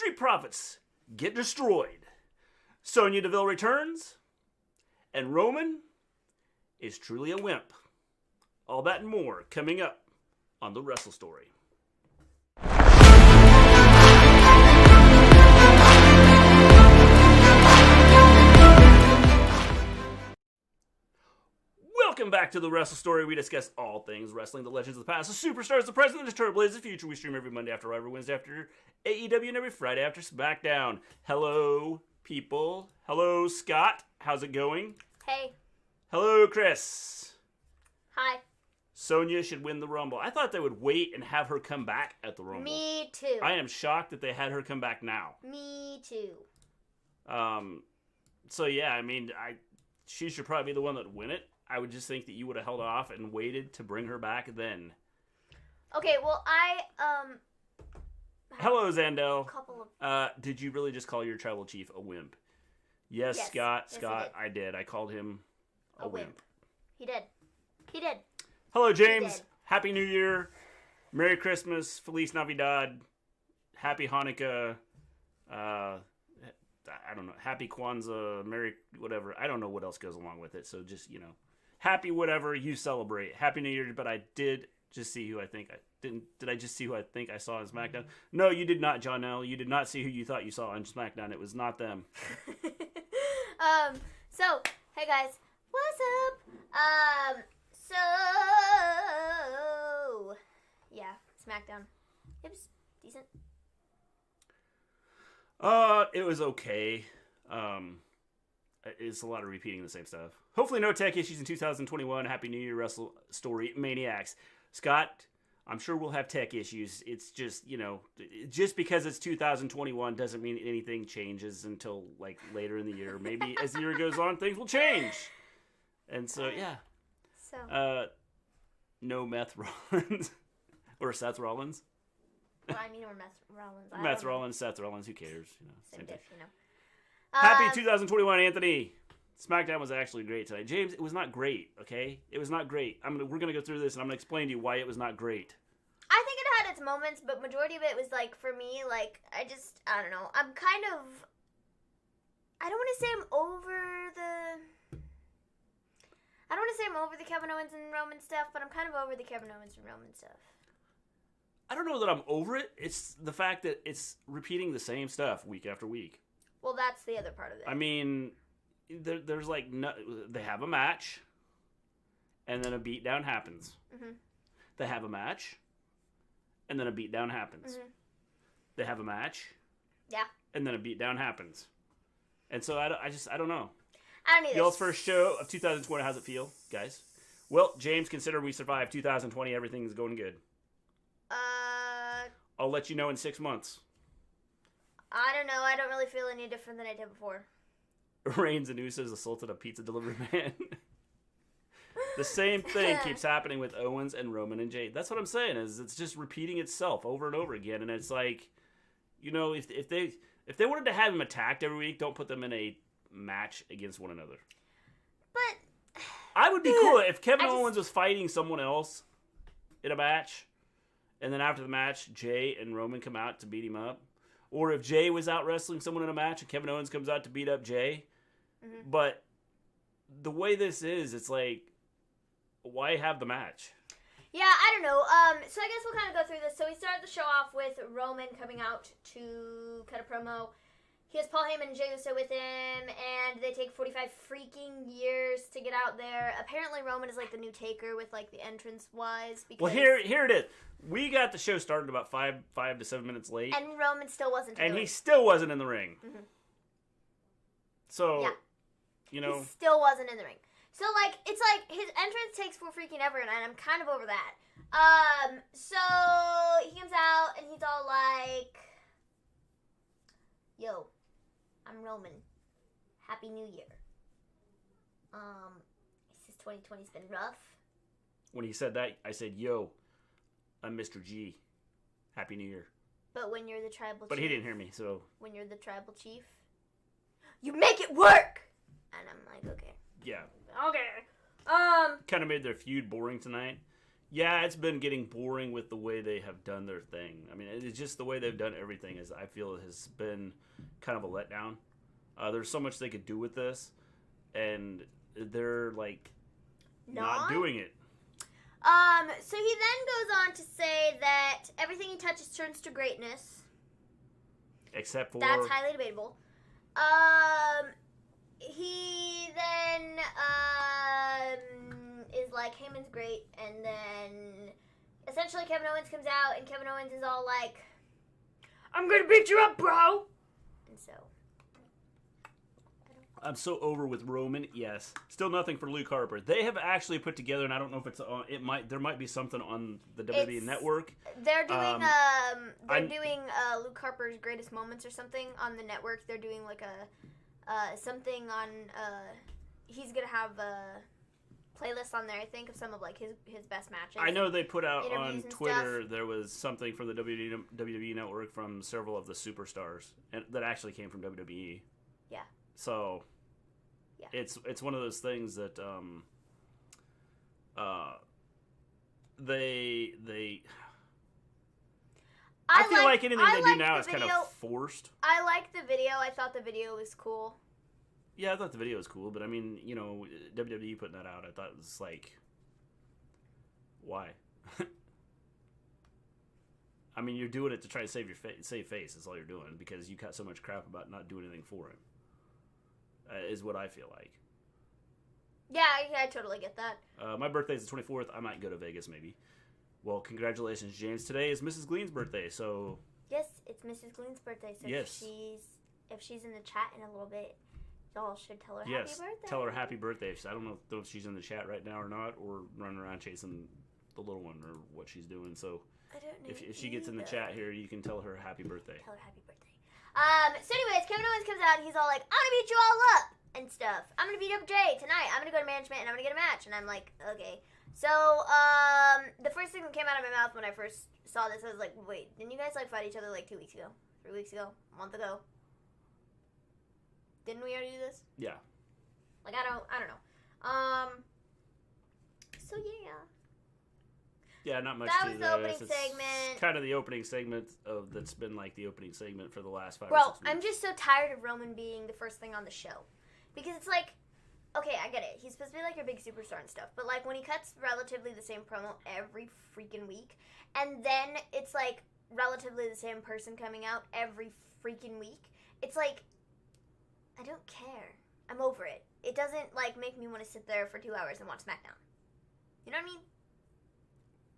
Street Profits get destroyed. Sonya Deville returns. And Roman is truly a wimp. All that and more coming up on the Wrestle Story. Welcome back to the Wrestle Story. We discuss all things wrestling, the legends of the past, the superstars, the present, the trailblazers, the future. We stream every Monday after Raw, every Wednesday after AEW, and every Friday after Smackdown. Hello, people. Hello, Scott. How's it going? Hey. Hello, Chris. Hi. Sonya should win the Rumble. I thought they would wait and have her come back at the Rumble. Me too. I am shocked that they had her come back now. Me too. So yeah, I mean, she should probably be the one that win it. I would just think that you would have held off and waited to bring her back then. Okay, well, Hello, Zandel. Couple of... Did you really just call your tribal chief a wimp? Yes, Scott. Yes, Scott, I did. I called him a wimp. He did. He did. Hello, James. Happy New Year. Merry Christmas. Feliz Navidad. Happy Hanukkah. I don't know. Happy Kwanzaa. Merry whatever. I don't know what else goes along with it. So just, happy whatever you celebrate. Happy New Year. But I did just see who I think I didn't. Did I just see who I think I saw on SmackDown? No, you did not, John L. You did not see who you thought you saw on SmackDown. It was not them. So, hey guys. What's up? Yeah, SmackDown. It was decent. It was okay. It's a lot of repeating the same stuff. Hopefully no tech issues in 2021. Happy New Year, Wrestle Story Maniacs. Scott, I'm sure we'll have tech issues. It's just, just because it's 2021 doesn't mean anything changes until, later in the year. Maybe as the year goes on, things will change. And so, yeah. So. No Meth Rollins. Or Seth Rollins. Well, or Meth Rollins. Meth Rollins, Seth Rollins, who cares? Same diff, Happy 2021, Anthony. SmackDown was actually great tonight. James, it was not great, okay? It was not great. We're going to go through this, and I'm going to explain to you why it was not great. I think it had its moments, but majority of it was, for me, I don't know. I'm kind of... I don't want to say I'm over the Kevin Owens and Roman stuff, but I'm kind of over the Kevin Owens and Roman stuff. I don't know that I'm over it. It's the fact that it's repeating the same stuff week after week. Well, that's the other part of it. I mean, there's no, they have a match, and then a beatdown happens. Mm-hmm. They have a match, and then a beatdown happens. Mm-hmm. They have a match. Yeah. And then a beatdown happens. And so I don't know. I don't either. Y'all's first show of 2020, how's it feel, guys? Well, James, consider we survived 2020. Everything's going good. I'll let you know in 6 months. I don't know. I don't really feel any different than I did before. Reigns and Usos assaulted a pizza delivery man. The same thing keeps happening with Owens and Roman and Jade. That's what I'm saying. Is it's just repeating itself over and over again. And it's like, if they wanted to have him attacked every week, don't put them in a match against one another. But I would be cool if Kevin Owens was fighting someone else in a match. And then after the match, Jay and Roman come out to beat him up. Or if Jay was out wrestling someone in a match and Kevin Owens comes out to beat up Jay. Mm-hmm. But the way this is, it's like, why have the match? Yeah, I don't know. So I guess we'll kind of go through this. So we started the show off with Roman coming out to cut a promo. He has Paul Heyman and Jey Uso with him, and they take 45 freaking years to get out there. Apparently, Roman is the new Taker with the entrance-wise. Because... Well, here it is. We got the show started about 5 to 7 minutes late, and Roman still wasn't. He still wasn't in the ring. Mm-hmm. So, yeah. He still wasn't in the ring. So it's his entrance takes for freaking ever, and I'm kind of over that. So he comes out and he's all like, "Yo, I'm Roman. Happy New Year." He says 2020's been rough. When he said that, I said, "Yo, I'm Mr. G. Happy New Year." But when you're the tribal chief... But he didn't hear me, so... When you're the tribal chief, you make it work! And I'm like, okay. Yeah. Okay. Kind of made their feud boring tonight. Yeah, it's been getting boring with the way they have done their thing. I mean, it's just the way they've done everything is, I feel, has been kind of a letdown. There's so much they could do with this, and they're, like, not doing it. So he then goes on to say that everything he touches turns to greatness. Except for... That's highly debatable. He then, is like, Heyman's great, and then essentially Kevin Owens comes out, and Kevin Owens is all like, I'm gonna beat you up, bro! And so... I'm so over with Roman. Yes, still nothing for Luke Harper. They have actually put together, and I don't know if it's on. There might be something on the WWE Network. They're doing doing Luke Harper's greatest moments or something on the network. They're doing like a something on. He's gonna have a playlist on there, I think, of some of like his best matches. I know they put out on Twitter stuff. There was something for the WWE Network from several of the superstars, and that actually came from WWE. Yeah. So, yeah. It's one of those things that they I feel like anything they do now is kind of forced. I liked the video. I thought the video was cool. Yeah, I thought the video was cool, but I mean, you know, WWE putting that out, I thought it was like, why? I mean, you're doing it to try to save face. That's all you're doing, because you got so much crap about not doing anything for him. Is what I feel like. Yeah, I totally get that. My birthday's the 24th. I might go to Vegas, maybe. Well, congratulations, James. Today is Mrs. Gleen's birthday, so... Yes, it's Mrs. Gleen's birthday, so yes. if she's in the chat in a little bit, y'all should tell her happy birthday. Tell her happy birthday. I don't know if she's in the chat right now or not, or running around chasing the little one, or what she's doing, so... I don't know if she gets in the chat here, you can tell her happy birthday. Tell her happy birthday. So anyways, Kevin Owens comes out, and he's all like, I'm gonna beat you all up and stuff. I'm gonna beat up Jay tonight. I'm gonna go to management, and I'm gonna get a match. And I'm like, okay. So, the first thing that came out of my mouth when I first saw this, I was like, wait, didn't you guys, like, fight each other, like, 2 weeks ago? 3 weeks ago? A month ago? Didn't we already do this? Yeah. Like, I don't know. So, yeah. Yeah, not much that to was the opening segment. Kind of the opening segment that's been like the opening segment for the last 5 or 6 Bro, weeks. I'm just so tired of Roman being the first thing on the show. Because it's like, okay, I get it. He's supposed to be like your big superstar and stuff. But like when he cuts relatively the same promo every freaking week, and then it's like relatively the same person coming out every freaking week, it's like, I don't care. I'm over it. It doesn't like make me want to sit there for 2 hours and watch Smackdown. You know what I mean?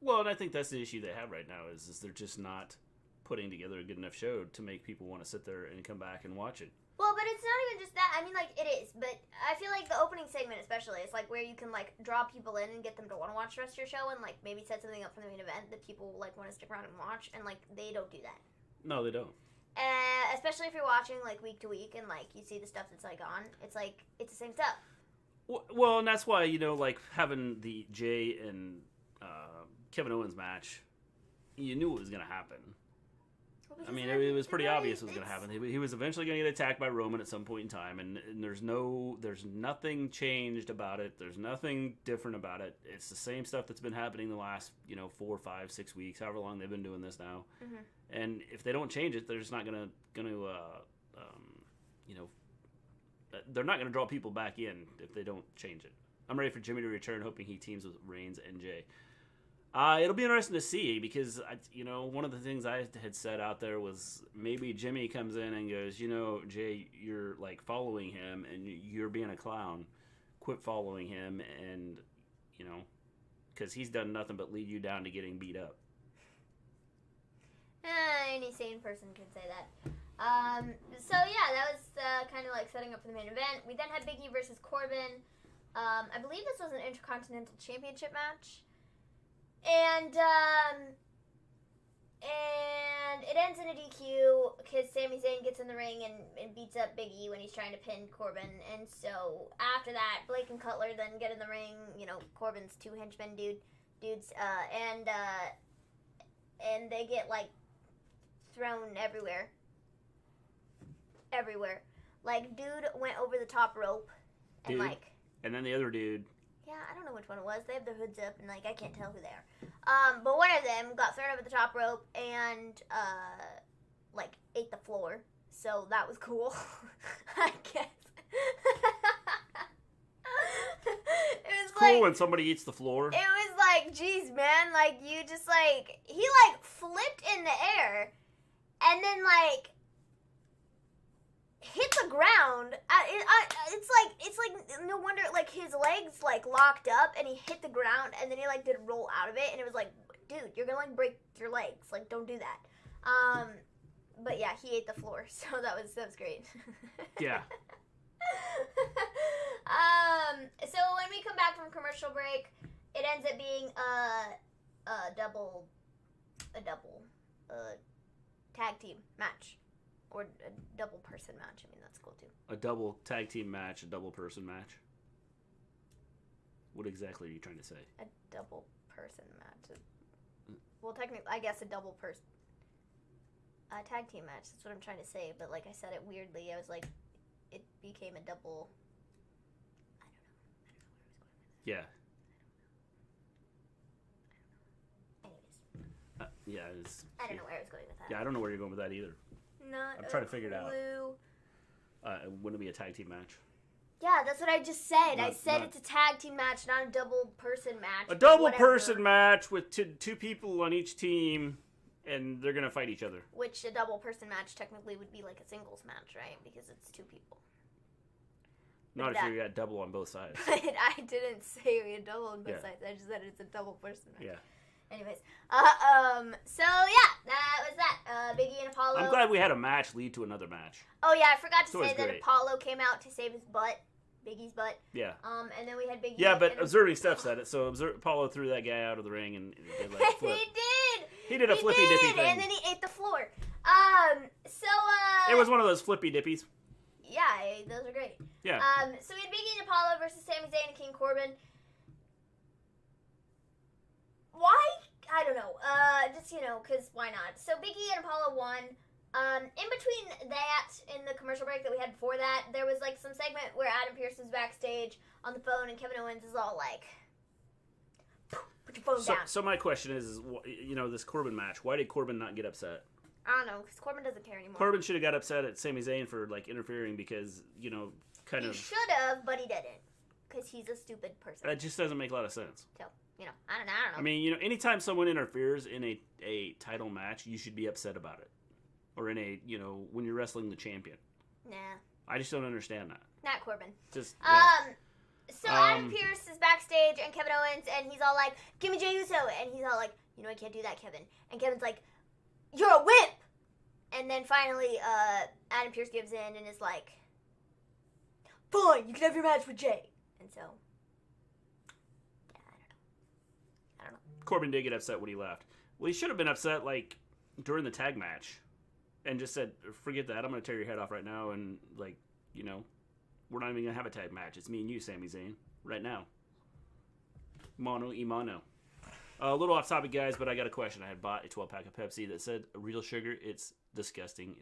Well, and I think that's the issue they have right now is they're just not putting together a good enough show to make people want to sit there and come back and watch it. Well, but it's not even just that. I mean, like, it is. But I feel like the opening segment especially is, like, where you can, like, draw people in and get them to want to watch the rest of your show and, like, maybe set something up for the main event that people, like, want to stick around and watch. And, like, they don't do that. No, they don't. Especially if you're watching, like, week to week and, like, you see the stuff that's, like, on. It's, like, it's the same stuff. Well, and that's why, you know, like, having the Jay and Kevin Owens match, you knew it was going to happen. I mean, it was pretty obvious it was going to happen. He was eventually going to get attacked by Roman at some point in time, and there's nothing changed about it. There's nothing different about it. It's the same stuff that's been happening the last, 4, 5, 6 weeks, however long they've been doing this now. Mm-hmm. And if they don't change it, they're just not going to they're not going to draw people back in if they don't change it. I'm ready for Jimmy to return, hoping he teams with Reigns and Jay. It'll be interesting to see because, one of the things I had said out there was maybe Jimmy comes in and goes, Jay, you're, like, following him and you're being a clown. Quit following him and, because he's done nothing but lead you down to getting beat up. Any sane person could say that. So, yeah, that was kind of like setting up for the main event. We then had Biggie versus Corbin. I believe this was an Intercontinental Championship match. And it ends in a DQ because Sami Zayn gets in the ring and beats up Biggie when he's trying to pin Corbin. And so after that, Blake and Cutler then get in the ring. Corbin's 2 henchmen dudes, and they get like thrown everywhere. Like dude went over the top rope, and and then the other dude. Yeah, I don't know which one it was. They have their hoods up, and like I can't tell who they are. But one of them got thrown over the top rope and like ate the floor. So that was cool. I guess. It was cool like, when somebody eats the floor. It was like, geez, man, like you just like he like flipped in the air, and then like hit the ground. It's like no wonder like his legs like locked up, and he hit the ground, and then he like did roll out of it, and it was like, dude, you're gonna like break your legs, like don't do that. But yeah, he ate the floor, so that was great. Yeah. So when we come back from commercial break, it ends up being a double tag team match, or a double person match. I mean, that's cool too. A double tag team match, a double person match. What exactly are you trying to say? A double person match. Well, technically, I guess a double person tag team match. That's what I'm trying to say. But like I said it weirdly. I was like, it became a double. Yeah. Anyways. I don't know where I was going with that. Yeah, I don't know where you're going with that either. I'm trying to figure it out. Wouldn't it be a tag team match? Yeah, that's what I just said. It's a tag team match, not a double person match. A double person match with two people on each team, and they're going to fight each other. Which a double person match technically would be like a singles match, right? Because it's two people. Not if you got double on both sides. But I didn't say we had double on both sides. I just said it's a double person match. Yeah. Anyways, so yeah, that was that. Biggie and Apollo. I'm glad we had a match lead to another match. Oh yeah, I forgot to say that great. Apollo came out to save his butt, Biggie's butt. Yeah. And then we had Biggie. Yeah, but Observing Steph said it, so Apollo threw that guy out of the ring and did like flip. He did a flippy dippy thing, and then he ate the floor. It was one of those flippy dippies. Yeah, those are great. Yeah. So we had Biggie and Apollo versus Sami Zayn and King Corbin. Why? I don't know. Just, because why not? So Biggie and Apollo won. In between that, in the commercial break that we had before that, there was, like, some segment where Adam Pearce was backstage on the phone, and Kevin Owens is all like, put your phone down. So my question is, this Corbin match, why did Corbin not get upset? I don't know, because Corbin doesn't care anymore. Corbin should have got upset at Sami Zayn for, like, interfering because, He should have, but he didn't. Because he's a stupid person. That just doesn't make a lot of sense. So, I don't know. I mean, anytime someone interferes in a title match, you should be upset about it. Or in when you're wrestling the champion. Nah. I just don't understand that. Not Corbin. Just, So Adam Pearce is backstage and Kevin Owens, and he's all like, give me Jey Uso. And he's all like, I can't do that, Kevin. And Kevin's like, you're a wimp! And then finally, Adam Pearce gives in and is like, fine, you can have your match with Jey. And so, yeah, I don't know. Corbin did get upset when he left. Well, he should have been upset, like, during the tag match. And just said, forget that, I'm going to tear your head off right now. And, like, we're not even going to have a tag match. It's me and you, Sami Zayn, right now. Mono y mono. A little off topic, guys, but I got a question. I had bought a 12-pack of Pepsi that said real sugar. It's disgusting.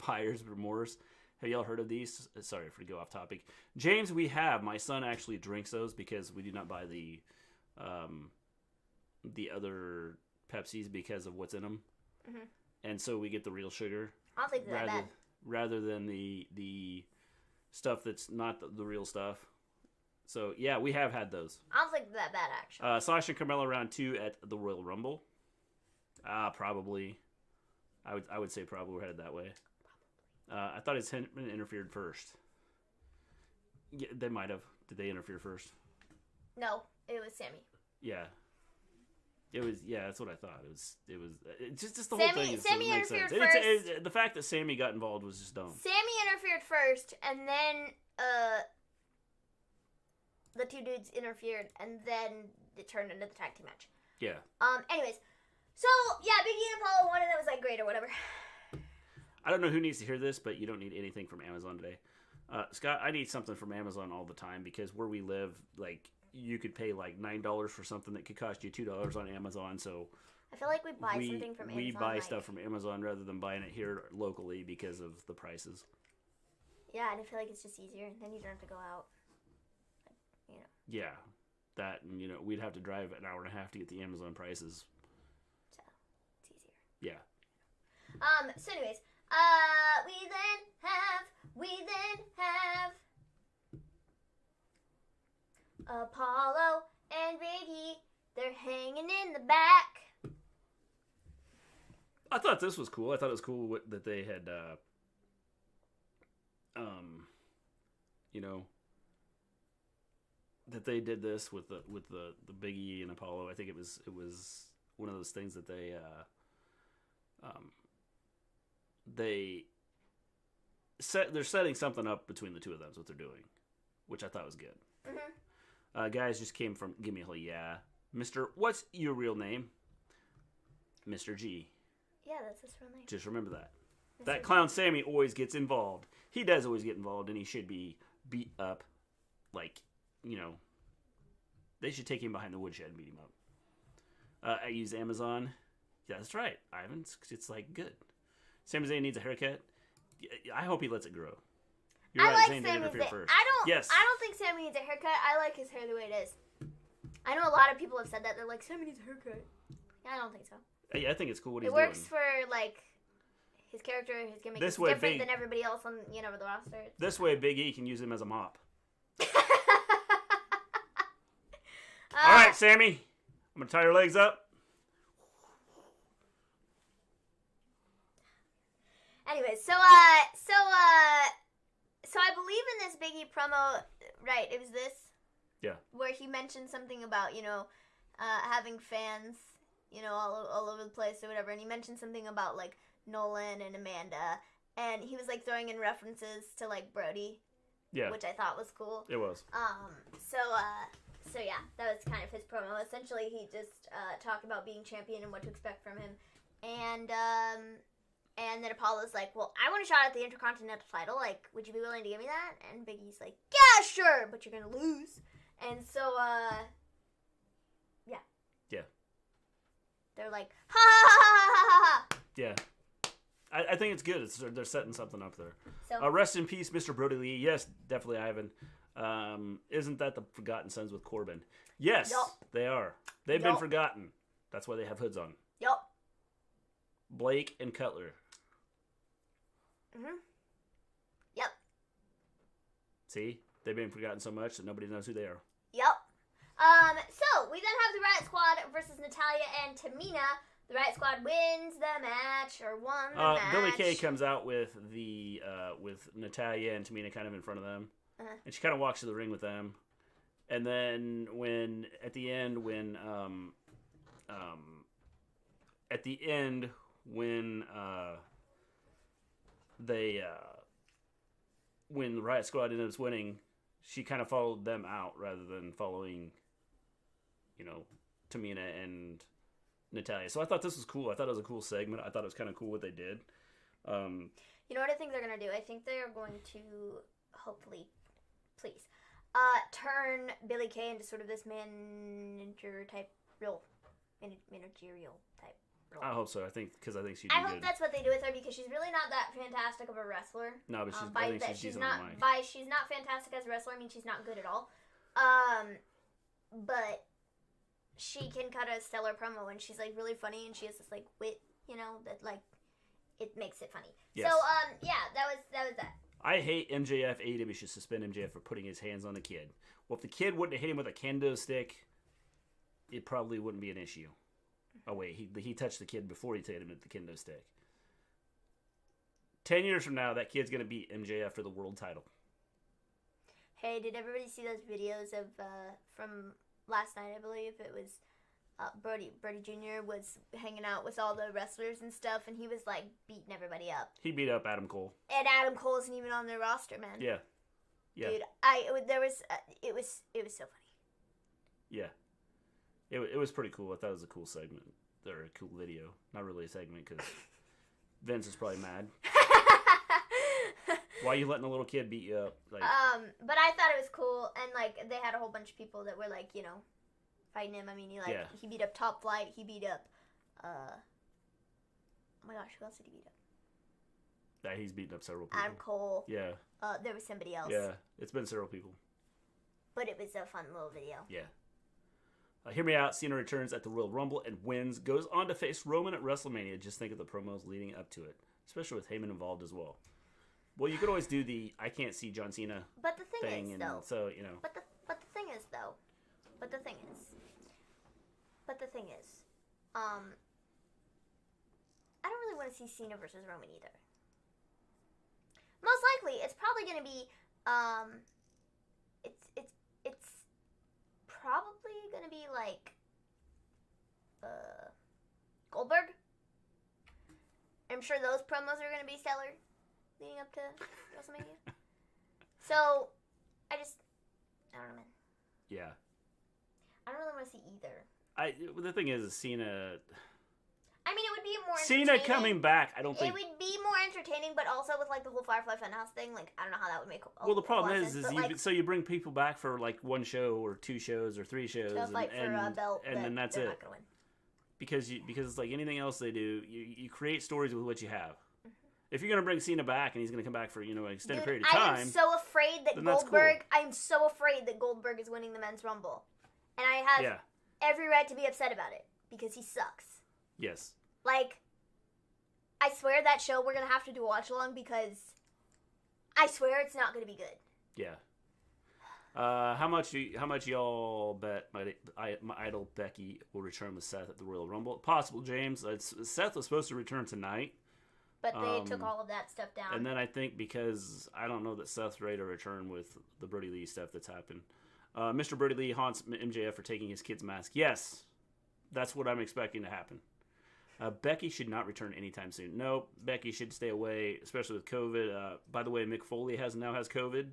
Buyer's remorse. Have y'all heard of these? Sorry for to go off topic. James, we have. My son actually drinks those because we do not buy the other Pepsis because of what's in them. Mm-hmm. And so we get the real sugar. I'll take that bad. Rather than the stuff that's not the real stuff. So, yeah, we have had those. I don't think that bad, actually. Sasha and Carmella round 2 at the Royal Rumble. Probably. I would say probably we're headed that way. I thought his Henchman interfered first. Yeah, they might have. Did they interfere first? No, it was Sammy. Yeah. It was, that's what I thought. It was just the whole thing. Sammy interfered first. The fact that Sammy got involved was just dumb. Sammy interfered first, and then, the two dudes interfered, and then it turned into the tag team match. Yeah. Anyways, so, yeah, Biggie and Apollo won, and it was, like, great or whatever. I don't know who needs to hear this, but you don't need anything from Amazon today. Scott, I need something from Amazon all the time, because where we live, like, you could pay, like, $9 for something that could cost you $2 on Amazon, so... I feel like we buy something from Amazon. We buy stuff from Amazon rather than buying it here locally because of the prices. Yeah, and I feel like it's just easier, and then you don't have to go out. Yeah. that, and we'd have to drive an hour and a half to get the Amazon prices. So it's easier. Yeah. So anyways, we then have Apollo and Biggie. They're hanging in the back. I thought this was cool. I thought it was cool that they had, that they did this with the Biggie and Apollo. I think it was one of those things that they're setting something up between the two of them. Is what they're doing, which I thought was good. Mm-hmm. Guys just came from Give Me a Yeah. Mr. What's your real name? Mr. G. Yeah, that's his real name. Just remember that. Mr. That clown Sammy always gets involved. He does always get involved, and he should be beat up. Like, they should take him behind the woodshed and beat him up. I use Amazon. Yeah, that's right, Ivan. It's like good. Sami Zayn needs a haircut. I hope he lets it grow. You're right, Zayn did interfere first. I don't think Sami needs a haircut. I like his hair the way it is. I know a lot of people have said that. They're like, Sami needs a haircut. Yeah, I don't think so. Yeah, I think it's cool what he's doing. It works for, his character, his gimmick. It's different than everybody else on, the roster. This way, Big E can use him as a mop. All right, Sammy. I'm going to tie your legs up. Anyway, so I believe in this Biggie promo, right, it was this? Yeah. Where he mentioned something about, having fans, all over the place or whatever, and he mentioned something about, Nolan and Amanda, and he was, throwing in references to, Brody. Yeah. Which I thought was cool. It was. So yeah, that was kind of his promo. Essentially, he just talked about being champion and what to expect from him. And then Apollo's like, well, I want a shot at the Intercontinental title. Would you be willing to give me that? And Big E's like, yeah, sure, but you're going to lose. And so, yeah. Yeah. They're like, ha ha ha ha ha ha ha. Yeah. I think it's good. They're setting something up there. So, rest in peace, Mr. Brody Lee. Yes, definitely, Ivan. Isn't that the Forgotten Sons with Corbin? Yes, yep. They are. They've been forgotten. That's why they have hoods on. Yep. Blake and Cutler. Mm-hmm. Yep. See? They've been forgotten so much that nobody knows who they are. Yep. So, we then have the Riot Squad versus Natalia and Tamina. The Riot Squad wins the match, or won the match. Billie Kay comes out with with Natalia and Tamina kind of in front of them. Uh-huh. And she kind of walks to the ring with them. And then at the end when the Riot Squad ended up winning, she kind of followed them out rather than following, Tamina and Natalia. So I thought this was cool. I thought it was a cool segment. I thought it was kind of cool what they did. You know what I think they're going to do? I think they are going to, hopefully, please, turn Billie Kay into sort of this managerial type role. I hope so. I think she'd be good. I hope that's what they do with her, because she's really not that fantastic of a wrestler. No, but she's not fantastic as a wrestler. I mean, she's not good at all. But she can cut a stellar promo, and she's really funny, and she has this wit, that it makes it funny. Yes. So yeah, that was that. I hate MJF. AEW should suspend MJF for putting his hands on the kid. Well, if the kid wouldn't have hit him with a kendo stick, it probably wouldn't be an issue. Oh wait, he touched the kid before he hit him with the kendo stick. 10 years from now, that kid's gonna beat MJF for the world title. Hey, did everybody see those videos of from last night? I believe it was Brody Jr. was hanging out with all the wrestlers and stuff, and he was beating everybody up. He beat up Adam Cole. And Adam Cole isn't even on their roster, man. Yeah. Yeah. Dude, it was so funny. Yeah. It was pretty cool. I thought it was a cool segment. Or a cool video. Not really a segment, because Vince is probably mad. Why are you letting a little kid beat you up? But I thought it was cool, and they had a whole bunch of people that were fighting him. I mean, he beat up Top Flight. He beat up oh my gosh, who else did he beat up? Yeah, he's beaten up several people. Adam Cole. Yeah. There was somebody else. Yeah, it's been several people. But it was a fun little video. Yeah. Hear me out. Cena returns at the Royal Rumble and wins. Goes on to face Roman at WrestleMania. Just think of the promos leading up to it, especially with Heyman involved as well. Well, you could always do the I can't see John Cena but the thing thing, is, though, so you know. But the thing is, I don't really want to see Cena versus Roman either. Most likely, it's probably going to be, it's probably going to be like, Goldberg. I'm sure those promos are going to be stellar leading up to WrestleMania. So, I don't know, man. Yeah. I don't really want to see either. The thing is, Cena. I mean, it would be more entertaining. Cena coming back, I don't think. It would be more entertaining, but also with like the whole Firefly Funhouse thing, like I don't know how that would make. Well, the problem is like, so you bring people back for like one show or two shows or three shows, to fight for a belt, and then that's it. Not gonna win. Because it's like anything else they do, you create stories with what you have. Mm-hmm. If you're gonna bring Cena back and he's gonna come back for an extended period of time, I am so afraid that Goldberg. Cool. I am so afraid that Goldberg is winning the Men's Rumble, and I have every right to be upset about it because he sucks. Yes. Like, I swear that show we're gonna have to do a watch along because I swear it's not gonna be good. Yeah. How much y'all bet my idol Becky will return with Seth at the Royal Rumble? Possible, James. Seth was supposed to return tonight, but they took all of that stuff down. And then I think because I don't know that Seth's ready to return with the Brody Lee stuff that's happened. Mr. Brody Lee haunts MJF for taking his kid's mask. Yes, that's what I'm expecting to happen. Becky should not return anytime soon. No, Becky should stay away, especially with COVID. By the way, Mick Foley now has COVID.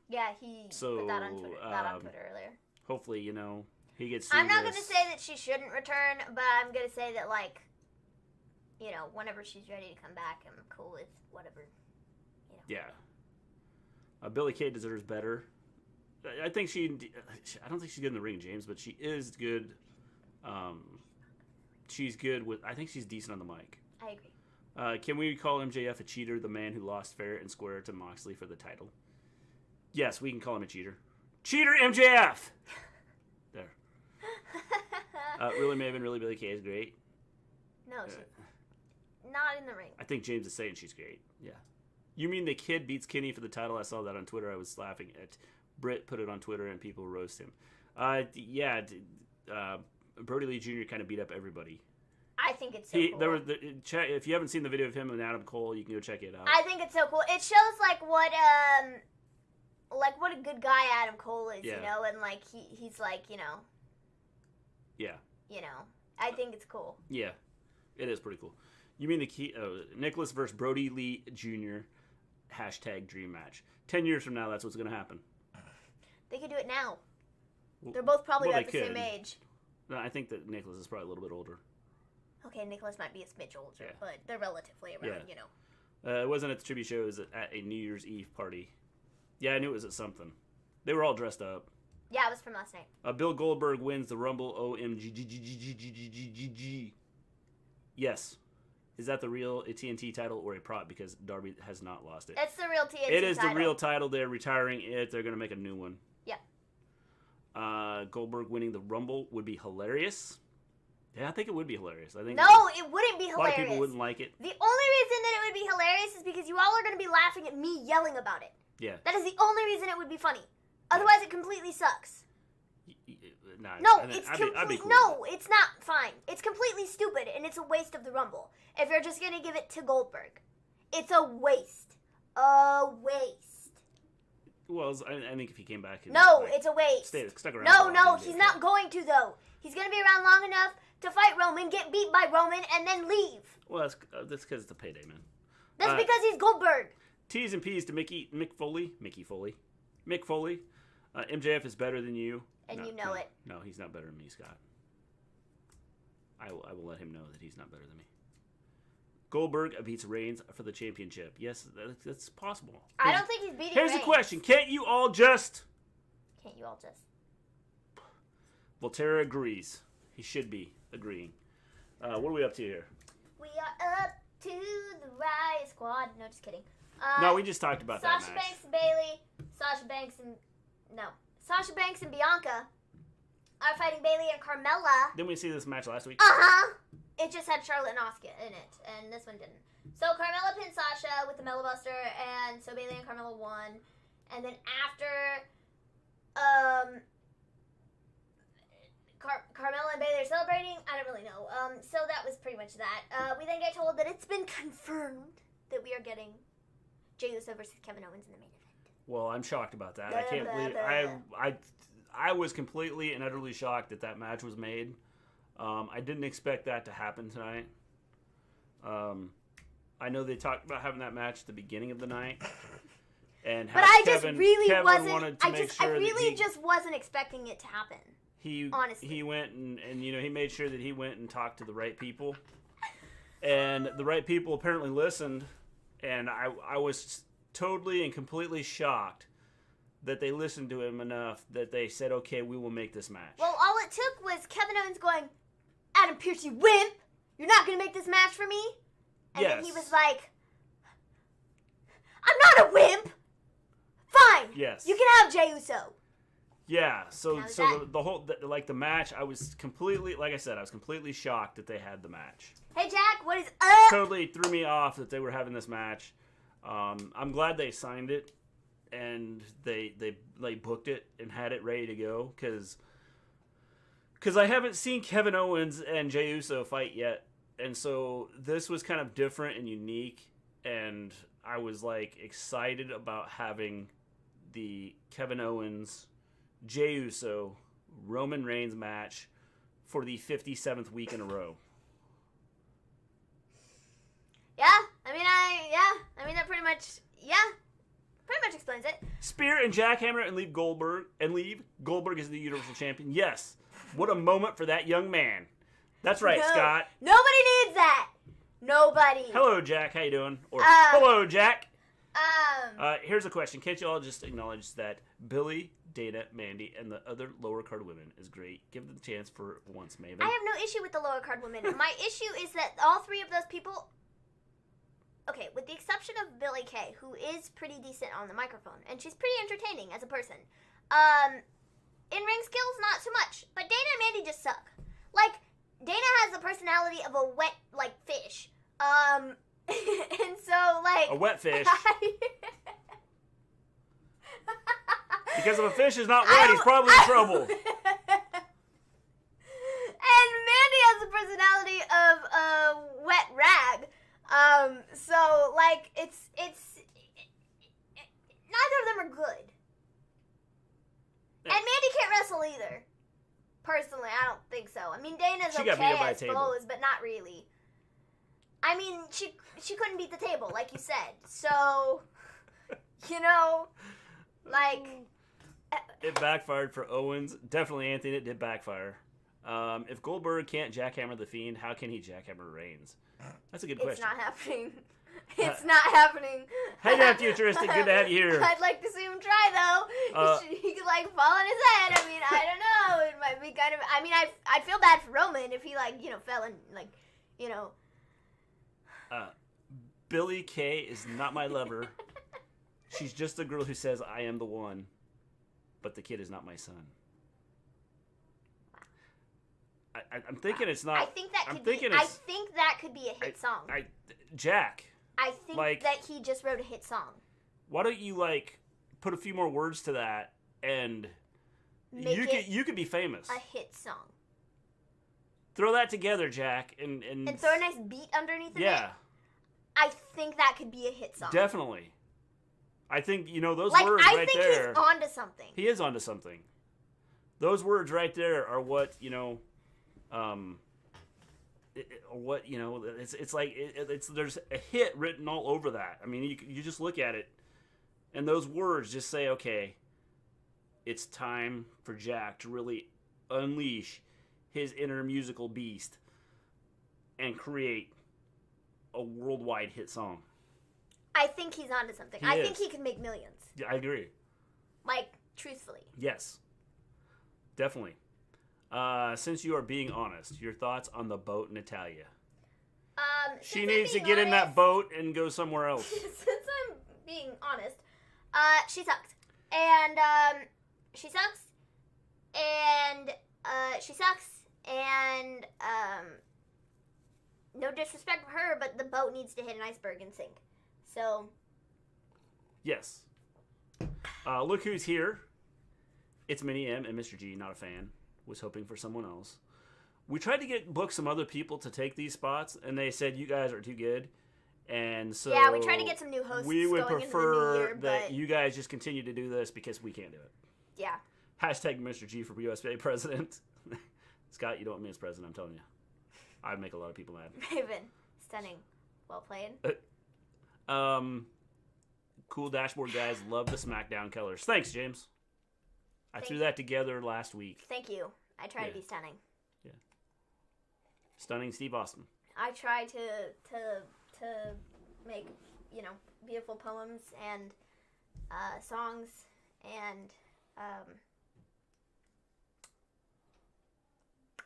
Yeah, he put that on Twitter earlier. Hopefully, he gets. I'm not going to say that she shouldn't return, but I'm going to say that, like, whenever she's ready to come back, I'm cool with whatever. Yeah. Billie Kay deserves better. I think I don't think she's good in the ring, James, but she is good. She's good with. I think she's decent on the mic. I agree. Can we call MJF a cheater, the man who lost fair and square to Moxley for the title? Yes, we can call him a cheater. Cheater MJF! There. Really Maven, really Billie Kay is great. No, she's not in the ring. I think James is saying she's great. Yeah. You mean the kid beats Kenny for the title? I saw that on Twitter. I was laughing at Britt put it on Twitter and people roast him. Brody Lee Jr. kind of beat up everybody. I think it's so cool. If you haven't seen the video of him and Adam Cole, you can go check it out. I think it's so cool. It shows like what a good guy Adam Cole is, and like he's like, Yeah. I think it's cool. Yeah, it is pretty cool. You mean Nicholas versus Brody Lee Jr. #dream match. 10 years from now, that's what's going to happen. They could do it now. They're both probably about the same age. No, I think that Nicholas is probably a little bit older. Okay, Nicholas might be a smidge older, but they're relatively around, It wasn't at the tribute show. It was at a New Year's Eve party. Yeah, I knew it was at something. They were all dressed up. Yeah, it was from last night. Bill Goldberg wins the Rumble. OMG. Yes. Is that the real TNT title or a prop? Because Darby has not lost it. It's the real TNT title. It is the real title. They're retiring it. They're going to make a new one. Yeah. Goldberg winning the Rumble would be hilarious. Yeah, I think it would be hilarious. I think no, it wouldn't be hilarious. A lot of people wouldn't like it. The only reason that it would be hilarious is because you all are going to be laughing at me yelling about it. Yeah. That is the only reason it would be funny. Otherwise, it completely sucks. It's not fine. It's completely stupid, and it's a waste of the Rumble. If you're just going to give it to Goldberg, it's a waste. A waste. Well, I think if he came back... it's a waste. Stuck around. No, he's not going to, though. He's going to be around long enough to fight Roman, get beat by Roman, and then leave. Well, that's because it's a payday, man. That's because he's Goldberg. T's and P's to Mick Foley. MJF is better than you. And you know it. No, he's not better than me, Scott. I will let him know that he's not better than me. Goldberg beats Reigns for the championship. Yes, that's possible. I don't think he's beating Here's Reigns. the question. Can't you all just... Volterra agrees. He should be agreeing. What are we up to here? We are up to the Riot Squad. No, just kidding. No, we just talked about that match. Sasha Banks and Bianca are fighting Bayley and Carmella. Didn't we see this match last week? It just had Charlotte and Asuka in it, and this one didn't. So Carmella pinned Sasha with the Mellow Buster, and so Bayley and Carmella won. And then after, Carmella and Bayley are celebrating. I don't really know. So that was pretty much that. We then get told that it's been confirmed that we are getting Jey Uso versus Kevin Owens in the main event. Well, I'm shocked about that. I can't believe I was completely and utterly shocked that that match was made. I didn't expect that to happen tonight. I know they talked about having that match at the beginning of the night. And but I just Kevin wasn't. I really just wasn't expecting it to happen. Honestly, he went and he made sure that he went and talked to the right people, and the right people apparently listened. And I was totally and completely shocked that they listened to him enough that they said, "Okay, we will make this match." Well, all it took was Kevin Owens going, "Adam Pearce, you wimp! You're not going to make this match for me." And then he was like, "I'm not a wimp. Fine. Yes. You can have Jey Uso." Yeah. So the whole the match, I was completely, like I said, I was completely shocked that they had the match. Hey Jack, what is up? Totally threw me off that they were having this match. I'm glad they signed it and they booked it and had it ready to go because I haven't seen Kevin Owens and Jey Uso fight yet, and so this was kind of different and unique, and I was like excited about having the Kevin Owens, Jey Uso, Roman Reigns match for the 57th week in a row. I mean that pretty much explains it. Spear and jackhammer and leave Goldberg as the Universal Champion. Yes. What a moment for that young man. That's right, Scott. Nobody needs that. Nobody. Hello, Jack. How you doing? Or hello, Jack. Here's a question. Can't you all just acknowledge that Billy, Dana, Mandy, and the other lower card women is great? Give them the chance for once, Maven. I have no issue with the lower card women. My issue is that all three of those people... Okay, with the exception of Billy Kay, who is pretty decent on the microphone, and she's pretty entertaining as a person. In-ring skills, not so much. But Dana and Mandy just suck. Like, Dana has the personality of a wet, fish. And so, a wet fish. Because if a fish is not wet, he's probably in trouble. And Mandy has the personality of a wet rag. So, it's neither of them are good. And Mandy can't wrestle either. Personally, I don't think so. I mean, Dana's okay, I suppose, but not really. I mean, she couldn't beat the table, like you said. So, It backfired for Owens. Definitely, Anthony, it did backfire. If Goldberg can't jackhammer the Fiend, how can he jackhammer Reigns? That's a good question. It's not happening. It's not happening. Hey there, Futuristic. Good to have you here. I'd like to see him try, though. He could, fall on his head. I mean, I don't know. It might be kind of... I mean, I'd feel bad for Roman if he, fell and, Billy Kay is not my lover. She's just a girl who says, I am the one. But the kid is not my son. I'm thinking it's not... I think that could be a hit song. Jack... I think that he just wrote a hit song. Why don't you put a few more words to that and you could be famous. A hit song. Throw that together, Jack, and throw a nice beat underneath it. Yeah. I think that could be a hit song. Definitely. I think those words right there. I think he's onto something. He is onto something. Those words right there are what it's there's a hit written all over that. I mean, you just look at it, and those words just say, okay, it's time for Jack to really unleash his inner musical beast and create a worldwide hit song. I think he's onto something. I think he could make millions. Yeah, I agree. Truthfully. Yes. Definitely. Since you are being honest, your thoughts on the boat, Natalia? She needs to get in that boat and go somewhere else. Since I'm being honest, she sucked. And, she sucks. And, she sucks, and no disrespect for her, but the boat needs to hit an iceberg and sink. So. Yes. Look who's here. It's Minnie M and Mr. G, not a fan. Was hoping for someone else. We tried to book some other people to take these spots, and they said, you guys are too good. And so yeah, we tried to get some new hosts. We would going prefer into the new year, that you guys just continue to do this because we can't do it. Yeah. Hashtag Mr. G for USA president. Scott, you don't want me as president, I'm telling you. I'd make a lot of people mad. Maven. Stunning. Well played. Cool dashboard guys. Love the Smackdown colors. Thanks, James. I threw that together last week. Thank you. I try to be stunning. Yeah. Stunning Steve Austin. I try to make, beautiful poems and songs and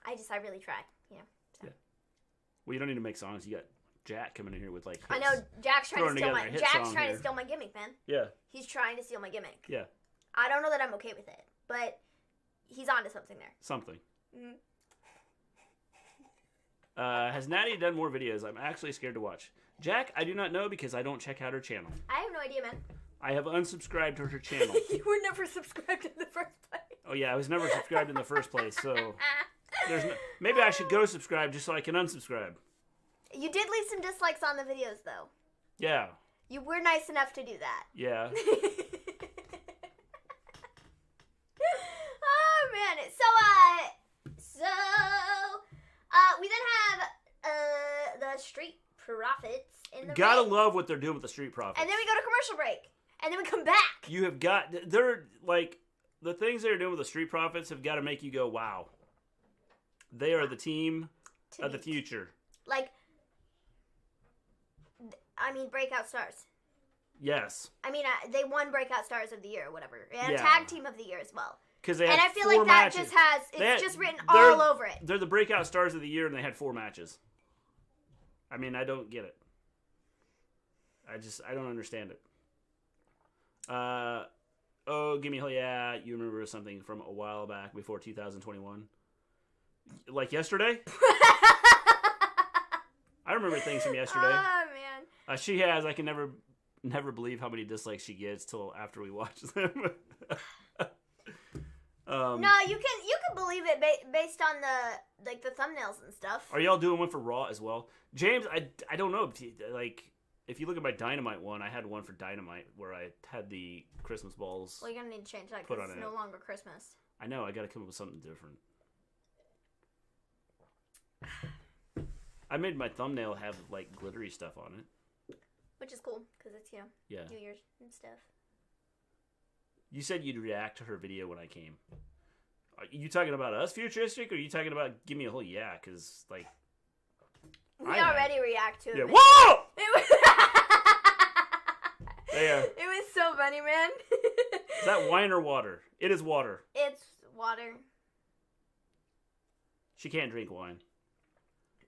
I really try, So. Yeah. Well, you don't need to make songs. You got Jack coming in here with hits. I know Jack's trying to steal my gimmick, man. Yeah. He's trying to steal my gimmick. Yeah. I don't know that I'm okay with it, but he's onto something there. Something. Mm-hmm. Has Natty done more videos? I'm actually scared to watch. Jack, I do not know because I don't check out her channel. I have no idea, man. I have unsubscribed to her channel. You were never subscribed in the first place. Oh yeah, I was never subscribed in the first place, so maybe I should go subscribe just so I can unsubscribe. You did leave some dislikes on the videos, though. Yeah. You were nice enough to do that. Yeah. Oh man! So we then have the Street Profits in the Gotta ring. love what they're doing with the Street Profits. And then we go to commercial break, and then we come back. You have got they're like the things they're doing with the Street Profits have got to make you go, wow. They are the team of the future. Breakout stars. Yes. They won Breakout Stars of the Year or whatever. And Yeah. Tag Team of the Year as well. Because they had and I feel 4 like that matches. it's just written all over it. They're the Breakout Stars of the Year, and they had 4 matches. I don't get it. I don't understand it. Gimme Hell Yeah, you remember something from a while back before 2021? Like yesterday? I remember things from yesterday. Oh, man. She has. I can never believe how many dislikes she gets till after we watch them. No, you can believe it based on the thumbnails and stuff. Are y'all doing one for Raw as well? James, I don't know. If you look at my Dynamite one, I had one for Dynamite where I had the Christmas balls. Well, you're going to need to change that because it's no longer Christmas. I know. I got to come up with something different. I made my thumbnail have glittery stuff on it. Which is cool because it's, New Year's and stuff. You said you'd react to her video when I came. Are you talking about us futuristic, or are you talking about Give Me a Whole Yeah? Because, we already react to it. Yeah. Whoa! It was so funny, man. Is that wine or water? It is water. It's water. She can't drink wine.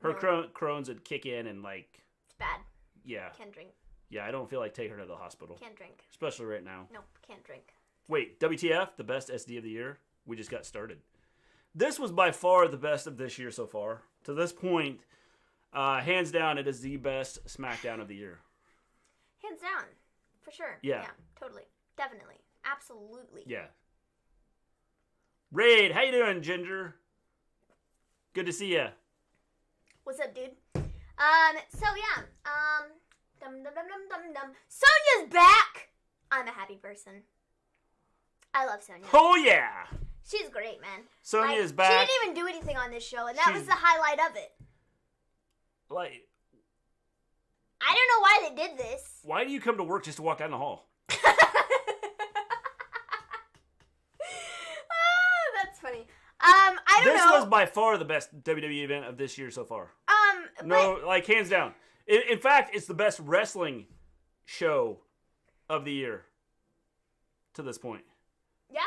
Her Crohn's would kick in and, It's bad. Yeah. Can't drink. Yeah, I don't feel like taking her to the hospital. Can't drink. Especially right now. Nope, can't drink. Wait, WTF? The best SD of the year? We just got started. This was by far the best of this year so far. To this point, hands down, it is the best SmackDown of the year. Hands down. For sure. Yeah. Totally. Definitely. Absolutely. Yeah. Raid, how you doing, Ginger? Good to see ya. What's up, dude? Sonya's back! I'm a happy person. I love Sonya. Oh, yeah! She's great, man. Sonya is back. She didn't even do anything on this show, and that was the highlight of it. I don't know why they did this. Why do you come to work just to walk down the hall? That's funny. I don't know. This was by far the best WWE event of this year so far. Hands down. In fact, it's the best wrestling show of the year to this point. Yeah.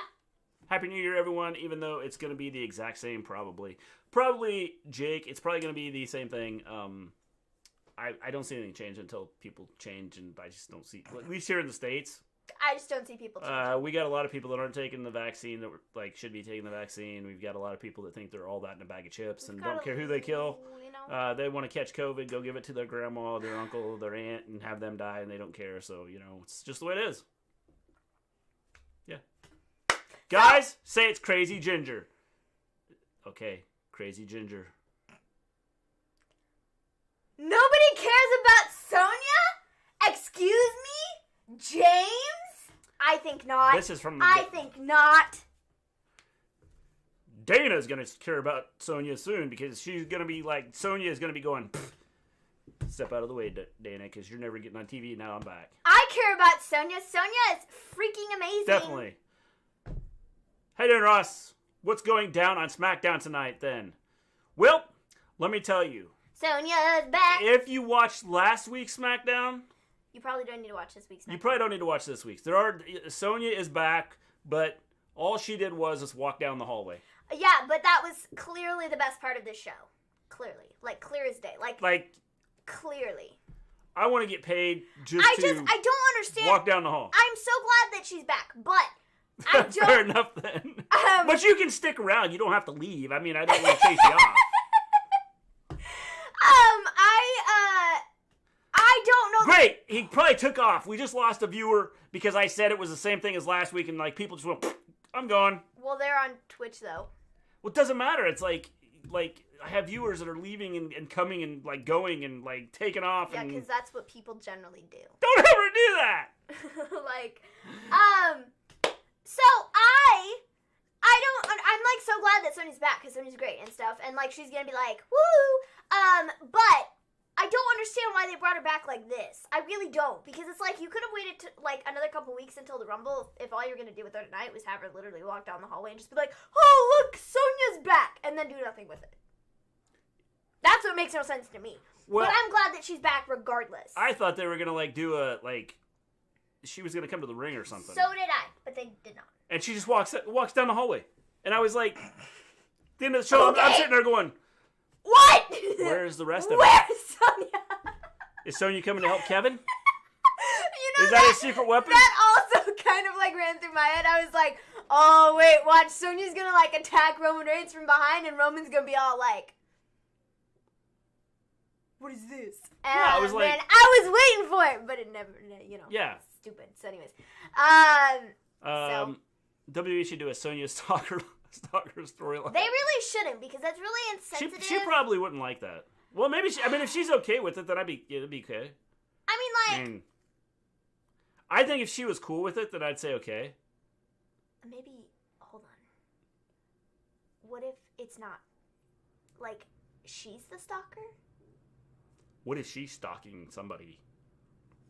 Happy New Year, everyone, even though it's going to be the exact same, probably. Probably, Jake, it's probably going to be the same thing. I don't see anything change until people change, and I just don't see... At least here in the States, I just don't see people changing. We got a lot of people that aren't taking the vaccine that like should be taking the vaccine. We've got a lot of people that think they're all that in a bag of chips and don't care who they kill. You know? They want to catch COVID, go give it to their grandma, their uncle, their aunt, and have them die, and they don't care. So, you know, it's just the way it is. Yeah. Guys, say it's Crazy Ginger. Okay, Crazy Ginger. Nobody cares about Sonya? Excuse me? James? I think not. This is from I think not. Dana's going to care about Sonya soon because she's going to be like, Sonya is going to be going, step out of the way, Dana, because you're never getting on TV. Now I'm back. I care about Sonya. Sonya is freaking amazing. Definitely. Hey there, Ross. What's going down on Smackdown tonight then? Well, let me tell you. Sonya's back. If you watched last week's SmackDown, you probably don't need to watch this week's SmackDown. You probably don't need to watch this week's. Sonya is back, but all she did was just walk down the hallway. Yeah, but that was clearly the best part of this show. Clearly. Like, clear as day. Like clearly. I want to get paid I don't understand. Walk down the hall. I'm so glad that she's back, but I don't... Fair enough, then. But you can stick around. You don't have to leave. I mean, I don't want to chase you off. I don't know. Great. He probably took off. We just lost a viewer because I said it was the same thing as last week, and, like, people just went, I'm gone. Well, they're on Twitch, though. Well, it doesn't matter. It's like I have viewers that are leaving and coming and, like, going and, like, taking off. Yeah, because that's what people generally do. Don't ever do that! So I'm, like, so glad that Sonya's back, because Sonya's great and stuff, and, like, she's gonna be like, woo! But I don't understand why they brought her back like this. I really don't, because it's like, you could have waited like another couple weeks until the Rumble if all you were gonna do with her tonight was have her literally walk down the hallway and just be like, oh, look, Sonya's back, and then do nothing with it. That's what makes no sense to me. Well, but I'm glad that she's back regardless. I thought they were gonna, like, do a, like, she was gonna come to the ring or something. So did I, but they did not. And she just walks down the hallway. And I was like, the end of the show, I'm sitting there going, what? Where's the rest of it? Where's Sonya? Is Sonya coming to help Kevin? Is that his secret weapon? That also kind of, like, ran through my head. I was like, oh, wait, watch. Sonya's gonna, like, attack Roman Reigns from behind, and Roman's gonna be all like, what is this? And yeah, I was like, man, I was waiting for it, but it never, you know. Yeah. Stupid. So, anyways. WWE should do a Sonya Stalker storyline. They really shouldn't, because that's really insensitive. She probably wouldn't like that. Well, maybe if she's okay with it, then it'd be okay. I mean, I think if she was cool with it, then I'd say okay. Maybe, hold on. What if it's not, like, she's the stalker? What if she's stalking somebody?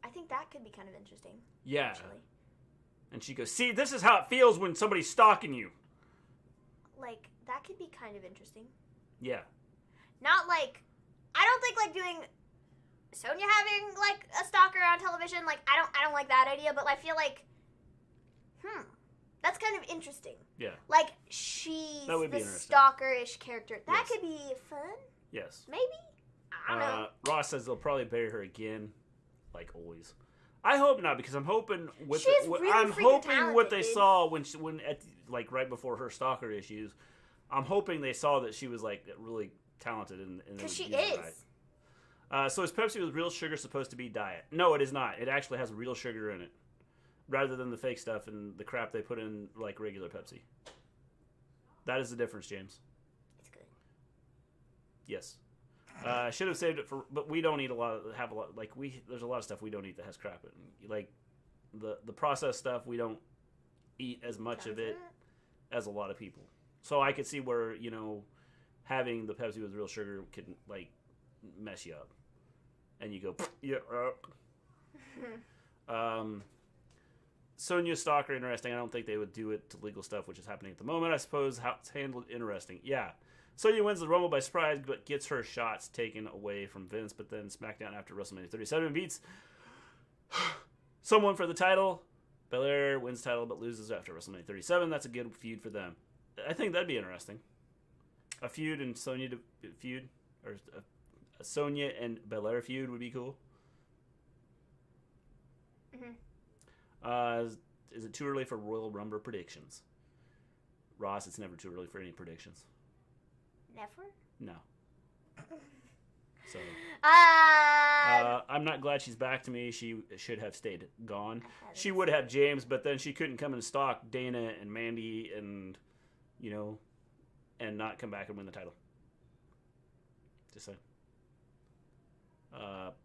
I think that could be kind of interesting. Yeah. Actually. And she goes, see, this is how it feels when somebody's stalking you. Like, that could be kind of interesting. Yeah. Not like, I don't think, like, doing Sonya having, like, a stalker on television, like, I don't like that idea, but I feel like, that's kind of interesting. Yeah. Like, she's the stalker-ish character. That could be fun. Yes. Maybe? I don't know. Ross says they'll probably bury her again, like always. I hope not, because I'm hoping what they saw when like right before her stalker issues. I'm hoping they saw that she was, like, really talented in because she is. Right. So is Pepsi with real sugar supposed to be diet? No, it is not. It actually has real sugar in it, rather than the fake stuff and the crap they put in, like, regular Pepsi. That is the difference, James. It's good. Yes. I should have saved it but we don't eat there's a lot of stuff we don't eat that has crap in it. Like, the processed stuff, we don't eat as much of it as a lot of people. So I could see where, you know, having the Pepsi with real sugar can, like, mess you up. And you go, yeah. Sonya Stalker, interesting. I don't think they would do it to legal stuff, which is happening at the moment. I suppose how it's handled, interesting. Yeah. Sonya wins the Rumble by surprise, but gets her shots taken away from Vince. But then SmackDown after WrestleMania 37 beats someone for the title. Belair wins the title, but loses after WrestleMania 37. That's a good feud for them. I think that'd be interesting. A feud and Sonya feud, or a Sonya and Belair feud would be cool. Is it too early for Royal Rumble predictions? Ross, it's never too early for any predictions. Never? No. So, I'm not glad she's back to me. She should have stayed gone. She would have James, but then she couldn't come and stalk Dana and Mandy and, and not come back and win the title. Just saying.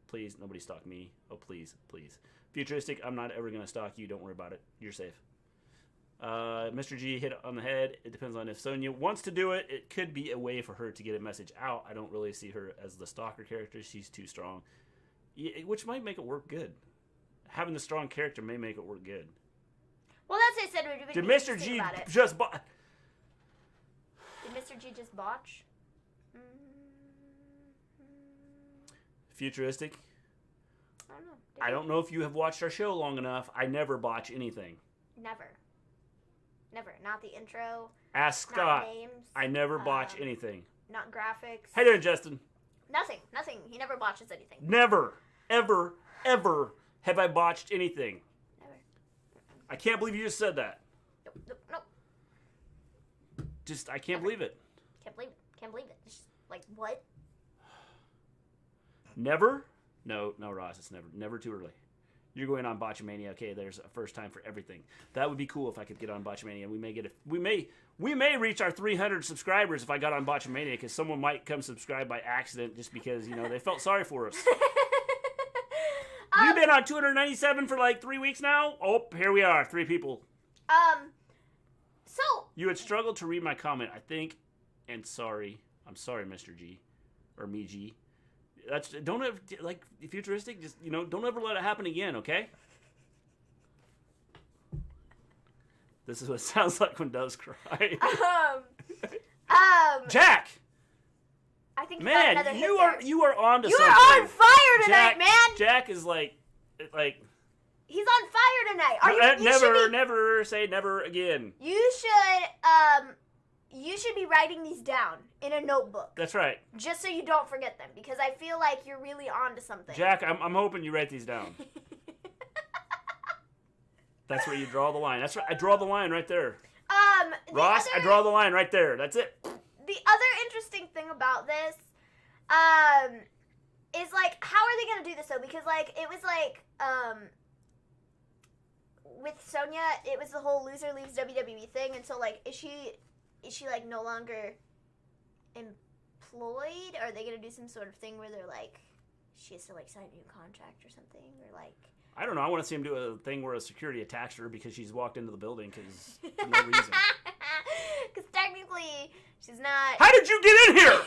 Please, nobody stalk me. Oh, please, please. Futuristic, I'm not ever going to stalk you. Don't worry about it. You're safe. Mr. G hit it on the head. It depends on if Sonya wants to do it. It could be a way for her to get a message out. I don't really see her as the stalker character. She's too strong. Which might make it work good. Having the strong character may make it work good. Well, that's what I said. Did Mr. G just botch? Did Mr. G just botch? Futuristic? I don't know. I don't know if you have watched our show long enough. I never botch anything. Never. Not the intro. Ask not Scott. Names, I never botch anything. Not graphics. How you doing, Justin? Nothing. He never botches anything. Never, ever, ever have I botched anything. Never. I can't believe you just said that. Nope. I can't believe it. Can't believe it. Just, like, what? Never? No, Ross, it's never too early. You're going on Botchamania. Okay, there's a first time for everything. That would be cool if I could get on Botchamania. We may reach our 300 subscribers if I got on Botchamania, because someone might come subscribe by accident just because they felt sorry for us. You've been on 297 for like 3 weeks now. Oh, here we are, 3 people. So you had struggled to read my comment, I think, and sorry. I'm sorry, Mr. G, or me G. Don't ever, like, futuristic, just, don't ever let it happen again, okay? This is what it sounds like when doves cry. Jack! I think man, you are on to something. You are on fire tonight, man! Jack is like... He's on fire tonight. Never say never again. You should be writing these down in a notebook. That's right. Just so you don't forget them, because I feel like you're really on to something. Jack, I'm hoping you write these down. That's where you draw the line. That's right. I draw the line right there. Ross, I draw the line right there. That's it. The other interesting thing about this, is like, how are they gonna do this though? Because like, it was like, with Sonya, it was the whole loser leaves WWE thing, and so like, is she like no longer employed? Or are they gonna do some sort of thing where they're like, she has to like sign a new contract or something, or like? I don't know. I want to see him do a thing where a security attacks her because she's walked into the building for no reason. Because technically, she's not. How did you get in here?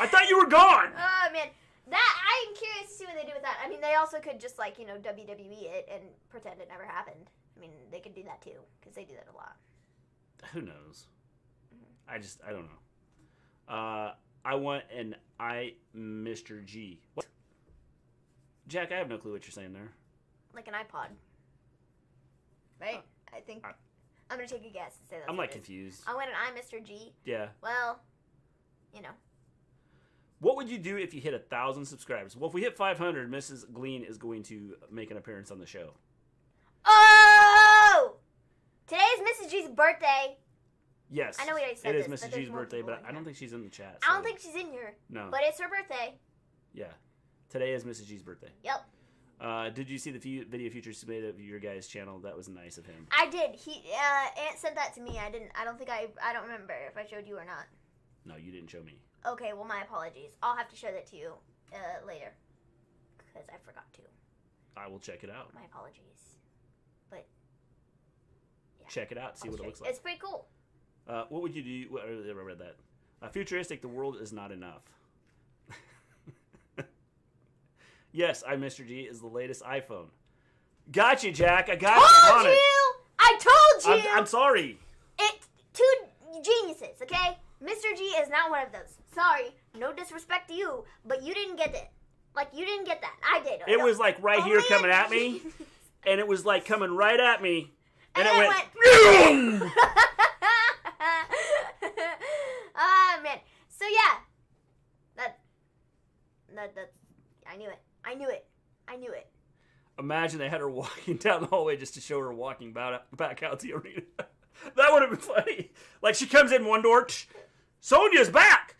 I thought you were gone. Oh man, I'm curious to see what they do with that. I mean, they also could just like WWE it and pretend it never happened. I mean, they could do that too because they do that a lot. Who knows? Mm-hmm. I don't know. I want an Mr. G. What? Jack, I have no clue what you're saying there. Like an iPod. Right? I think. I'm going to take a guess and say that's I'm like confused. I want an Mr. G. Yeah. Well, What would you do if you hit 1,000 subscribers? Well, if we hit 500, Mrs. Gleen is going to make an appearance on the show. Oh! Today's Mrs. G's birthday. Yes. I know we already said this. It is Mrs. G's birthday, but I don't think she's in the chat. So. I don't think she's in here. No. But it's her birthday. Yeah. Today is Mrs. G's birthday. Yep. Did you see the video Futures made of your guys' channel? That was nice of him. I did. Ant sent that to me. I don't remember if I showed you or not. No, you didn't show me. Okay, well, my apologies. I'll have to show that to you later. Because I forgot to. I will check it out. My apologies. But, yeah. Check it out. See what it looks like. It's pretty cool. What would you do? I read that. Futuristic, the world is not enough. Yes, Mr. G is the latest iPhone. Got you, Jack. I got you. I told you. I'm sorry. It's two geniuses, okay? Mr. G is not one of those. Sorry. No disrespect to you, but you didn't get it. Like, you didn't get that. I did. It was like right here coming at me, and it was like coming right at me, and it went. Ah, man. So, yeah. That's. I knew it. Imagine they had her walking down the hallway just to show her walking back out the arena. That would have been funny. Like, she comes in one door, Sonya's back!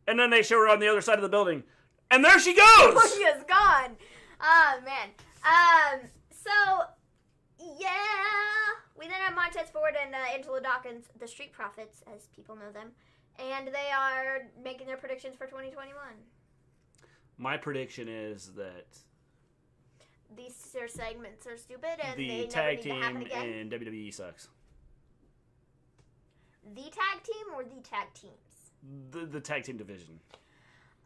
And then they show her on the other side of the building. And there she goes! Sonya's gone! Oh, man. So, yeah. We then have Montez Ford and Angelo Dawkins, the Street Profits, as people know them. And they are making their predictions for 2021. My prediction is that these segments are stupid and the they tag never need to happen team again. in WWE sucks. The tag team or the tag teams? The tag team division.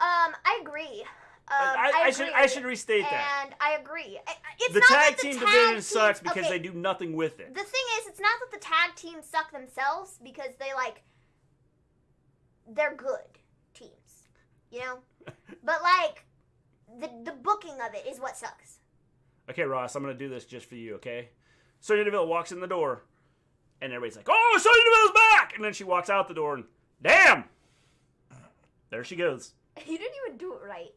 I agree. I should restate that. And I agree. It's the not tag that the team tag division sucks because okay, they do nothing with it. The thing is, it's not that the tag teams suck themselves because they're good teams, you know? But, the booking of it is what sucks. Okay, Ross, I'm going to do this just for you, okay? Sonya Deville walks in the door, and everybody's like, oh, Sonya Deville's back! And then she walks out the door, and damn! There she goes. You didn't even do it right.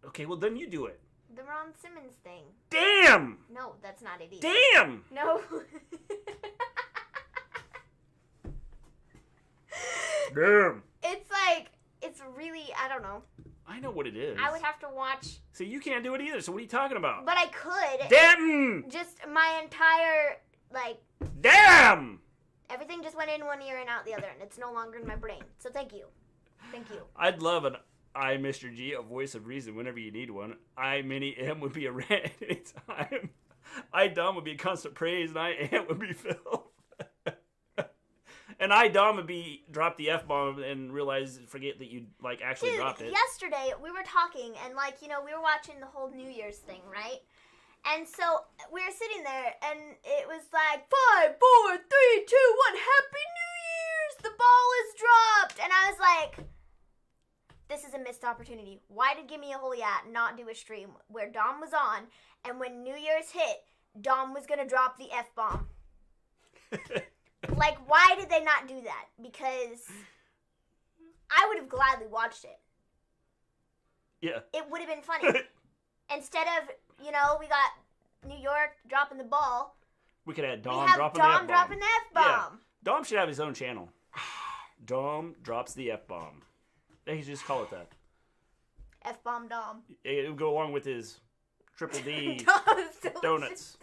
Okay, well, then you do it. The Ron Simmons thing. Damn! No, that's not it either. Damn! No. Damn! It's really, I don't know. I know what it is. I would have to watch. See, you can't do it either, so what are you talking about? But I could. Damn! Just my entire, Damn! everything just went in one ear and out the other, and it's no longer in my brain. So thank you. Thank you. I'd love an I, Mr. G, a voice of reason whenever you need one. I, Mini M would be a rant anytime. I, Dom would be constant praise, and I, Ant would be Phil. And I, Dom would be drop the F-bomb and forget that you, actually dropped it. Yesterday, we were talking, and, we were watching the whole New Year's thing, right? And so, we were sitting there, and it was 5, 4, 3, 2, 1, Happy New Year's! The ball is dropped! And I was like, this is a missed opportunity. Why did Gimme a Holy At not do a stream where Dom was on, and when New Year's hit, Dom was gonna drop the F-bomb? Why did they not do that? Because I would have gladly watched it. Yeah. It would have been funny. Instead of, we got New York dropping the ball. We could have Dom we have dropping Dom the F-bomb. dropping the F-bomb. Yeah. Dom should have his own channel. Dom drops the F-bomb. They should just call it that. F-bomb Dom. It would go along with his Triple D donuts.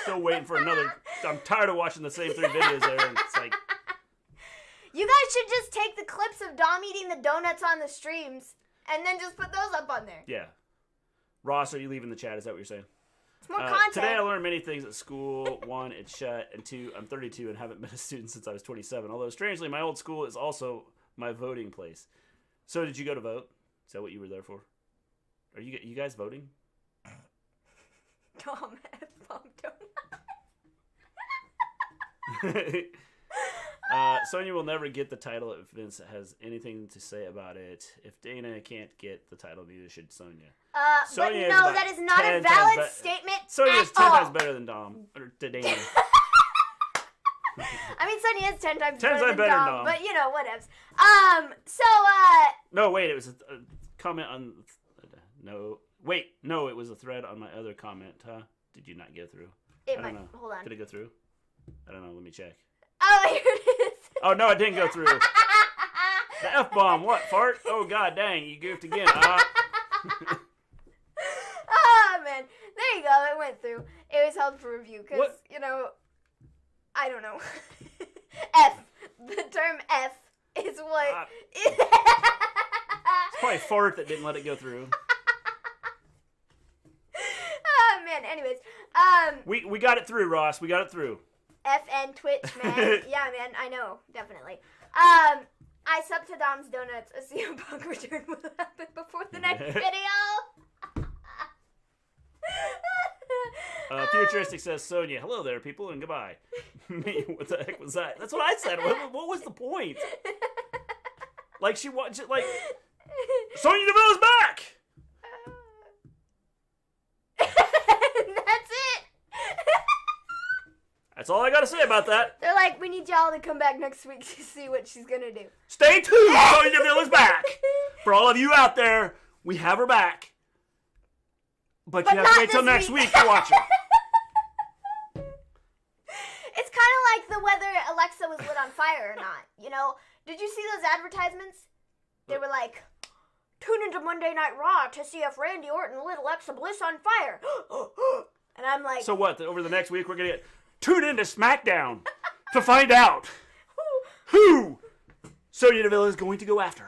Still waiting for another. I'm tired of watching the same 3 videos there. And it's like, you guys should just take the clips of Dom eating the donuts on the streams and then just put those up on there. yeah. Ross, are you leaving the chat? Is that what you're saying? It's more content. Today I learned many things at school. 1, it's shut. And 2, I'm 32 and haven't been a student since I was 27. Although, strangely, my old school is also my voting place. So, did you go to vote? Is that what you were there for? Are you guys voting? Dom F-bomb donut. Sonya will never get the title if Vince has anything to say about it. If Dana can't get the title, neither should Sonya. But no, that is not a valid statement. Sonya's 10 times better than Dom. Or to Dana. I mean, Sonya is 10 times 10 better times than better than Dom, Dom. but whatevs. No, wait, it was a comment on... No, it was a thread on my other comment, huh? Did you not get through? I don't know. Hold on. Did it go through? I don't know, let me check. Oh, here it is. Oh, no, it didn't go through. The F-bomb, what, fart? Oh, god dang, you goofed again. Oh, man. There you go, it went through. It was held for review, because, I don't know. F. The term F is what... It's probably fart that didn't let it go through. Oh, man, anyways. We got it through, Ross. We got it through. FN Twitch, man. Yeah, man, I know, definitely. I subbed to Dom's Donuts. A CM Punk return will happen before the next video. Futuristic says, Sonya, hello there, people, and goodbye. Me, what the heck was that? That's what I said. What was the point? She watched, Sonya Deville's back! That's it. That's all I gotta say about that. They're like, we need y'all to come back next week to see what she's gonna do. Stay tuned! Sonya Deville is back! For all of you out there, we have her back. But you have to wait till next week to watch it. It's kind of like the whether Alexa was lit on fire or not. You know? Did you see those advertisements? They were like, tune into Monday Night Raw to see if Randy Orton lit Alexa Bliss on fire. And I'm like... So what? Over the next week, we're going to tune into Smackdown to find out who Sonya Deville is going to go after.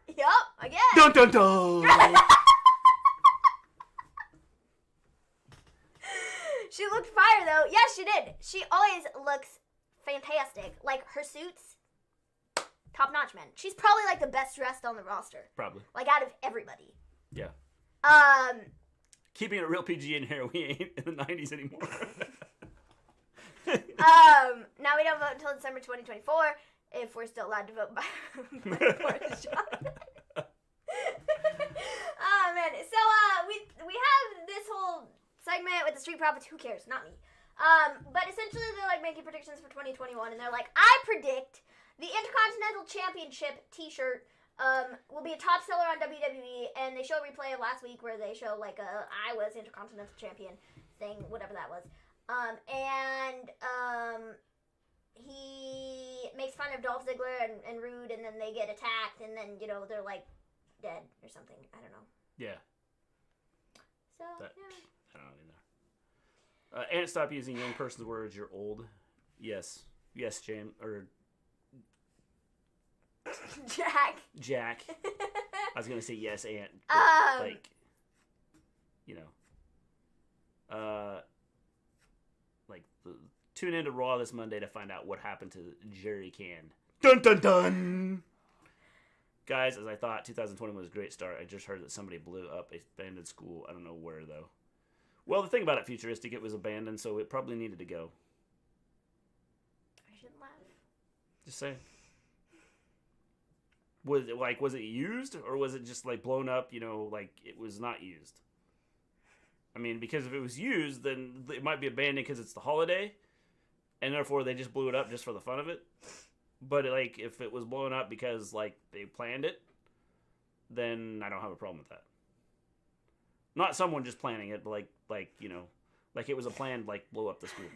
Yup, I guess. Dun dun dun! She looked fire, though. Yes, she did. She always looks fantastic. Like, her suits, top-notch, man. She's probably, like, the best dressed on the roster. Probably. Like, out of everybody. Yeah. Keeping it real PG in here, we ain't in the 90s anymore. Now we don't vote until December 2024, if we're still allowed to vote by the shot. Oh, man. So, we have this whole segment with the Street Profits. Who cares? Not me. But essentially, they're, like, making predictions for 2021, and they're like, I predict the Intercontinental Championship t-shirt will be a top seller on WWE, and they show a replay of last week where they show, like, I was Intercontinental Champion thing, whatever that was. He makes fun of Dolph Ziggler and Rude, and then they get attacked, and then, you know, they're, like, dead or something. I don't know. Yeah. So, yeah. I don't know either. And stop using young person's words. You're old. Yes. Yes, James. Or... Jack. I was going to say yes, Aunt. But, like, you know. Tune into Raw this Monday to find out what happened to Jerry Can. Dun dun dun! Guys, as I thought, 2020 was a great start. I just heard that somebody blew up a abandoned school. I don't know where, though. Well, the thing about it, futuristic, it was abandoned, so it probably needed to go. I shouldn't laugh. Just saying. Was it used, or was it just, like, blown up, you know, like it was not used? I mean, because if it was used, then it might be abandoned because it's the holiday, and therefore they just blew it up just for the fun of it. But, like, if it was blown up because, like, they planned it, then I don't have a problem with that. Not someone just planning it, but, like you know, like it was a plan, like, blow up the school.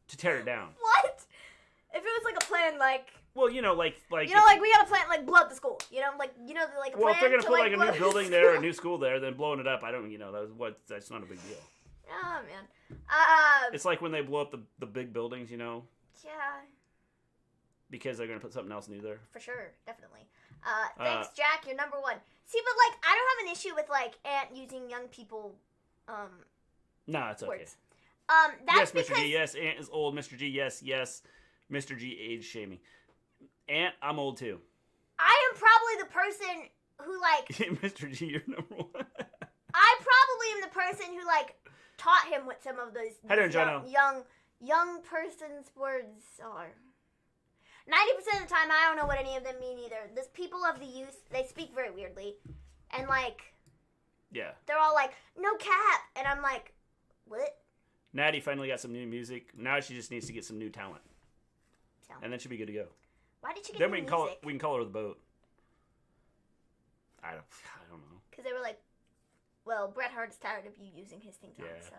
To tear it down. What? If it was, like, a plan, like... Well, you know, like... You know, like, we got a plan, like, blow up the school. You know, like, a well, plan if they're going to put, like, a new building there, a new... new school there, then blowing it up, I don't, you know, that's not a big deal. Oh, man. It's like when they blow up the big buildings, you know? Yeah. Because they're going to put something else new there. For sure, definitely. Thanks, Jack. You're number one. See, but, like, I don't have an issue with, like, Ant using young people, No, it's okay. words. That's yes, Mr. because... G, yes, Ant is old. Mr. G, yes, Mr. G, age shaming. Ant, I'm old, too. I am probably the person who, like... Mr. G, you're number one. I probably am the person who, like, taught him what some of those young person's words are. 90% of the time, I don't know what any of them mean either. Those people of the youth, they speak very weirdly. And, like... Yeah. They're all like, no cap. And I'm like, what? Natty finally got some new music. Now she just needs to get some new talent. And then she'll be good to go. Why did she get then new we can call her the boat. I don't know. Because they were like, well, Bret Hart's tired of you using his theme song, so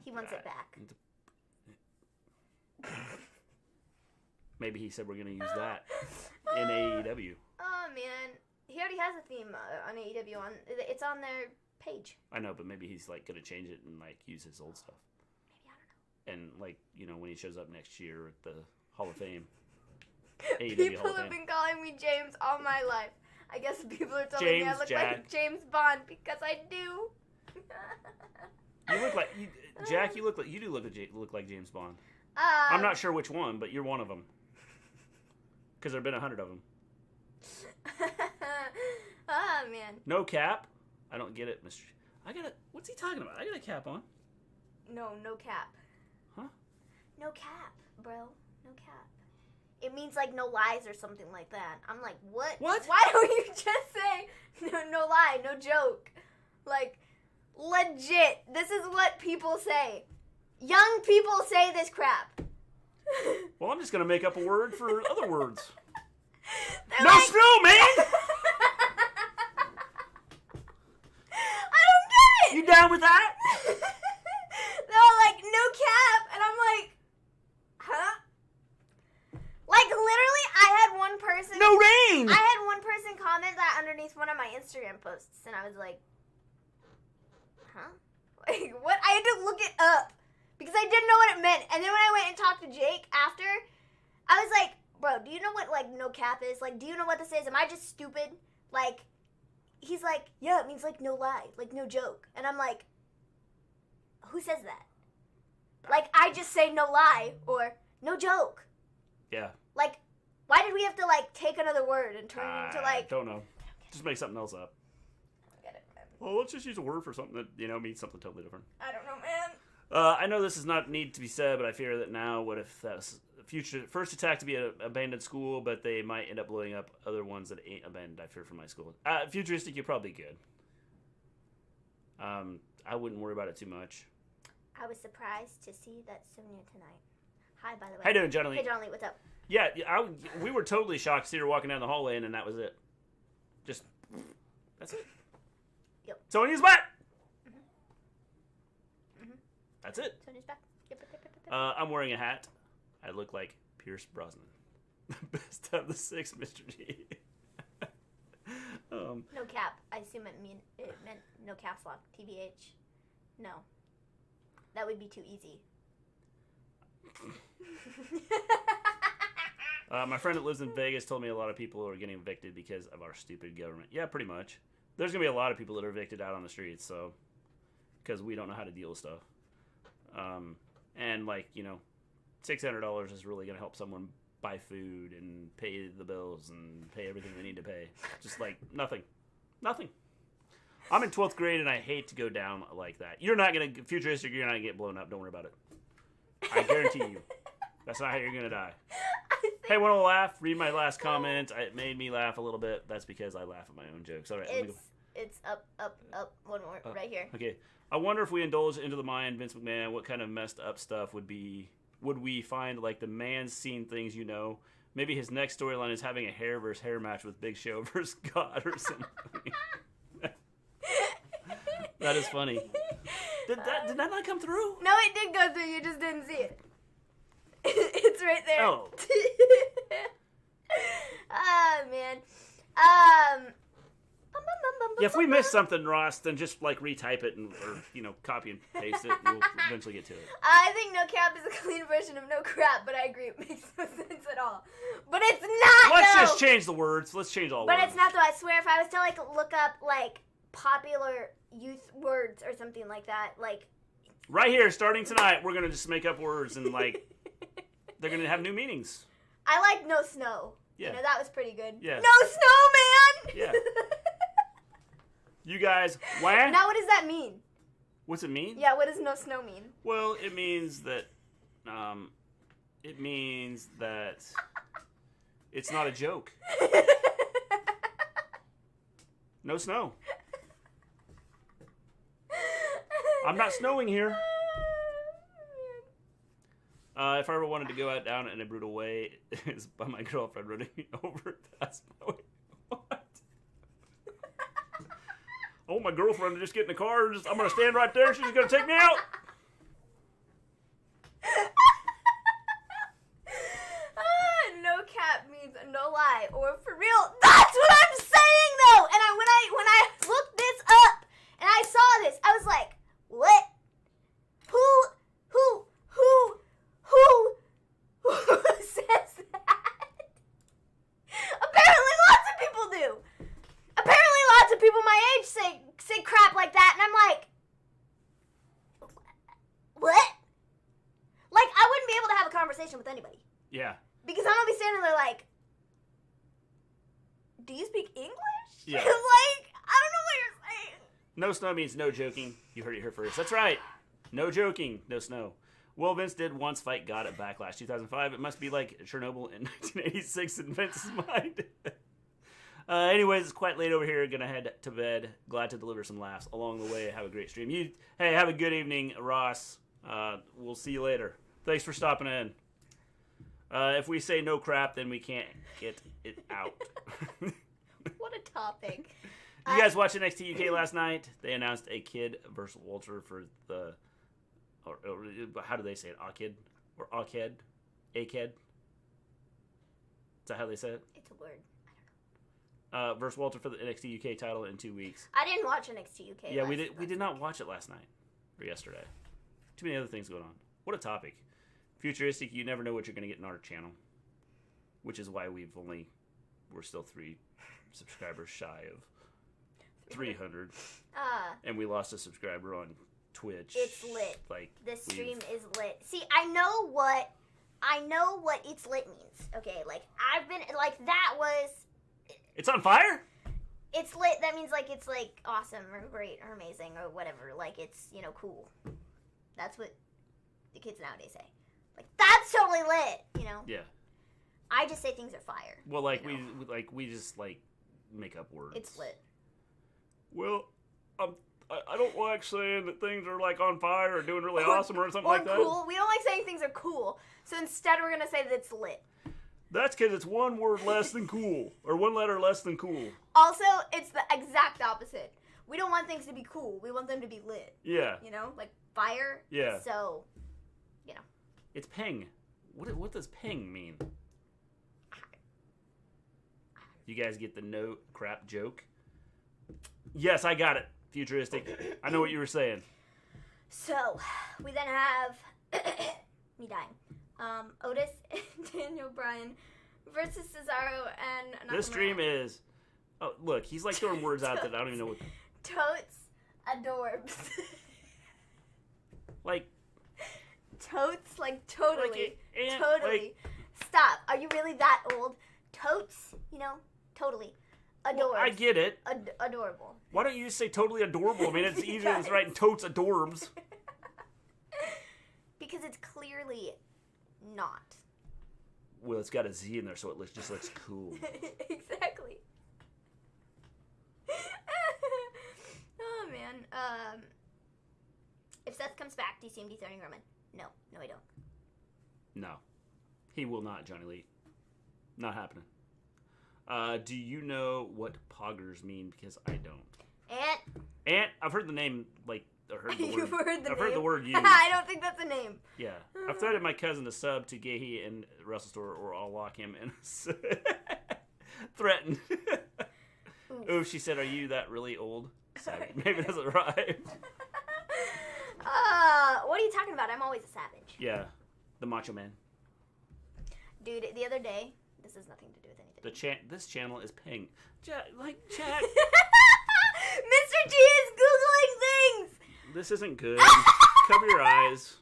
he wants it back. Maybe he said we're going to use that in AEW. Oh, man. He already has a theme on AEW. It's on their page. I know, but maybe he's, like, going to change it and, like, use his old stuff. Maybe, I don't know. And, like, you know, when he shows up next year at the Hall of Fame. AEW people Hall of have Fame. been calling me James all my life. I guess people are telling me I look like James Bond because I do. You look like Jack. You do look like James Bond. I'm not sure which one, but you're one of them. Because there've been 100 of them. Oh man. No cap. I don't get it, Mr. What's he talking about? I got a cap on. No cap. Huh? No cap, bro. No cap. It means, like, no lies or something like that. I'm like, what? What? Why don't you just say no lie, no joke? Like, legit. This is what people say. Young people say this crap. Well, I'm just going to make up a word for other words. They're No like... snow, man! down with that? No, like, no cap. And I'm like, huh? Like, literally, I had one person... No rain! I had one person comment that underneath one of my Instagram posts, and I was like, huh? Like, what? I had to look it up, because I didn't know what it meant. And then when I went and talked to Jake after, I was like, bro, do you know what, like, no cap is? Like, do you know what this is? Am I just stupid? Like, he's like, yeah, it means, like, no lie, like, no joke. And I'm like, who says that? Like, I just say no lie, or no joke. Yeah. Like, why did we have to, like, take another word and turn it into, like... I don't know. Just make something else up. I don't get it, man. Well, let's just use a word for something that, you know, means something totally different. I don't know, man. I know this does not need to be said, but I fear that now, what if that's future first attack to be an abandoned school, but they might end up blowing up other ones that ain't abandoned, I fear, for my school. Futuristic, you're probably good. I wouldn't worry about it too much. I was surprised to see that Sonya tonight. Hi, by the way. How you doing, John Lee? Hey, John Lee, what's up? Yeah, we were totally shocked to see her walking down the hallway, and then that was it. Just, that's it. Yep. Sonya's back! That's it. Sonya's back. Yep. I'm wearing a hat. I look like Pierce Brosnan. The best of the six, Mr. G. No cap. I assume it meant no caps lock. TBH. No. That would be too easy. My friend that lives in Vegas told me a lot of people are getting evicted because of our stupid government. Yeah, pretty much. There's going to be a lot of people that are evicted out on the streets, so... Because we don't know how to deal with stuff. And, like, you know, $600 is really going to help someone buy food and pay the bills and pay everything they need to pay. Just, like, nothing. Nothing. I'm in 12th grade, and I hate to go down like that. You're not going to... Futuristic, you're not going to get blown up. Don't worry about it. I guarantee you. That's not how you're going to die. Hey, want to laugh? Read my last comment. It made me laugh a little bit. That's because I laugh at my own jokes. All right, let me go. It's up. One more, right here. Okay. I wonder if we indulge into the mind, Vince McMahon, what kind of messed up stuff would we find, like the man's seen things, you know? Maybe his next storyline is having a hair versus hair match with Big Show versus God or something. That is funny. Did that not come through? No, it did go through. You just didn't see it. It's right there. Oh. Oh, man. Yeah, if we miss something, Ross, then just like retype it or copy and paste it. And we'll eventually get to it. I think no cap is a clean version of no crap, but I agree it makes no sense at all. But it's not. Let's just change the words. Let's change all words. But it's not though. I swear, if I was to like look up like popular youth words or something like that, like right here, starting tonight, we're gonna just make up words and like they're gonna have new meanings. I like no snow. Yeah. That was pretty good. Yeah. No snow, man. Yeah. You guys, wham? Now, what does that mean? What's it mean? Yeah, what does no snow mean? Well, it means that, it's not a joke. No snow. I'm not snowing here. If I ever wanted to go out down in a brutal way, it's by my girlfriend running me over. That's my way. What? I want my girlfriend to just get in the car. I'm going to stand right there. She's going to take me out. No cap means no lie or for real. That's what I'm saying though. And when I looked this up and I saw this, I was like, what? Who says that? Apparently lots of people do. Apparently lots of people my age say crap like that, and I'm like, what? Like, I wouldn't be able to have a conversation with anybody. Yeah. Because I'm going to be standing there like, do you speak English? Yeah. Like, I don't know what you're saying. No snow means no joking. You heard it here first. That's right. No joking. No snow. Well, Vince did once fight God at Backlash 2005. It must be like Chernobyl in 1986 in Vince's mind. Anyways, it's quite late over here. Gonna head to bed. Glad to deliver some laughs along the way. Have a great stream. Hey, have a good evening, Ross. We'll see you later. Thanks for stopping in. If we say no crap, then we can't get it out. What a topic. You guys watched NXT UK last night? They announced a Kid versus Walter for the... Or how do they say it? A-Kid? Or A-Kid? A-Kid? Is that how they say it? It's a word. I don't know. Versus Walter for the NXT UK title in 2 weeks. I didn't watch NXT UK. Yeah, we did not watch it last night. Or yesterday. Too many other things going on. What a topic. Futuristic, you never know what you're going to get in our channel. Which is why we're still 3 subscribers shy of 300. And we lost a subscriber on Twitch. It's lit. Like, this stream is lit. See, I know what it's lit means. Okay, like I've been like that was. It's on fire. It's lit. That means like it's like awesome or great or amazing or whatever. Like it's cool. That's what the kids nowadays say. Like that's totally lit. Yeah. I just say things are fire. Well, we just like make up words. It's lit. Well, I don't like saying that things are like on fire or doing really awesome or something like that. Cool. We don't like saying things are cool. So instead, we're gonna say that it's lit. That's because it's one word less than cool, or one letter less than cool. Also, it's the exact opposite. We don't want things to be cool. We want them to be lit. Yeah. Like fire. Yeah. So, It's ping. What does ping mean? You guys get the no crap joke? Yes, I got it. Futuristic. I know what you were saying. So, we then have me dying. Otis and Daniel Bryan versus Cesaro and Nakamura. This stream is... Oh, look, he's like throwing words out that I don't even know what... Totes adorbs. Like... Totes, like totally. Like, totally. Like, stop. Are you really that old? Totes, totally. Adorbs. Well, I get it. Adorable. Why don't you just say totally adorable? I mean, it's easier than writing totes adorbs. Because it's clearly not. Well, it's got a Z in there, so it just looks cool. Exactly. Oh, man. If Seth comes back, do you see him dethroning Roman? No, I don't. No. He will not, Johnny Lee. Not happening. Do you know what poggers mean? Because I don't. Ant? I've heard the name, I've heard the word. You've heard the name? I've heard the word used. I don't think that's a name. Yeah. I've threatened my cousin to sub to Gehi and Wrestle Story, or I'll lock him in. Threatened. Oh, she said, are you that really old? Savage. Maybe it doesn't rhyme. What are you talking about? I'm always a savage. Yeah. The Macho Man. Dude, the other day, this has nothing to do with anything. This channel is ping. Chat. Mr. G is Googling things! This isn't good. Cover your eyes.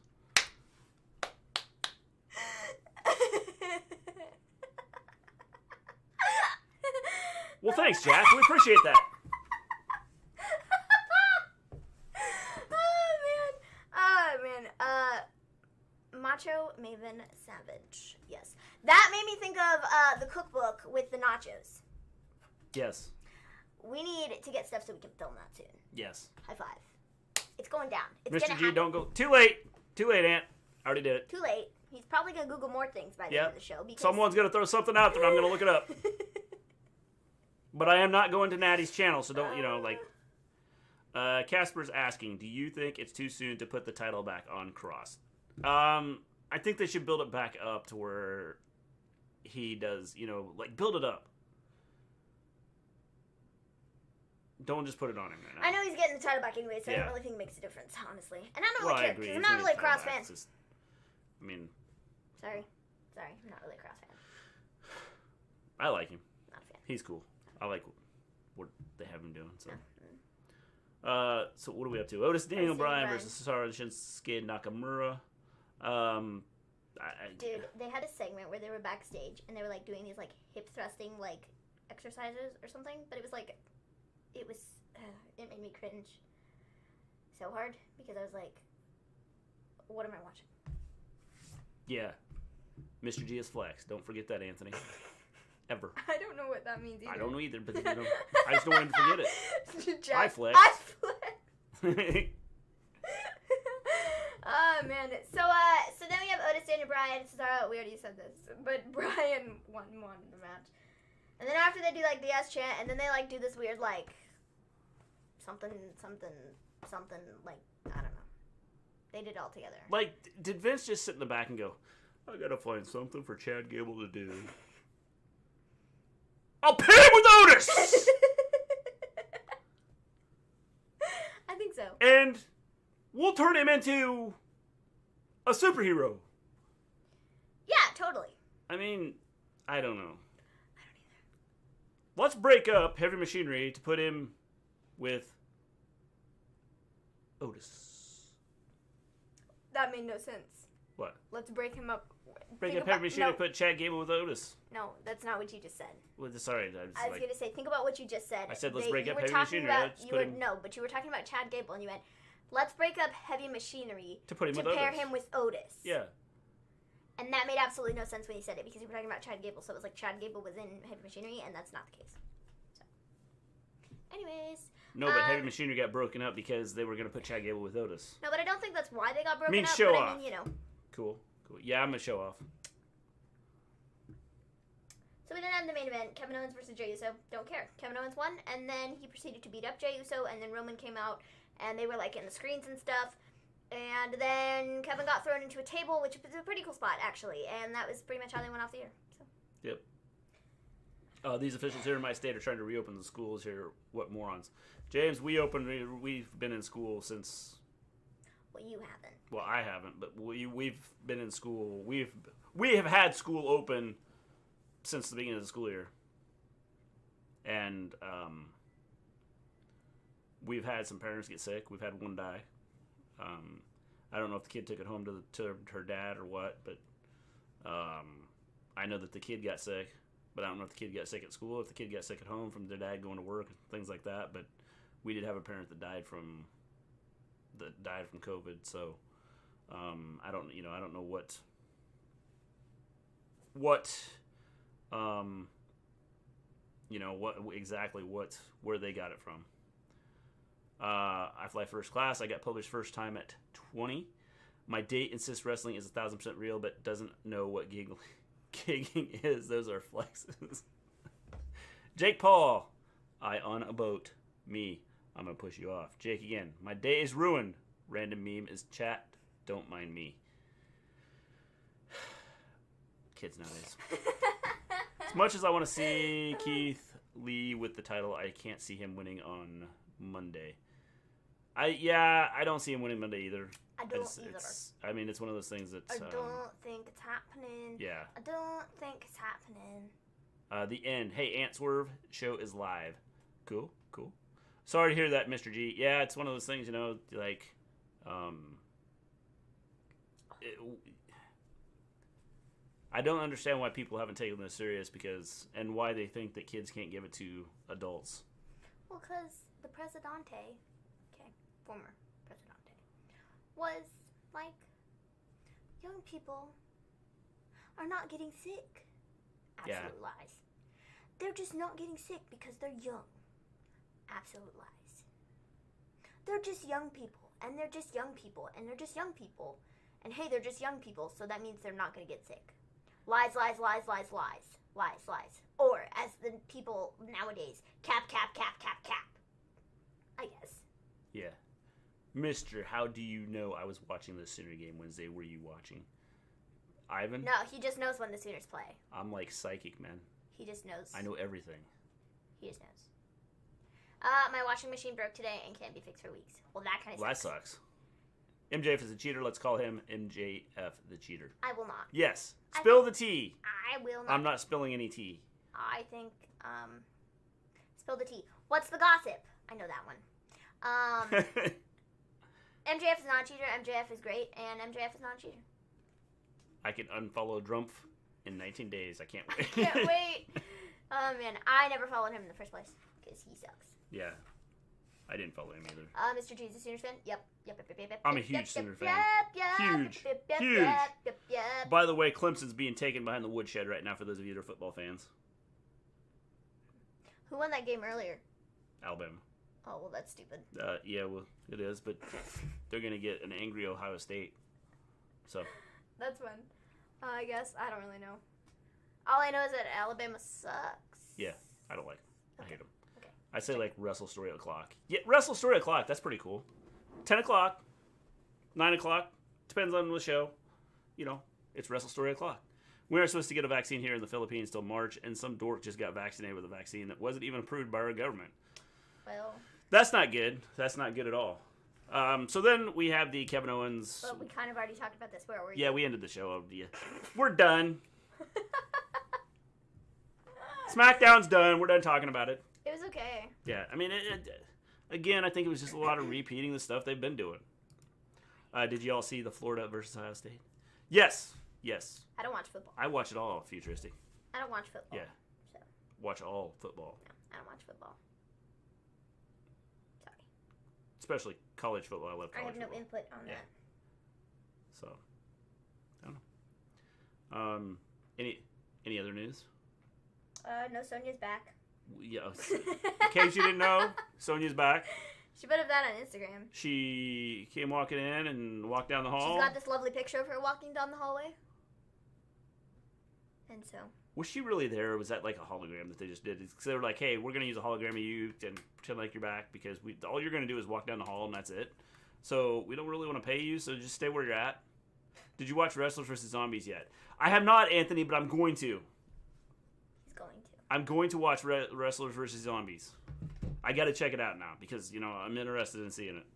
Well, thanks, Jack. We appreciate that. Oh, man. Macho Maven Savage. Yes. That made me think of the cookbook with the nachos. Yes. We need to get stuff so we can film that soon. Yes. High five. It's going down. It's Mr. gonna G, happen. don't go. Too late. Too late, Ant. I already did it. Too late. He's probably going to Google more things by the end of the show. Because Someone's going to throw something out there. I'm going to look it up. But I am not going to Natty's channel, so don't, Casper's asking, do you think it's too soon to put the title back on Cross? I think they should build it back up to where he does, build it up. Don't just put it on him right now. I know he's getting the title back anyway, so I don't really think it makes a difference, honestly. And I don't Well, really I care, agree. because I'm not really a Cross fan. Sorry, I'm not really a Cross fan. I like him. Not a fan. He's cool. I like what they have him doing. So, so what are we up to? Otis Daniel Bryan versus Cesaro and Shinsuke Nakamura. Dude, they had a segment where they were backstage and they were doing these hip thrusting exercises or something, but it made me cringe so hard because I was like, what am I watching? Yeah, Mr. G is flex. Don't forget that, Anthony. Ever. I don't know what that means either. I don't know either, but I just don't want to forget it. I flex. I flex. Oh, man. So then we have Otis, Daniel Bryan, Cesaro. We already said this, but Bryan won the match. And then after they do the S chant, and then they do this weird something, like, I don't know. They did it all together. Like, did Vince just sit in the back and go, I gotta find something for Chad Gable to do. I'll pair him with Otis! I think so. And we'll turn him into a superhero. Yeah, totally. I mean, I don't know. I don't either. Let's break up Heavy Machinery to put him with Otis. That made no sense. What? Let's break him up. Break up Heavy Machinery to put Chad Gable with Otis. No, that's not what you just said. Well, sorry. I was going to say, think about what you just said. I said, let's break up Heavy Machinery. No, but you were talking about Chad Gable, and you went, let's break up Heavy Machinery to put him with pair Otis. him with Otis. Yeah. And that made absolutely no sense when you said it, because you were talking about Chad Gable, so it was like Chad Gable was in Heavy Machinery, and that's not the case. So, anyways. No, but Heavy Machinery got broken up because they were going to put Chad Gable with Otis. No, but I don't think that's why they got broken up. Show but off. I mean, you know. Cool. Yeah, I'm going to show off. So we then had the main event, Kevin Owens versus Jey Uso. Don't care. Kevin Owens won, and then he proceeded to beat up Jey Uso, and then Roman came out, and they were like in the screens and stuff. And then Kevin got thrown into a table, which was a pretty cool spot, actually. And that was pretty much how they went off the air. So. Yep. These officials here in my state are trying to reopen the schools here. What morons. James, we've been in school since... Well, you haven't. Well, I haven't, but we've been in school. We have had school open since the beginning of the school year. And we've had some parents get sick. We've had one die. I don't know if the kid took it home to her dad or what, but I know that the kid got sick, but I don't know if the kid got sick at school, if the kid got sick at home from their dad going to work, things like that. But we did have a parent that died from COVID, so I don't know what where they got it from. I fly first class. I got published first time at 20. My date insists wrestling is 1,000% real, but doesn't know what gigging is. Those are flexes. Jake Paul, I on a boat. Me, I'm gonna push you off. Jake again. My day is ruined. Random meme is chat. Don't mind me. Kids nowadays. As much as I want to see Keith Lee with the title, I can't see him winning on Monday. I don't see him winning Monday either. I don't either. I mean, it's one of those things that... I don't think it's happening. Yeah. I don't think it's happening. The end. Hey, Ant Swerve, show is live. Cool. Sorry to hear that, Mr. G. Yeah, it's one of those things, like... I don't understand why people haven't taken this serious and why they think that kids can't give it to adults. Well, because the Presidente, former Presidente, was like, young people are not getting sick. Absolute lies. They're just not getting sick because they're young. Absolute lies. They're just young people, and they're just young people, and they're just young people. And hey, they're just young people, so that means they're not going to get sick. Lies, lies, lies, lies, lies. Lies, lies. Or, as the people nowadays, cap. I guess. Yeah. Mister, how do you know I was watching the Sooner game Wednesday? Were you watching? Ivan? No, he just knows when the Sooners play. I'm like psychic, man. He just knows. I know everything. He just knows. My washing machine broke today and can't be fixed for weeks. Well, that kind of sucks. That sucks. MJF is a cheater. Let's call him MJF the cheater. I will not. Yes. Spill the tea. I will not. I'm not spilling any tea. I think, spill the tea. What's the gossip? I know that one. MJF is not a cheater. MJF is great, and MJF is not a cheater. I can unfollow Drumpf in 19 days. I can't wait. I can't wait. Oh, man. I never followed him in the first place because he sucks. Yeah. I didn't follow him either. Mr. G's a Sooners fan? Yep. I'm a huge Sooner fan. Huge. Yep. By the way, Clemson's being taken behind the woodshed right now for those of you that are football fans. Who won that game earlier? Alabama. Oh, well, that's stupid. Yeah, well, it is, but they're going to get an angry Ohio State. So. That's fun. I guess. I don't really know. All I know is that Alabama sucks. Yeah, I don't like them. I hate them. Okay. I say like Wrestle Story o'clock. Yeah, Wrestle Story o'clock. That's pretty cool. 10 o'clock, 9 o'clock. Depends on the show. You know, it's Wrestle Story o'clock. We aren't supposed to get a vaccine here in the Philippines till March, and some dork just got vaccinated with a vaccine that wasn't even approved by our government. Well, that's not good. That's not good at all. So then we have the Kevin Owens. But we kind of already talked about this. Where were you? Yeah, we ended the show. We're done. Smackdown's done. We're done talking about it. It was okay. Yeah, I mean, again, I think it was just a lot of repeating the stuff they've been doing. Did you all see the Florida versus Ohio State? Yes. I don't watch football. I watch it all, Futuristic. I don't watch football. Yeah. So. Watch all football. No, I don't watch football. Sorry. Especially college football. I love college football. I have no input on that. So, I don't know. Any other news? No, Sonya's back. Yeah. In case you didn't know, Sonya's back. She put up that on Instagram. She came walking in and walked down the hall. She's got this lovely picture of her walking down the hallway. And so. Was she really there, or was that like a hologram that they just did? Because they were like, hey, we're going to use a hologram of you and pretend like you're back because all you're going to do is walk down the hall and that's it. So we don't really want to pay you, so just stay where you're at. Did you watch Wrestlers vs. Zombies yet? I have not, Anthony, but I'm going to. He's going to. I'm going to watch Wrestlers vs. Zombies. I got to check it out now because, I'm interested in seeing it.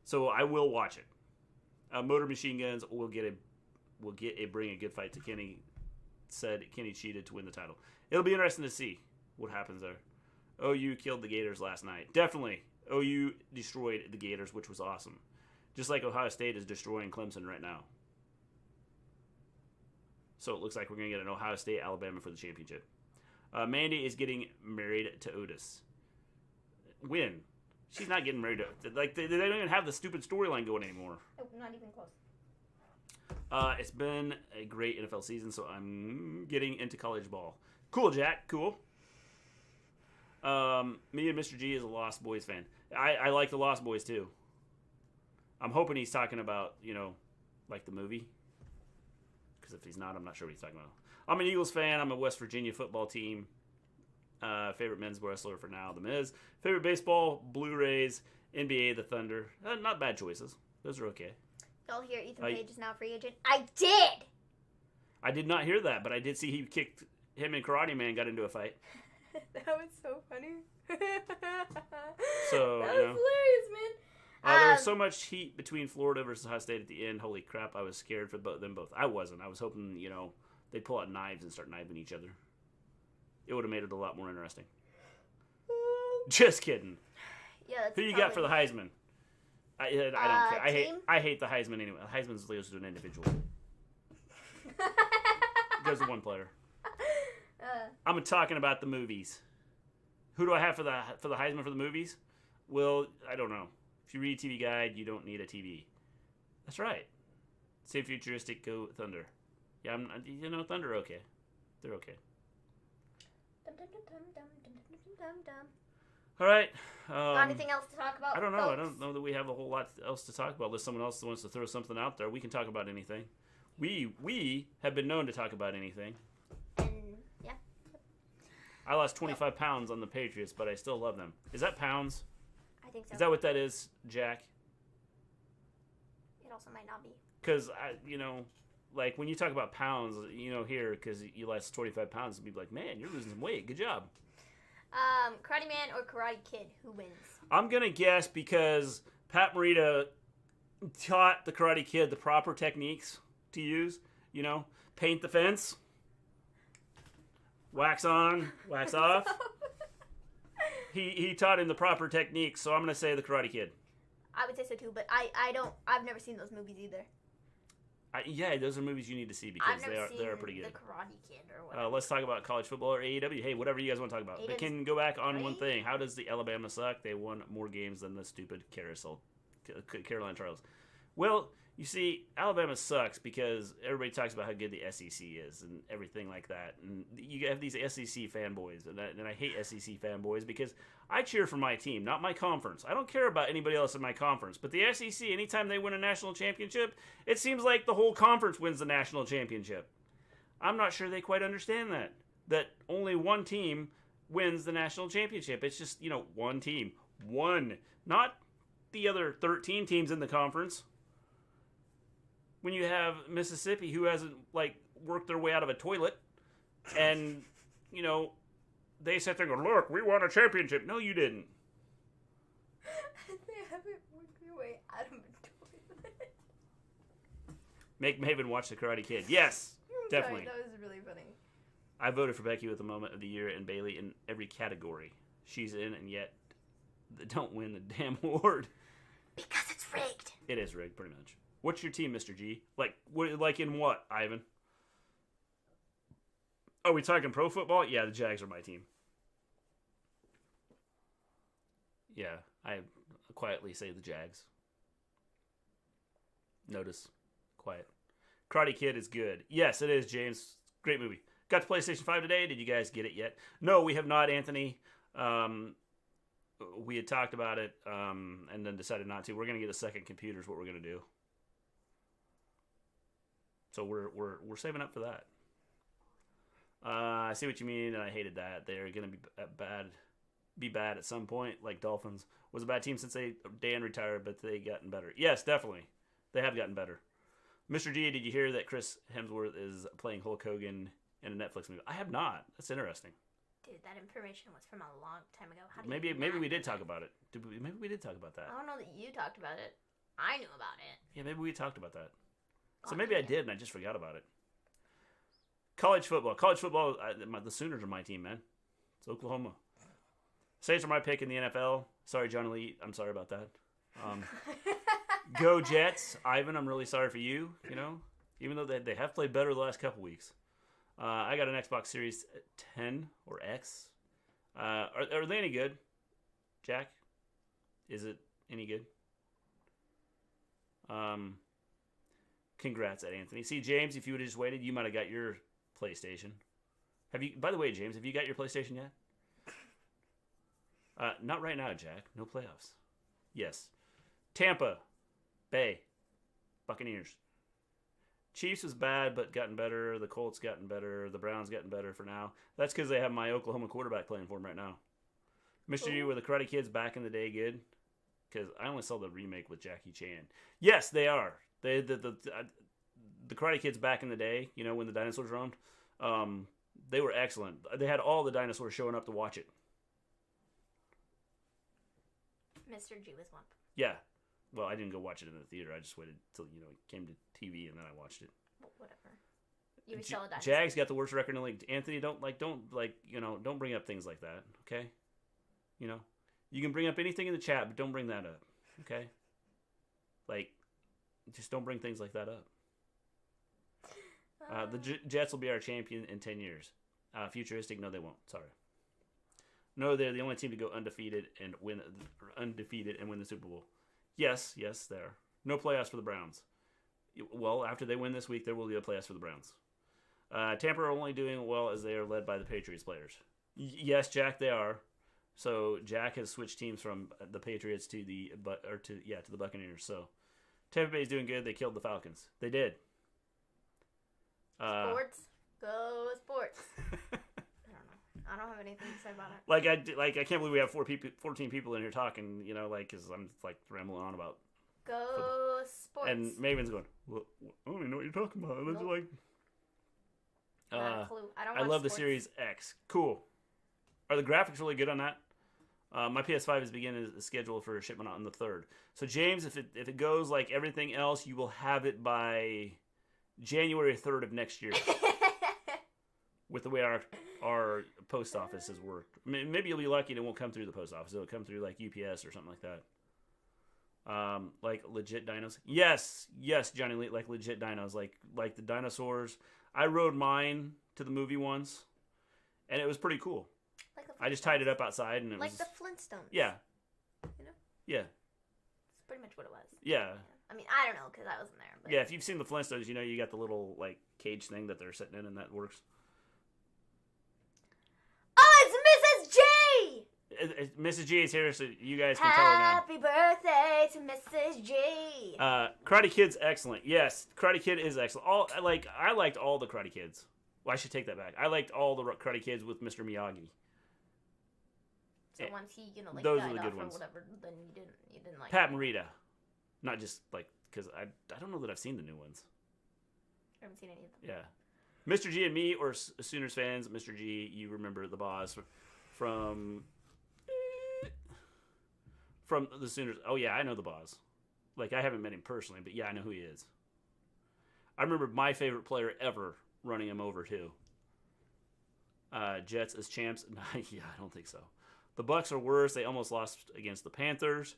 So I will watch it. Motor Machine Guns will bring a good fight to Kenny. Said Kenny cheated to win the title. It'll be interesting to see what happens there. OU killed the Gators last night. Definitely. OU destroyed the Gators, which was awesome. Just like Ohio State is destroying Clemson right now. So it looks like we're going to get an Ohio State, Alabama for the championship. Mandy is getting married to Otis. When? She's not getting married to... Like, they don't even have the stupid storyline going anymore. Nope, not even close. It's been a great NFL season, so I'm getting into college ball. Cool, Jack. Cool. Me and Mr. G is a Lost Boys fan. I like the Lost Boys, too. I'm hoping he's talking about, like the movie. Because if he's not, I'm not sure what he's talking about. I'm an Eagles fan. I'm a West Virginia football team. Favorite men's wrestler for now, The Miz. Favorite baseball, Blu-rays, NBA, The Thunder. Not bad choices. Those are okay. Y'all hear Ethan Page is now a free agent? I did! I did not hear that, but I did see him and Karate Man got into a fight. That was so funny. So, that was hilarious, man. There was so much heat between Florida versus Ohio State at the end. Holy crap, I was scared for them both. I wasn't. I was hoping, they'd pull out knives and start knifing each other. It would have made it a lot more interesting. Just kidding. Yeah, that's who you got for the Heisman? I don't care. I hate the Heisman anyway. The Heisman's goes to an individual. Goes to one player. I'm talking about the movies. Who do I have for the Heisman for the movies? Well, I don't know. If you read TV Guide, you don't need a TV. That's right. Say Futuristic, go Thunder. Yeah, Thunder okay. They're okay. All right. Got anything else to talk about? I don't know. Folks? I don't know that we have a whole lot else to talk about. Unless someone else wants to throw something out there, we can talk about anything. We have been known to talk about anything. And yeah. I lost 25 pounds on the Patriots, but I still love them. Is that pounds? I think so. Is that what that is, Jack? It also might not be. Because like when you talk about pounds, here because you lost 25 pounds, people be like, man, you're losing some weight. Good job. Karate Man or Karate Kid, who wins? I'm gonna guess because Pat Morita taught the Karate Kid the proper techniques to use. Paint the fence, wax on, wax off. He taught him the proper techniques, so I'm gonna say the Karate Kid. I would say so too, but I've never seen those movies either. Yeah, those are movies you need to see because they're pretty good. The Karate Kid or whatever. Let's talk about college football or AEW. Hey, whatever you guys want to talk about. But can go back on one thing. How does the Alabama suck? They won more games than the stupid Carolina Charles. Well, you see, Alabama sucks because everybody talks about how good the SEC is and everything like that. And you have these SEC fanboys, and I hate SEC fanboys because I cheer for my team, not my conference. I don't care about anybody else in my conference. But the SEC, anytime they win a national championship, it seems like the whole conference wins the national championship. I'm not sure they quite understand that only one team wins the national championship. It's just, one team. One. Not the other 13 teams in the conference. When you have Mississippi, who hasn't, worked their way out of a toilet, and, they sit there and go, look, we won a championship. No, you didn't. They haven't worked their way out of a toilet. Make Maven watch The Karate Kid. Yes, definitely. Sorry, that was really funny. I voted for Becky with the moment of the year and Bailey in every category she's in, and yet they don't win the damn award. Because it's rigged. It is rigged, pretty much. What's your team, Mr. G? Like in what, Ivan? Are we talking pro football? Yeah, the Jags are my team. Yeah, I quietly say the Jags. Notice. Quiet. Karate Kid is good. Yes, it is, James. Great movie. Got to PlayStation 5 today. Did you guys get it yet? No, we have not, Anthony. We had talked about it and then decided not to. We're going to get a second computer is what we're going to do. So we're saving up for that. I see what you mean, and I hated that. They're going to be bad at some point, like Dolphins. Was a bad team since Dan retired, but they gotten better. Yes, definitely. They have gotten better. Mr. G, did you hear that Chris Hemsworth is playing Hulk Hogan in a Netflix movie? I have not. That's interesting. Dude, that information was from a long time ago. How do maybe we did talk about it. Maybe we did talk about that. I don't know that you talked about it. I knew about it. Yeah, maybe we talked about that. So maybe I did, and I just forgot about it. College football. The Sooners are my team, man. It's Oklahoma. Saints are my pick in the NFL. Sorry, John Elite. I'm sorry about that. Go Jets. Ivan, I'm really sorry for you, even though they have played better the last couple weeks. I got an Xbox Series 10 or X. Are they any good? Jack? Is it any good? Congrats at Anthony. See, James, if you would have just waited, you might have got your PlayStation. By the way, James, have you got your PlayStation yet? Not right now, Jack. No playoffs. Yes. Tampa Bay Buccaneers. Chiefs was bad, but gotten better. The Colts gotten better. The Browns gotten better for now. That's because they have my Oklahoma quarterback playing for them right now. Mr. U, were the Karate Kids back in the day good? Because I only saw the remake with Jackie Chan. Yes, they are. The Karate Kids back in the day, when the dinosaurs roamed, they were excellent. They had all the dinosaurs showing up to watch it. Mr. G was one. Yeah. Well, I didn't go watch it in the theater. I just waited till it came to TV and then I watched it. Whatever. You saw a dinosaur. Jags got the worst record in the league. Anthony, don't bring up things like that. Okay. You can bring up anything in the chat, but don't bring that up. Okay. Just don't bring things like that up. The Jets will be our champion in 10 years. Futuristic? No, they won't. Sorry. No, they're the only team to go undefeated and win the Super Bowl. Yes, they are. No playoffs for the Browns. Well, after they win this week, there will be a playoffs for the Browns. Tampa are only doing well as they are led by the Patriots players. Yes, Jack, they are. So Jack has switched teams from the Patriots to the Buccaneers. So Tampa Bay is doing good. They killed the Falcons. They did. Sports. Go sports. I don't have anything to say about it. I can't believe we have 14 people in here talking, because I'm rambling on about Go football. sports. And Maven's going, well, I don't even know what you're talking about. Nope. Clue. I love the Series X. Cool. Are the graphics really good on that? My PS5 is scheduled for shipment on the 3rd. So James, if it goes like everything else, you will have it by January 3rd of next year. With the way our post office has worked. Maybe you'll be lucky and it won't come through the post office. It'll come through like UPS or something like that. Like legit dinos. Yes, Johnny Lee, like legit dinos. Like the dinosaurs. I rode mine to the movie once, and it was pretty cool. I just tied it up outside, and it was... Like the Flintstones. Yeah. Yeah. It's pretty much what it was. Yeah. I mean, I don't know, because I wasn't there. But... Yeah, if you've seen the Flintstones, you got the little, cage thing that they're sitting in, and that works. Oh, it's Mrs. G! Mrs. G is here, so you guys can tell her now. Happy birthday to Mrs. G! Karate Kid's excellent. Yes, Karate Kid is excellent. I liked all the Karate Kids. Well, I should take that back. I liked all the Karate Kids with Mr. Miyagi. So once he, like, those died are the good off ones. or whatever, then you didn't like Pat him. Morita. Not just, like, because I don't know that I've seen the new ones. I haven't seen any of them. Yeah. Mr. G and me, or Sooners fans, Mr. G, you remember the boss from the Sooners. Oh, yeah, I know the boss. Like, I haven't met him personally, but yeah, I know who he is. I remember my favorite player ever running him over, too. Jets as champs? Yeah, I don't think so. The Bucks are worse. They almost lost against the Panthers.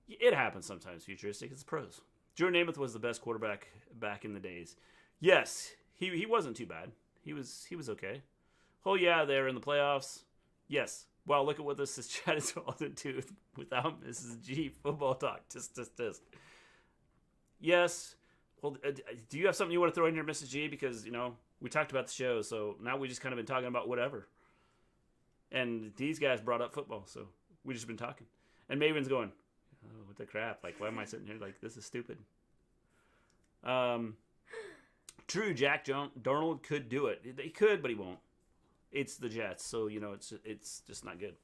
It happens sometimes, futuristic. It's pros. Joe Namath was the best quarterback back in the days. Yes, he wasn't too bad. He was okay. Oh, yeah, they're in the playoffs. Yes. Wow, look at what this chat is all into without Mrs. G. Football talk. Tisk. Yes. Well, do you have something you want to throw in here, Mrs. G? Because, we talked about the show, so now we just kind of been talking about whatever. And these guys brought up football, so we just been talking. And Maven's going, oh, what the crap? Like, why am I sitting here like, this is stupid? True, Jack Darnold could do it. He could, but he won't. It's the Jets, so, it's just not good.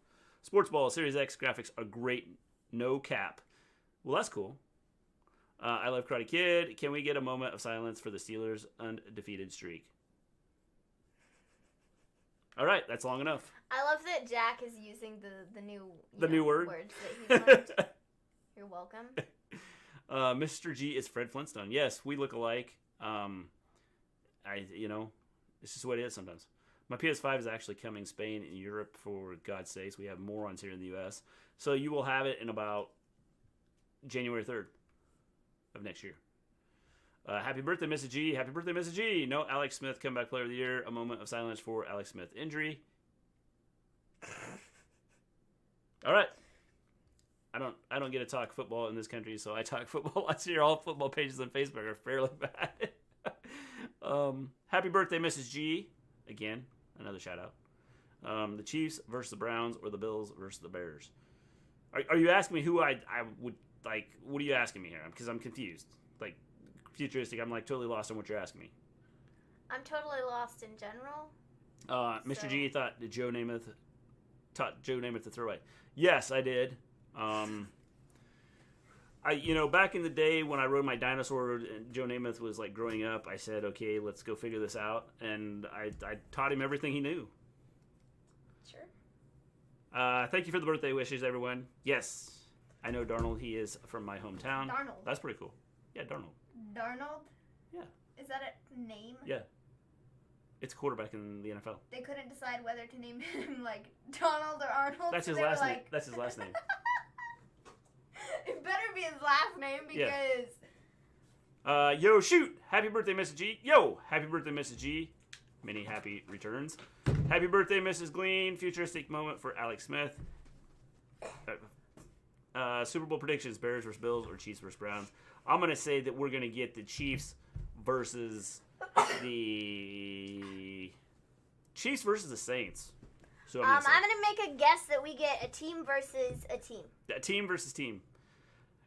Sports Ball, Series X graphics are great. No cap. Well, that's cool. I love Karate Kid. Can we get a moment of silence for the Steelers' undefeated streak? All right, that's long enough. I love that Jack is using the new new word. Words that he's learned. You're welcome. Mr. G is Fred Flintstone. Yes, we look alike. It's just what it is sometimes. My PS5 is actually coming Spain and Europe, for God's sakes. We have morons here in the U.S. So you will have it in about January 3rd of next year. Happy birthday, Mrs. G. Happy birthday, Mrs. G. No, Alex Smith, comeback player of the year. A moment of silence for Alex Smith injury. All right. I don't get to talk football in this country, so I talk football last year. All football pages on Facebook are fairly bad. Happy birthday, Mrs. G. Again, another shout out. The Chiefs versus the Browns, or the Bills versus the Bears. Are you asking me who I would like? What are you asking me here? Because I'm confused. Like, futuristic, I'm like totally lost on what you're asking me. I'm totally lost in general. Mr. G taught Joe Namath to throw away. Yes, I did. Back in the day when I rode my dinosaur and Joe Namath was like growing up, I said, okay, let's go figure this out. And I taught him everything he knew. Sure. Thank you for the birthday wishes, everyone. Yes, I know Darnold. He is from my hometown. Darnold. That's pretty cool. Yeah, Darnold. Darnold? Yeah. Is that a name? Yeah. It's quarterback in the NFL. They couldn't decide whether to name him like Donald or Arnold. That's his last name. That's his last name. It better be his last name because... Yeah. Yo, shoot! Happy birthday, Mrs. G. Yo! Happy birthday, Mrs. G. Many happy returns. Happy birthday, Mrs. Gleen. Futuristic moment for Alex Smith. Super Bowl predictions: Bears versus Bills or Chiefs versus Browns. I'm going to say that we're going to get the Chiefs versus the Saints. So I'm going to make a guess that we get a team versus a team. A team versus team.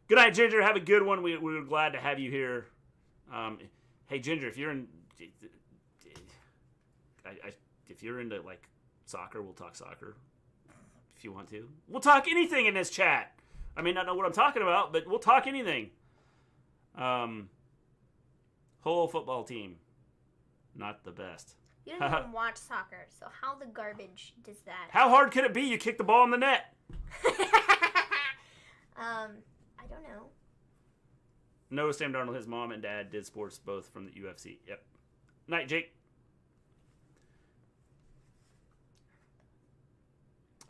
Good night, Ginger. Have a good one. We're glad to have you here. Hey, Ginger, if you're into like soccer, we'll talk soccer. If you want to, we'll talk anything in this chat. I may not know what I'm talking about, but we'll talk anything. Whole football team, not the best. You don't even watch soccer, so how the garbage does that? How hard could it be? You kick the ball in the net. I don't know. No, Sam Darnold, his mom and dad did sports, both from the UFC. Yep. Night, Jake.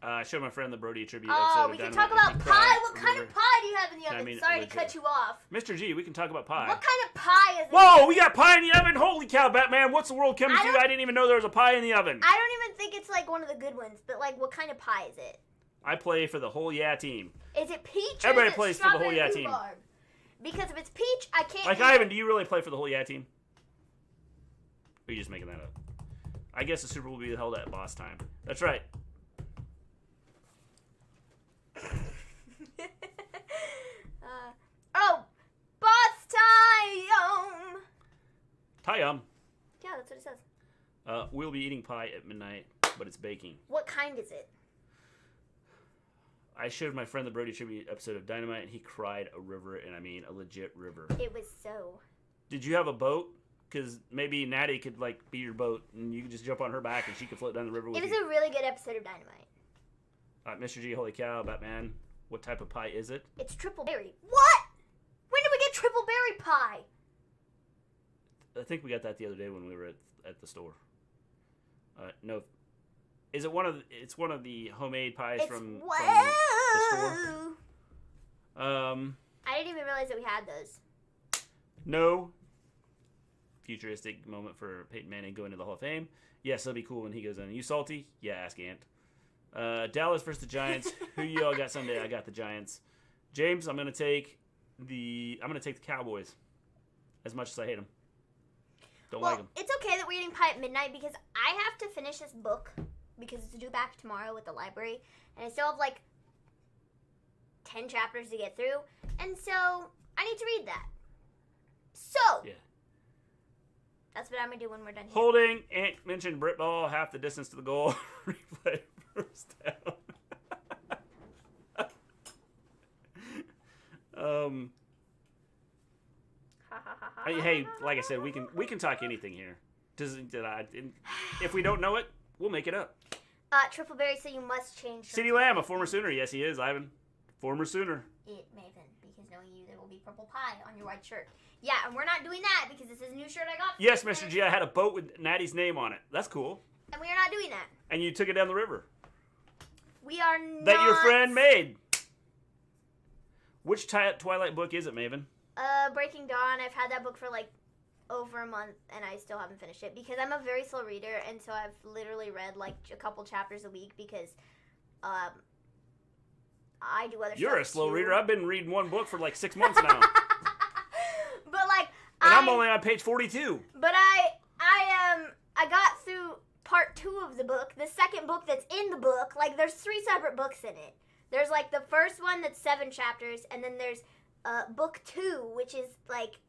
I showed my friend the Brody tribute episode. Oh, we can talk about pie. What kind of pie do you have in the oven? Sorry to cut you off. Mr. G, we can talk about pie. What kind of pie is it? Whoa, we got pie in the oven. Holy cow, Batman. What's the world coming to? I didn't even know there was a pie in the oven. I don't even think it's like one of the good ones, but like what kind of pie is it? I play for the whole yeah team. Is it peach? Everybody or is it plays for the whole yeah team. Rhubarb? Because if it's peach, I can't. Like Ivan, do you really play for the whole yeah team? Or are you just making that up? I guess the Super Bowl will be held at boss time. That's right. Boss time! Tie-um. Yeah, that's what it says. We'll be eating pie at midnight, but it's baking. What kind is it? I showed my friend the Brody Tribute episode of Dynamite, and he cried a river, and I mean a legit river. It was so. Did you have a boat? Because maybe Natty could, like, be your boat, and you could just jump on her back, and she could float down the river with you. It was a really good episode of Dynamite. Mr. G, holy cow, Batman. What type of pie is it? It's triple berry. What? When did we get triple berry pie? I think we got that the other day when we were at the store. No. Is it one of the homemade pies from the store? I didn't even realize that we had those. No. Futuristic moment for Peyton Manning going to the Hall of Fame. Yes, it'll be cool when he goes in. You salty? Yeah, ask Ant. Dallas versus the Giants. Who you all got Sunday? I got the Giants. James, I'm gonna take the Cowboys. As much as I hate them. Don't like them. It's okay that we're eating pie at midnight because I have to finish this book because it's due back tomorrow with the library, and I still have like 10 chapters to get through, and so I need to read that. So yeah. That's what I'm gonna do when we're done here. Holding, Ant mentioned Brit Ball, half the distance to the goal. Replay first down. Hey, like I said, we can talk anything here. If we don't know it, we'll make it up. Triple Berry, so you must change. CeeDee Lamb, a former Sooner. Yes, he is, Ivan. Former Sooner. It, Maven, because knowing you, there will be purple pie on your white shirt. Yeah, and we're not doing that because this is a new shirt I got. Yes, Mr. G, I had a boat with Natty's name on it. That's cool. And we are not doing that. And you took it down the river. We are not. That your friend made. Which Twilight book is it, Maven? Breaking Dawn. I've had that book for like over a month, and I still haven't finished it because I'm a very slow reader, and so I've literally read like a couple chapters a week because I do other stuff. You're a slow reader. I've been reading one book for like 6 months now. But like, I'm only on page 42. But I got through part 2 of the book. The second book that's in the book, like there's 3 separate books in it. There's like the first one that's 7 chapters, and then there's book 2, which is like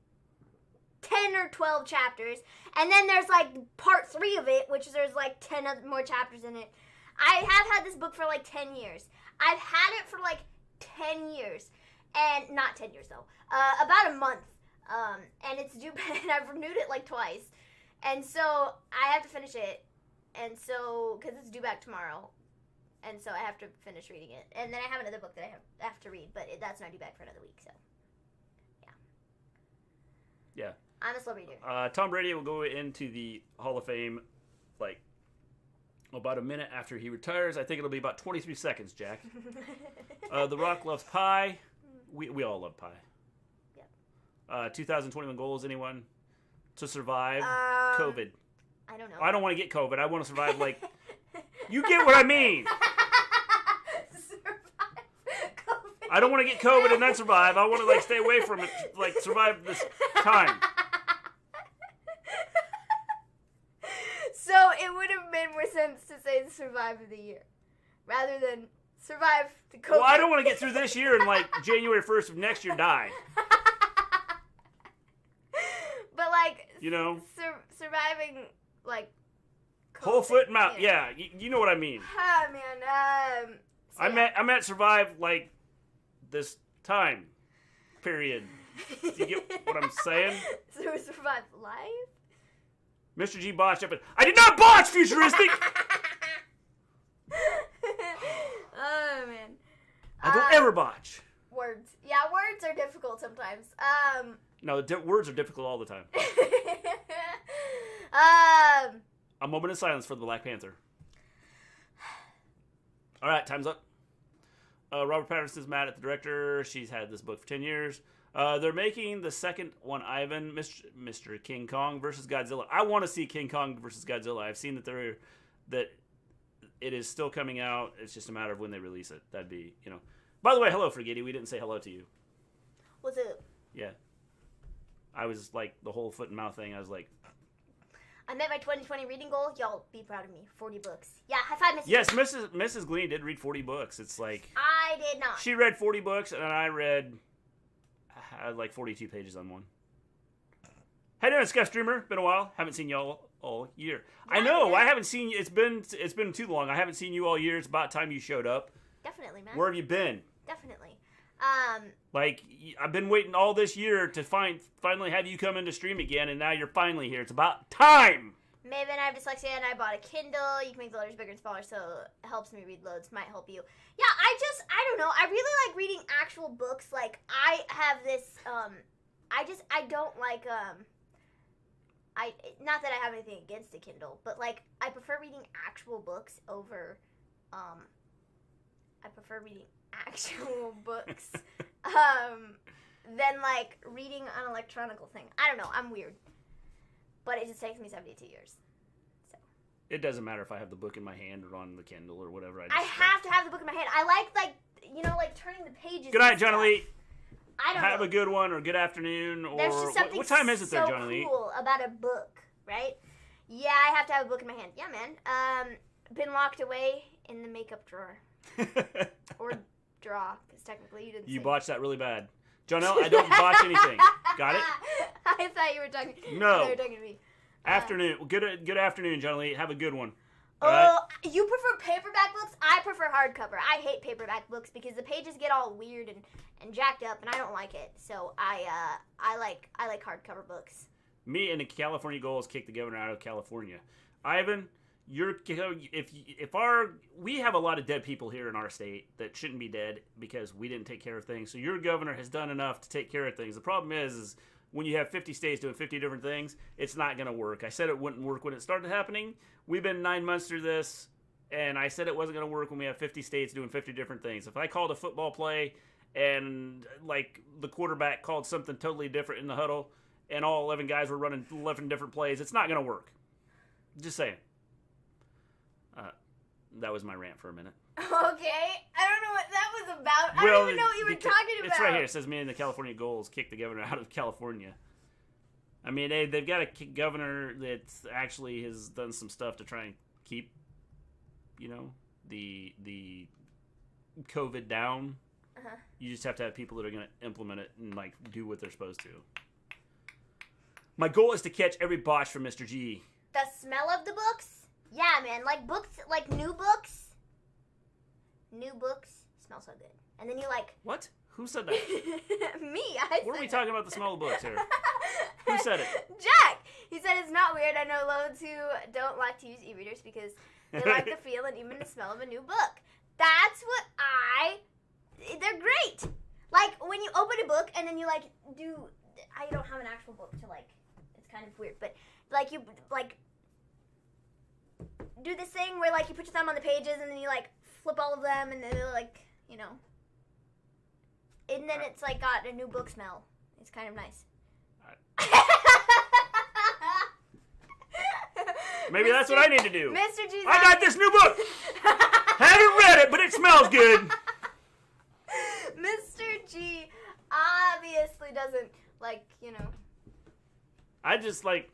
10 or 12 chapters, and then there's like part 3 of it, which there's like 10 more chapters in it. I have had this book for like 10 years. I've had it for like 10 years, and not 10 years though, about a month. And it's due, and I've renewed it like twice, and so I have to finish it, and so because it's due back tomorrow, and so I have to finish reading it, and then I have another book that I have to read, but that's not due back for another week, so yeah. I'm a slow reader. Tom Brady will go into the Hall of Fame like about a minute after he retires. I think it'll be about 23 seconds, Jack. The Rock loves pie. We all love pie. 2021 goals, anyone? To survive COVID. I don't know. I don't want to get COVID. I want to survive, like... You get what I mean! Survive COVID. I don't want to get COVID and then survive. I want to, like, stay away from it, like, survive this time. So it would have made more sense to say the survive of the year, rather than survive the COVID. Well, I don't want to get through this year and, like, January 1st of next year die. But like, you know, surviving like COVID, whole foot and mouth. Yeah, you know what I mean. Ah, man. So I meant survive like this time period. Do you get what I'm saying? So survive life. Mr. G botched up. I did not botch, futuristic. Oh man. I don't ever botch. Words. Yeah, words are difficult sometimes. No, words are difficult all the time. A moment of silence for the Black Panther. All right, time's up. Robert Pattinson's mad at the director. She's had this book for 10 years. They're making the second one, Ivan, Mr. King Kong versus Godzilla. I want to see King Kong versus Godzilla. I've seen that it is still coming out. It's just a matter of when they release it. That'd be, you know. By the way, hello, Frigidi. We didn't say hello to you. What's up? Yeah. I was like, the whole foot and mouth thing, I was like... I met my 2020 reading goal. Y'all be proud of me. 40 books. Yeah, high five, Mrs. Yes, Mrs. Gleen did read 40 books. It's like... I did not. She read 40 books, and I read like 42 pages on one. How you doing, Scuff Streamer? Been a while. Haven't seen y'all all year. I know. I haven't seen you. It's been too long. I haven't seen you all year. It's about time you showed up. Definitely, man. Where have you been? Definitely. Like, I've been waiting all this year to finally have you come into stream again, and now you're finally here. It's about time! Maven, I have dyslexia, and I bought a Kindle. You can make the letters bigger and smaller, so it helps me read loads. Might help you. Yeah, I don't know. I really like reading actual books. Like, I have this, I don't like, not that I have anything against a Kindle, but, like, I prefer reading actual books over, than, like, reading an electronical thing. I don't know. I'm weird. But it just takes me 72 years. So. It doesn't matter if I have the book in my hand or on the Kindle or whatever. I have to have the book in my hand. I like, you know, like, turning the pages. Good night, Johnny Lee. I don't have know. a good one, or good afternoon, or There's just something what time is it there, Johnny Lee? Cool about a book, right? Yeah, I have to have a book in my hand. Yeah, man. Been locked away in the makeup drawer. Or draw, because technically you didn't. You say botched that really bad. Jonelle, I don't botch anything. Got it? I thought you were talking. No. You were talking to me. Afternoon. Good afternoon, Johnny Lee. Have a good one. You prefer paperback books? I prefer hardcover. I hate paperback books because the pages get all weird and jacked up, and I don't like it. So I like hardcover books. Me and the California Goals kicked the governor out of California. Ivan, we have a lot of dead people here in our state that shouldn't be dead because we didn't take care of things. So your governor has done enough to take care of things. The problem is when you have 50 states doing 50 different things, it's not going to work. I said it wouldn't work when it started happening. We've been 9 months through this, and I said it wasn't going to work when we have 50 states doing 50 different things. If I called a football play and like the quarterback called something totally different in the huddle and all 11 guys were running 11 different plays, it's not going to work. Just saying. That was my rant for a minute. Okay. I don't know what that was about. I don't even know what you were talking about. It's right here. It says me and the California Goals kicked the governor out of California. I mean, they've got a governor that actually has done some stuff to try and keep, you know, the COVID down. Uh-huh. You just have to have people that are going to implement it and, like, do what they're supposed to. My goal is to catch every botch from Mr. G. The smell of the books? Yeah, man. Like books, like new books. New books smell so good. And then you like... What? Who said that? Me. What are we talking about the smell of books here? Who said it? Jack! He said it's not weird. I know loads who don't like to use e-readers because they like the feel and even the smell of a new book. That's what they're great. Like, when you open a book and then you, like, I don't have an actual book to, like... It's kind of weird, but, like, you, like... do this thing where, like, you put your thumb on the pages and then you, like, flip all of them and then they're, like, you know. And then it's, like, got a new book smell. It's kind of nice. Maybe that's what I need to do. Mr. G's I got this new book! Haven't read it, but it smells good. Mr. G obviously doesn't, like, you know. I just, like...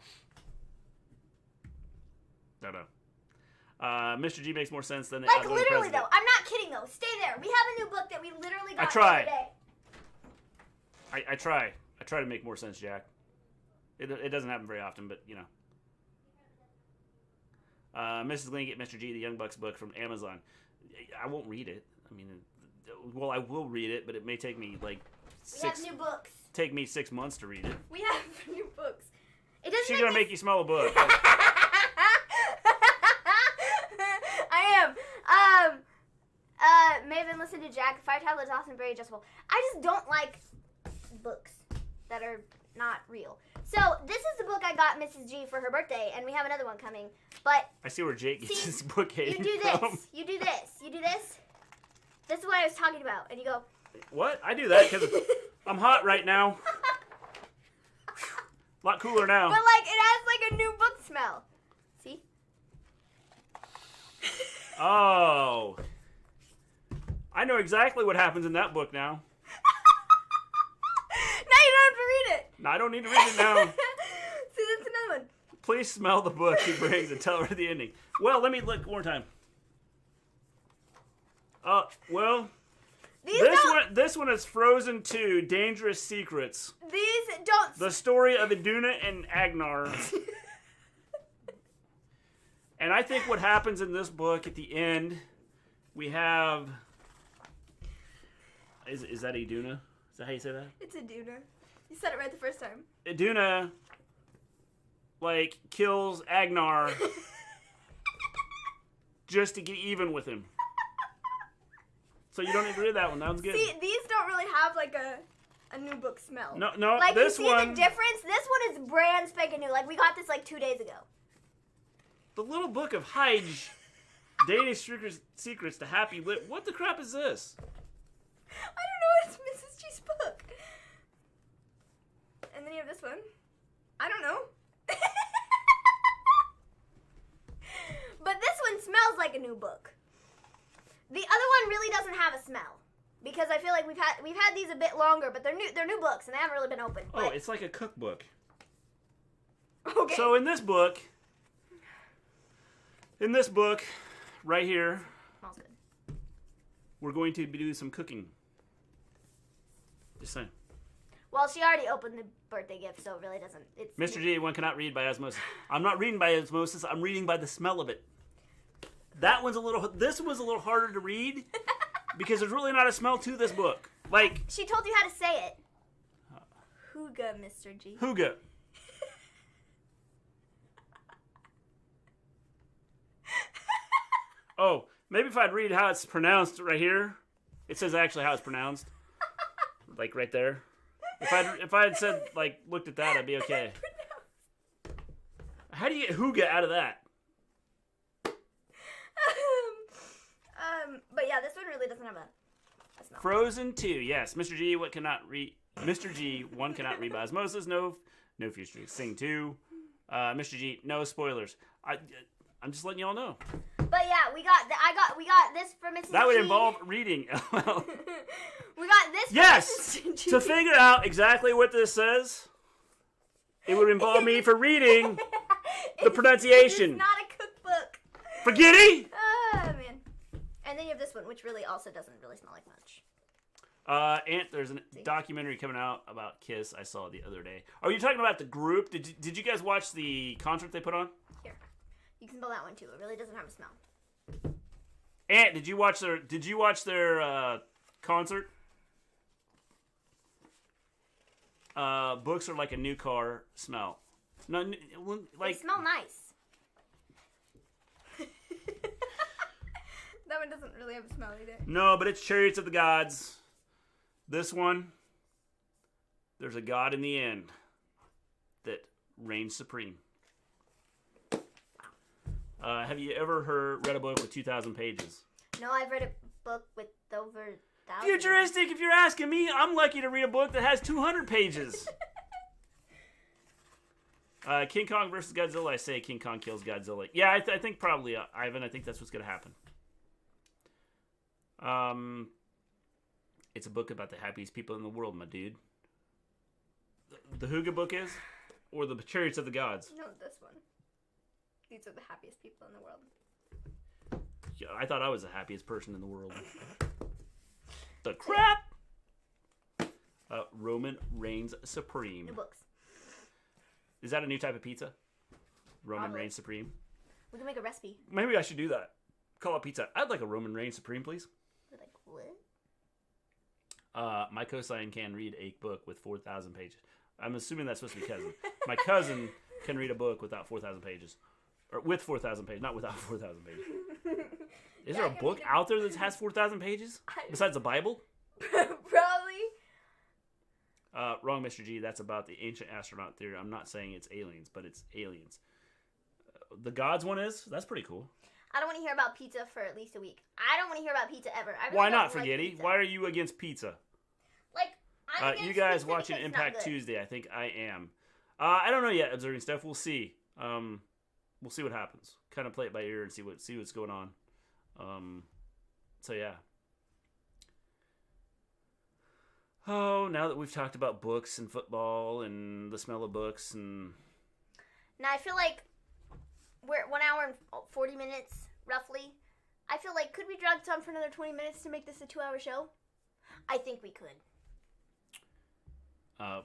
No. Mr. G makes more sense than the like literally though. I'm not kidding though. Stay there. We have a new book that we literally got the other day. I try. I try to make more sense, Jack. It doesn't happen very often, but you know. Mrs. Gleen, get Mr. G the Young Bucks book from Amazon. I won't read it. I mean, well, I will read it, but it may take me like We have new books. Take me 6 months to read it. We have new books. It doesn't. She's gonna make you smell a book. I am. Maven, listen to Jack. 5 tablets, awesome, very adjustable. I just don't like books that are not real. So this is the book I got Mrs. G for her birthday, and we have another one coming. But I see where Jake gets his book hating You do this. You do this. You do this. This is what I was talking about, and you go. What? I do that because I'm hot right now. A lot cooler now. But like it has like a new book smell. See? Oh. I know exactly what happens in that book now. Now you don't have to read it. No, I don't need to read it now. See, that's another one. Please smell the book he brings and tell her the ending. Well, let me look one more time. Well, this one is Frozen 2, Dangerous Secrets. These don't... The story of Iduna and Agnar. And I think what happens in this book at the end, we have Is that Iduna? Is that how you say that? It's Iduna. You said it right the first time. Iduna, like, kills Agnar just to get even with him. So you don't need to read that one. That one's good. See, these don't really have like a new book smell. No, like, this you see one. the difference? This one is brand spanking new. Like, we got this like 2 days ago. The little book of Hyde, Danish secrets to happy lip. What the crap is this? I don't know. It's Mrs. G's book. And then you have this one. I don't know. But this one smells like a new book. The other one really doesn't have a smell. Because I feel like we've had these a bit longer, but they're new books and they haven't really been opened. Oh, it's like a cookbook. Okay. So in this book, right here, smells good. we're going to be doing some cooking. Just saying. Well, she already opened the birthday gift, so it really doesn't. It's Mr. G, one cannot read by osmosis. I'm not reading by osmosis. I'm reading by the smell of it. This one's a little harder to read because there's really not a smell to this book. Like, she told you how to say it. Hooga, Mr. G. Hooga. Oh, maybe if I'd read how it's pronounced right here. It says actually how it's pronounced. Like right there. If I had said, like, looked at that, I'd be okay. How do you get Hooga out of that? But yeah, this one really doesn't have a smell. Frozen 2, yes. Mr. G, one cannot read by osmosis. No future. Sing 2. Mr. G, no spoilers. I'm just letting y'all know. But yeah, we got this for Mrs. That would G. involve reading. We got this. Yes. For Mrs. G. To figure out exactly what this says, it would involve me for reading the pronunciation. It's not a cookbook. Forgetty. Oh man. And then you have this one, which really also doesn't really smell like much. There's a documentary coming out about Kiss. I saw it the other day. Are you talking about the group? Did you guys watch the concert they put on? Here, you can smell that one too. It really doesn't have a smell. Ant, did you watch their concert? Books are like a new car smell. No, like they smell nice. That one doesn't really have a smell either. No, but it's Chariots of the Gods. This one, there's a god in the end that reigns supreme. Have you ever read a book with 2,000 pages? No, I've read a book with over 1,000. Futuristic, if you're asking me. I'm lucky to read a book that has 200 pages. King Kong versus Godzilla. I say King Kong kills Godzilla. Yeah, I think probably, Ivan, I think that's what's going to happen. It's a book about the happiest people in the world, my dude. The Hooga book is? Or the Chariots of the Gods? No, this one. These are the happiest people in the world. Yeah, I thought I was the happiest person in the world. The crap! Roman reigns supreme. New books. Is that a new type of pizza? Roman Probably. reigns supreme? We can make a recipe. Maybe I should do that. Call it pizza. I'd like a Roman reigns supreme, please. We're like, what? My cosign can read a book with 4,000 pages. I'm assuming that's supposed to be cousin. My cousin can read a book without 4,000 pages. Or with 4,000 pages, not without 4,000 pages. Is there a book out there that has 4,000 pages? Besides the Bible? Probably. Wrong, Mr. G. That's about the ancient astronaut theory. I'm not saying it's aliens, but it's aliens. The gods one is? That's pretty cool. I don't want to hear about pizza for at least a week. I don't want to hear about pizza ever. I really Why don't not, like Forgetty? pizza. Why are you against pizza? Like, I'm against you guys pizza watching because it's Impact not good. Tuesday. I think I am. I don't know yet, observing stuff. We'll see. We'll see what happens. Kind of play it by ear and see what's going on. So yeah. Oh, now that we've talked about books and football and the smell of books and... Now, I feel like we're at 1 hour and 40 minutes, roughly. I feel like, could we drag this on for another 20 minutes to make this a 2-hour show? I think we could.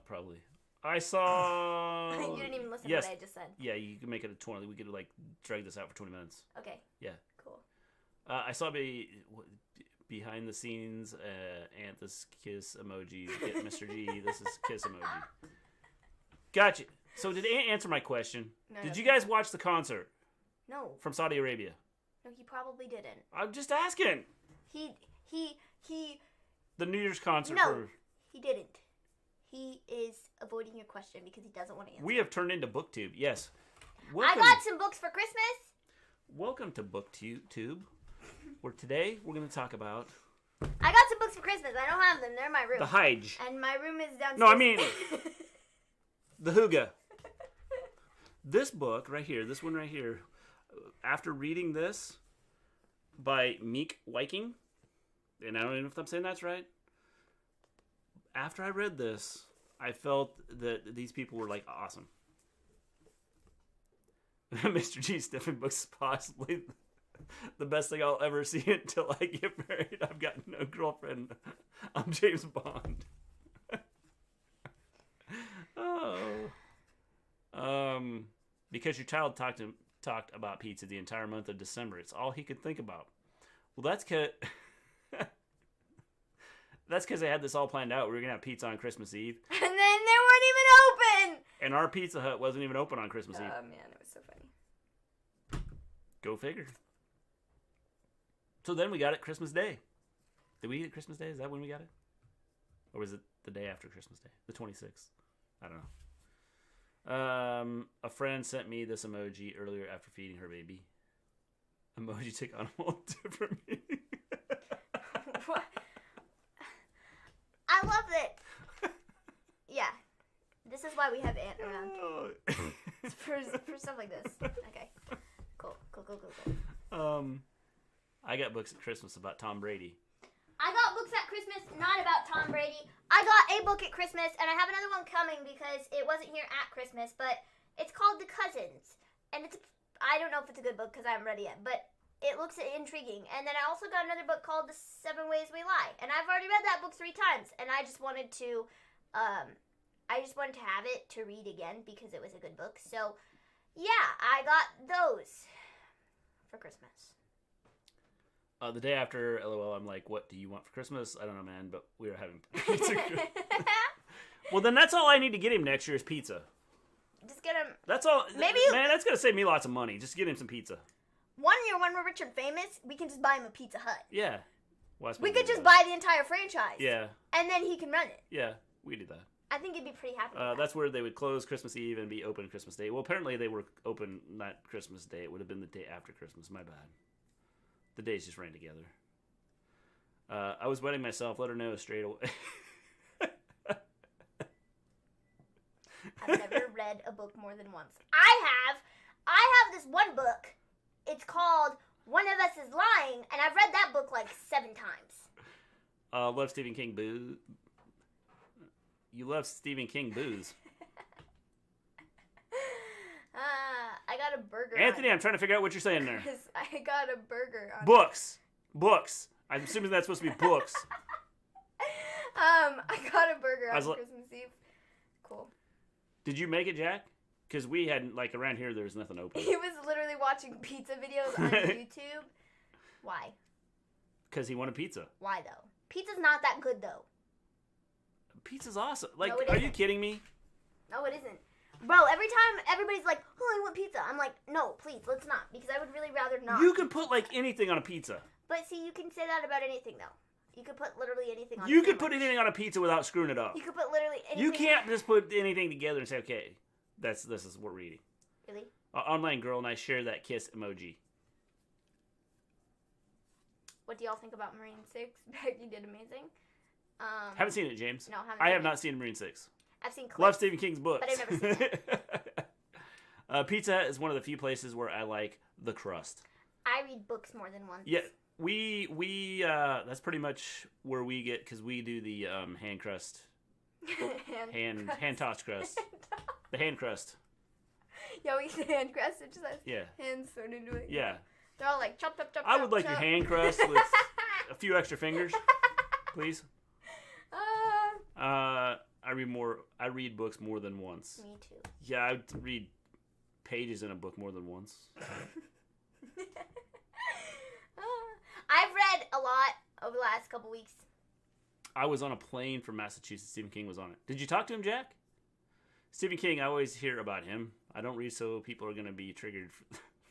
Probably. I saw... You didn't even listen to what I just said. Yeah, you can make it a 20. We could, like, drag this out for 20 minutes. Okay. Yeah. Cool. I saw behind the scenes, Anthus kiss emoji. Get Mr. G. This is kiss emoji. Gotcha. So did Ant answer my question? No, did you guys watch the concert? No. From Saudi Arabia? No, he probably didn't. I'm just asking. He. The New Year's concert. No, he didn't. He is avoiding your question because he doesn't want to answer. We have turned into BookTube. Yes. I got some books for Christmas. Welcome to BookTube, where today we're going to talk about... I got some books for Christmas. I don't have them. They're in my room. The Hige. And my room is downstairs. No, I mean... the Hygge. This book right here, this one right here, after reading this by Meek Viking, and I don't even know if I'm saying that's right, after I read this, I felt that these people were, like, awesome. Mr. G's Stephen book is possibly the best thing I'll ever see until I get married. I've got no girlfriend. I'm James Bond. Because your child talked about pizza the entire month of December. It's all he could think about. Well, that's because they had this all planned out. We were going to have pizza on Christmas Eve. And then they weren't even open! And our Pizza Hut wasn't even open on Christmas Eve. Oh, man, it was so funny. Go figure. So then we got it Christmas Day. Did we eat it Christmas Day? Is that when we got it? Or was it the day after Christmas Day? The 26th? I don't know. A friend sent me this emoji earlier after feeding her baby. Emoji took on a whole different meaning. What? I love it. Yeah. This is why we have Ant around. for stuff like this. Okay. Cool. I got books at Christmas about Tom Brady. I got books at Christmas not about Tom Brady. I got a book at Christmas, and I have another one coming because it wasn't here at Christmas, but it's called The Cousins. And I don't know if it's a good book because I haven't read it yet, but it looks intriguing. And then I also got another book called The 7 Ways We Lie. And I've already read that book 3 times, and I just wanted to have it to read again because it was a good book. So, yeah, I got those for Christmas. The day after, LOL, I'm like, what do you want for Christmas? I don't know, man, but we were having pizza. Well, then that's all I need to get him next year is pizza. Just get him... That's all. Maybe... Man, that's going to save me lots of money. Just get him some pizza. One year when we're rich and famous, we can just buy him a Pizza Hut. Yeah. Well, we could just buy the entire franchise. Yeah. And then he can run it. Yeah, we do that. I think he'd be pretty happy with that. That's where they would close Christmas Eve and be open Christmas Day. Well, apparently they were open not Christmas Day. It would have been the day after Christmas. My bad. The days just ran together. I was wetting myself. Let her know straight away. I've never read a book more than once. I have this one book. It's called One of Us is Lying, and I've read that book like 7 times. Love Stephen King booze. You love Stephen King booze. I got a burger. Anthony, I'm trying to figure out what you're saying there. I got a burger on Books. I'm assuming that's supposed to be books. I got a burger on Christmas Eve. Cool. Did you make it, Jack? Because we hadn't, like, around here, there was nothing open. He was literally watching pizza videos on YouTube. Why? Because he wanted pizza. Why, though? Pizza's not that good, though. Pizza's awesome. Like, no, are you kidding me? No, it isn't. Bro, every time everybody's like, oh, I want pizza. I'm like, no, please, let's not. Because I would really rather not. You can put, like, anything on a pizza. But, see, you can say that about anything, though. You could put literally anything on You could put anything on a pizza without screwing it up. You could put literally anything. You can't just put anything together and say, okay, this is what we're eating. Really? Online girl and I share that kiss emoji. What do y'all think about Marine 6? You did amazing. Haven't seen it, James. No, I have not seen Marine 6. I've seen clips. Love Stephen King's books. But I've never seen it. Pizza Hut is one of the few places where I like the crust. I read books more than once. Yeah, we that's pretty much where we get, because we do the hand crust. hand tossed crust. The hand crust. Yeah, we say hand crust. It just has hands thrown into it. Yeah. They're all like chop. I would like your hand crust with a few extra fingers, please. I read books more than once. Me too. Yeah, I read pages in a book more than once. I've read a lot over the last couple weeks? I was on a plane from Massachusetts. Stephen King was on it. Did you talk to him, Jack? Stephen King, I always hear about him. I don't read, so people are going to be triggered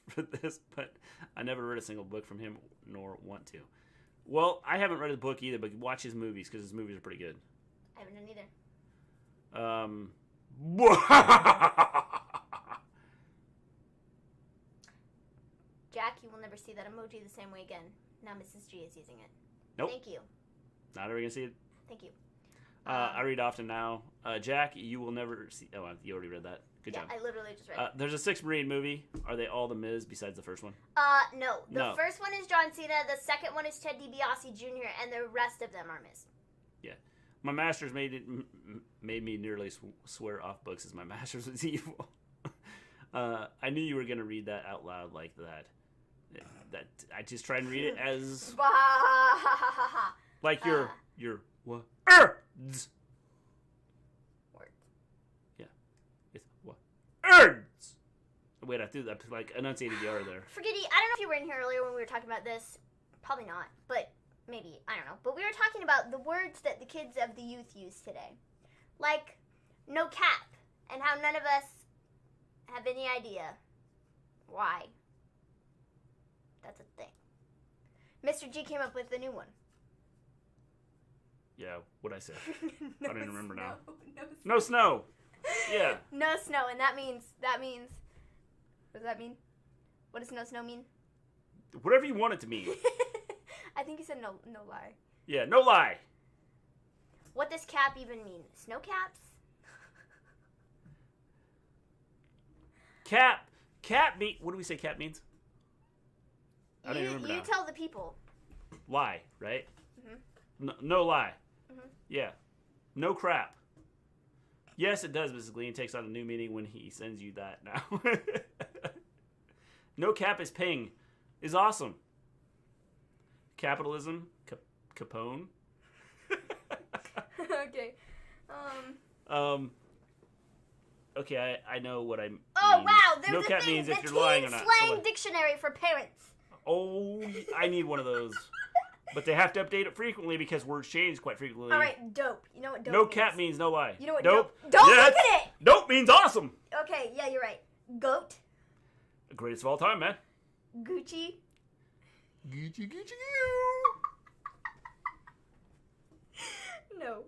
for this, but I never read a single book from him, nor want to. Well, I haven't read his book either, but watch his movies, because his movies are pretty good. I haven't done either. Jack, you will never see that emoji the same way again. Now Mrs. G is using it. Nope. Thank you. Not ever going to see it. Thank you. I read often now. Jack, you will never see... Oh, you already read that. Good job. I literally just read it. There's a 6th Marine movie. Are they all the Miz besides the first one? No. The first one is John Cena. The second one is Ted DiBiase Jr. And the rest of them are Miz. Yeah. My master's made me nearly swear off books as my master's was evil. I knew you were going to read that out loud like that. That I just try and read it as... like your what? Words. Yeah. It's what? Words. Wait, I threw that, like, enunciated the R there. Forgetty, I don't know if you were in here earlier when we were talking about this. Probably not, but maybe. I don't know. But we were talking about the words that the kids of the youth use today. Like, no cap. And how none of us have any idea why. That's a thing. Mr. G came up with a new one. Yeah, what'd I say? No I don't even remember now. No No snow. Yeah. No snow, and that means, what does that mean? What does no snow mean? Whatever you want it to mean. I think you said no lie. Yeah, no lie. What does cap even mean? Snow caps? Cap mean, what do we say cap means? I don't even remember now. You tell the people. Lie, right? Mm-hmm. No lie. Mm-hmm. Yeah. No crap. Yes, it does, Mrs. Gleen. Takes on a new meaning when he sends you that now. No cap is ping. Is awesome. Capitalism. Capone. Okay. Okay, I know what I mean. Oh, wow. There's no a cap thing. means The if you're lying or teen not. slang dictionary for parents. Oh, I need one of those. But they have to update it frequently because words change quite frequently. All right, dope. You know what dope no means? No cap means no lie. You know what dope? Don't yes. look at it! Dope means awesome. Okay, yeah, you're right. Goat. The greatest of all time, man. Gucci. Gucci. No.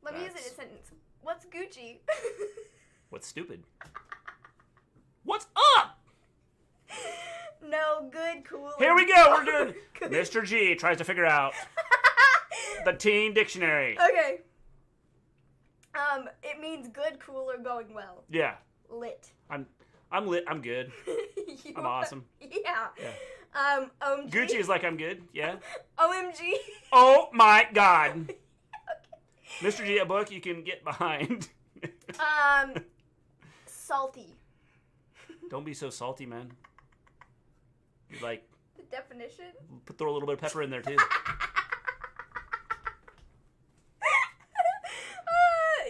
Let me use it in a sentence. What's Gucci? What's stupid? What's up? No, good, cool. Here we go. We're doing Mr. G tries to figure out the teen dictionary. Okay. It means good, cool, or going well. Yeah. Lit. I'm lit. I'm good. I'm awesome. Yeah. OMG. Gucci is like I'm good. Yeah. OMG. Oh my God. Okay. Mr. G, a book you can get behind. Salty. Don't be so salty, man. You like the definition? Throw a little bit of pepper in there too.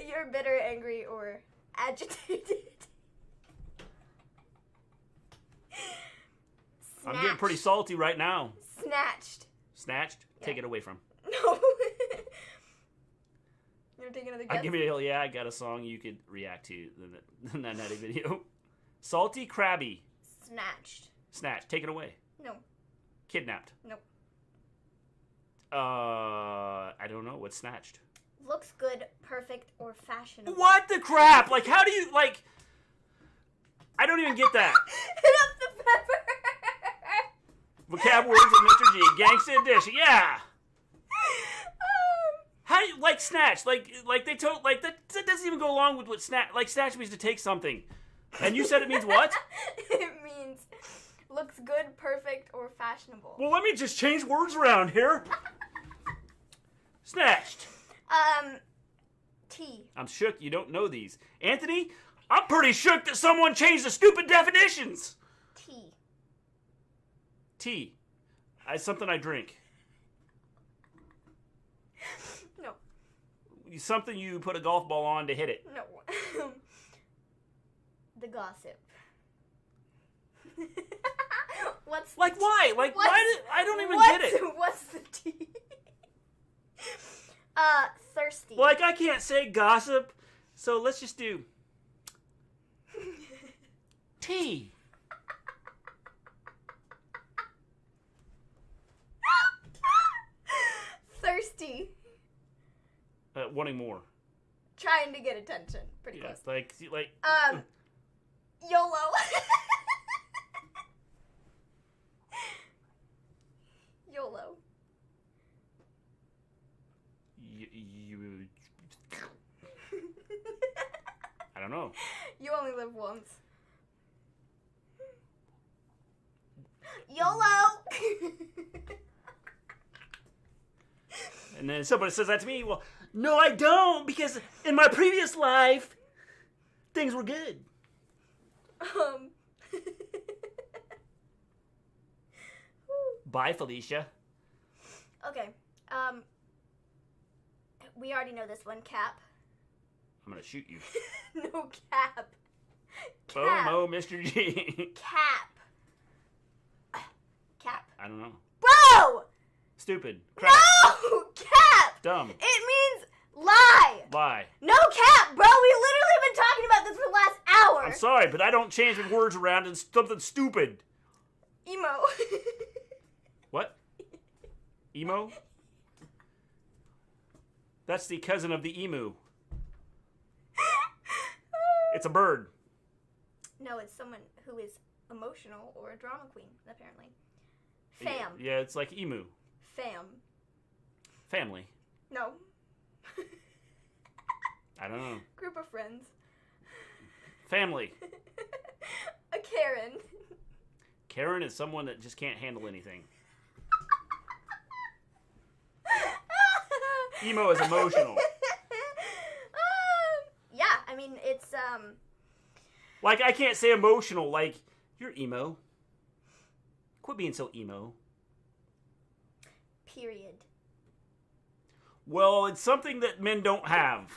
You're bitter, angry, or agitated. I'm getting pretty salty right now. Snatched? Yeah. Take it away from. No. You want to take another guess? I'll give you yeah, I got a song you could react to in that Natty video. Salty, crabby. Snatched. Take it away. No. Kidnapped. Nope. I don't know. What's snatched? Looks good, perfect, or fashionable. What the crap? Like, how do you, like... I don't even get that. Hit up the pepper. Vocab words with Mr. G. Gangsta edition. Yeah. How do you, like, snatch? Like they told, like, that doesn't even go along with what snatch, like, snatch means to take something. And you said it means what? It means looks good, perfect, or fashionable. Well, let me just change words around here. Snatched. T. I'm shook you don't know these. Anthony, I'm pretty shook that someone changed the stupid definitions. Tea. Something I drink. No. Something you put a golf ball on to hit it. No. The gossip. What's like why? Like why? I don't even get it. What's the T? Thirsty. Like I can't say gossip, so let's just do tea. Thirsty. Wanting more. Trying to get attention. Pretty close. Like. YOLO. YOLO. I don't know. You only live once. YOLO. And then somebody says that to me. Well, no, I don't, because in my previous life, things were good. Bye, Felicia. Okay. We already know this one. Cap. I'm gonna shoot you. No, Cap. Bomo, Mr. G. Cap. Cap. I don't know. Bro! Stupid. Crap. No! Cap! Dumb. It means lie. Lie. No cap, bro. We literally have been talking about this for the last hour. I'm sorry, but I don't change my words around in something stupid. Emo. What? Emo? That's the cousin of the emu. It's a bird. No, it's someone who is emotional or a drama queen, apparently. Fam. Yeah, it's like emu. Fam. Family. No. I don't know. Group of friends. Family. A Karen. Karen is someone that just can't handle anything. Emo is emotional. Yeah, I mean, it's, Like, I can't say emotional, like, you're emo. Quit being so emo. Period. Well, it's something that men don't have.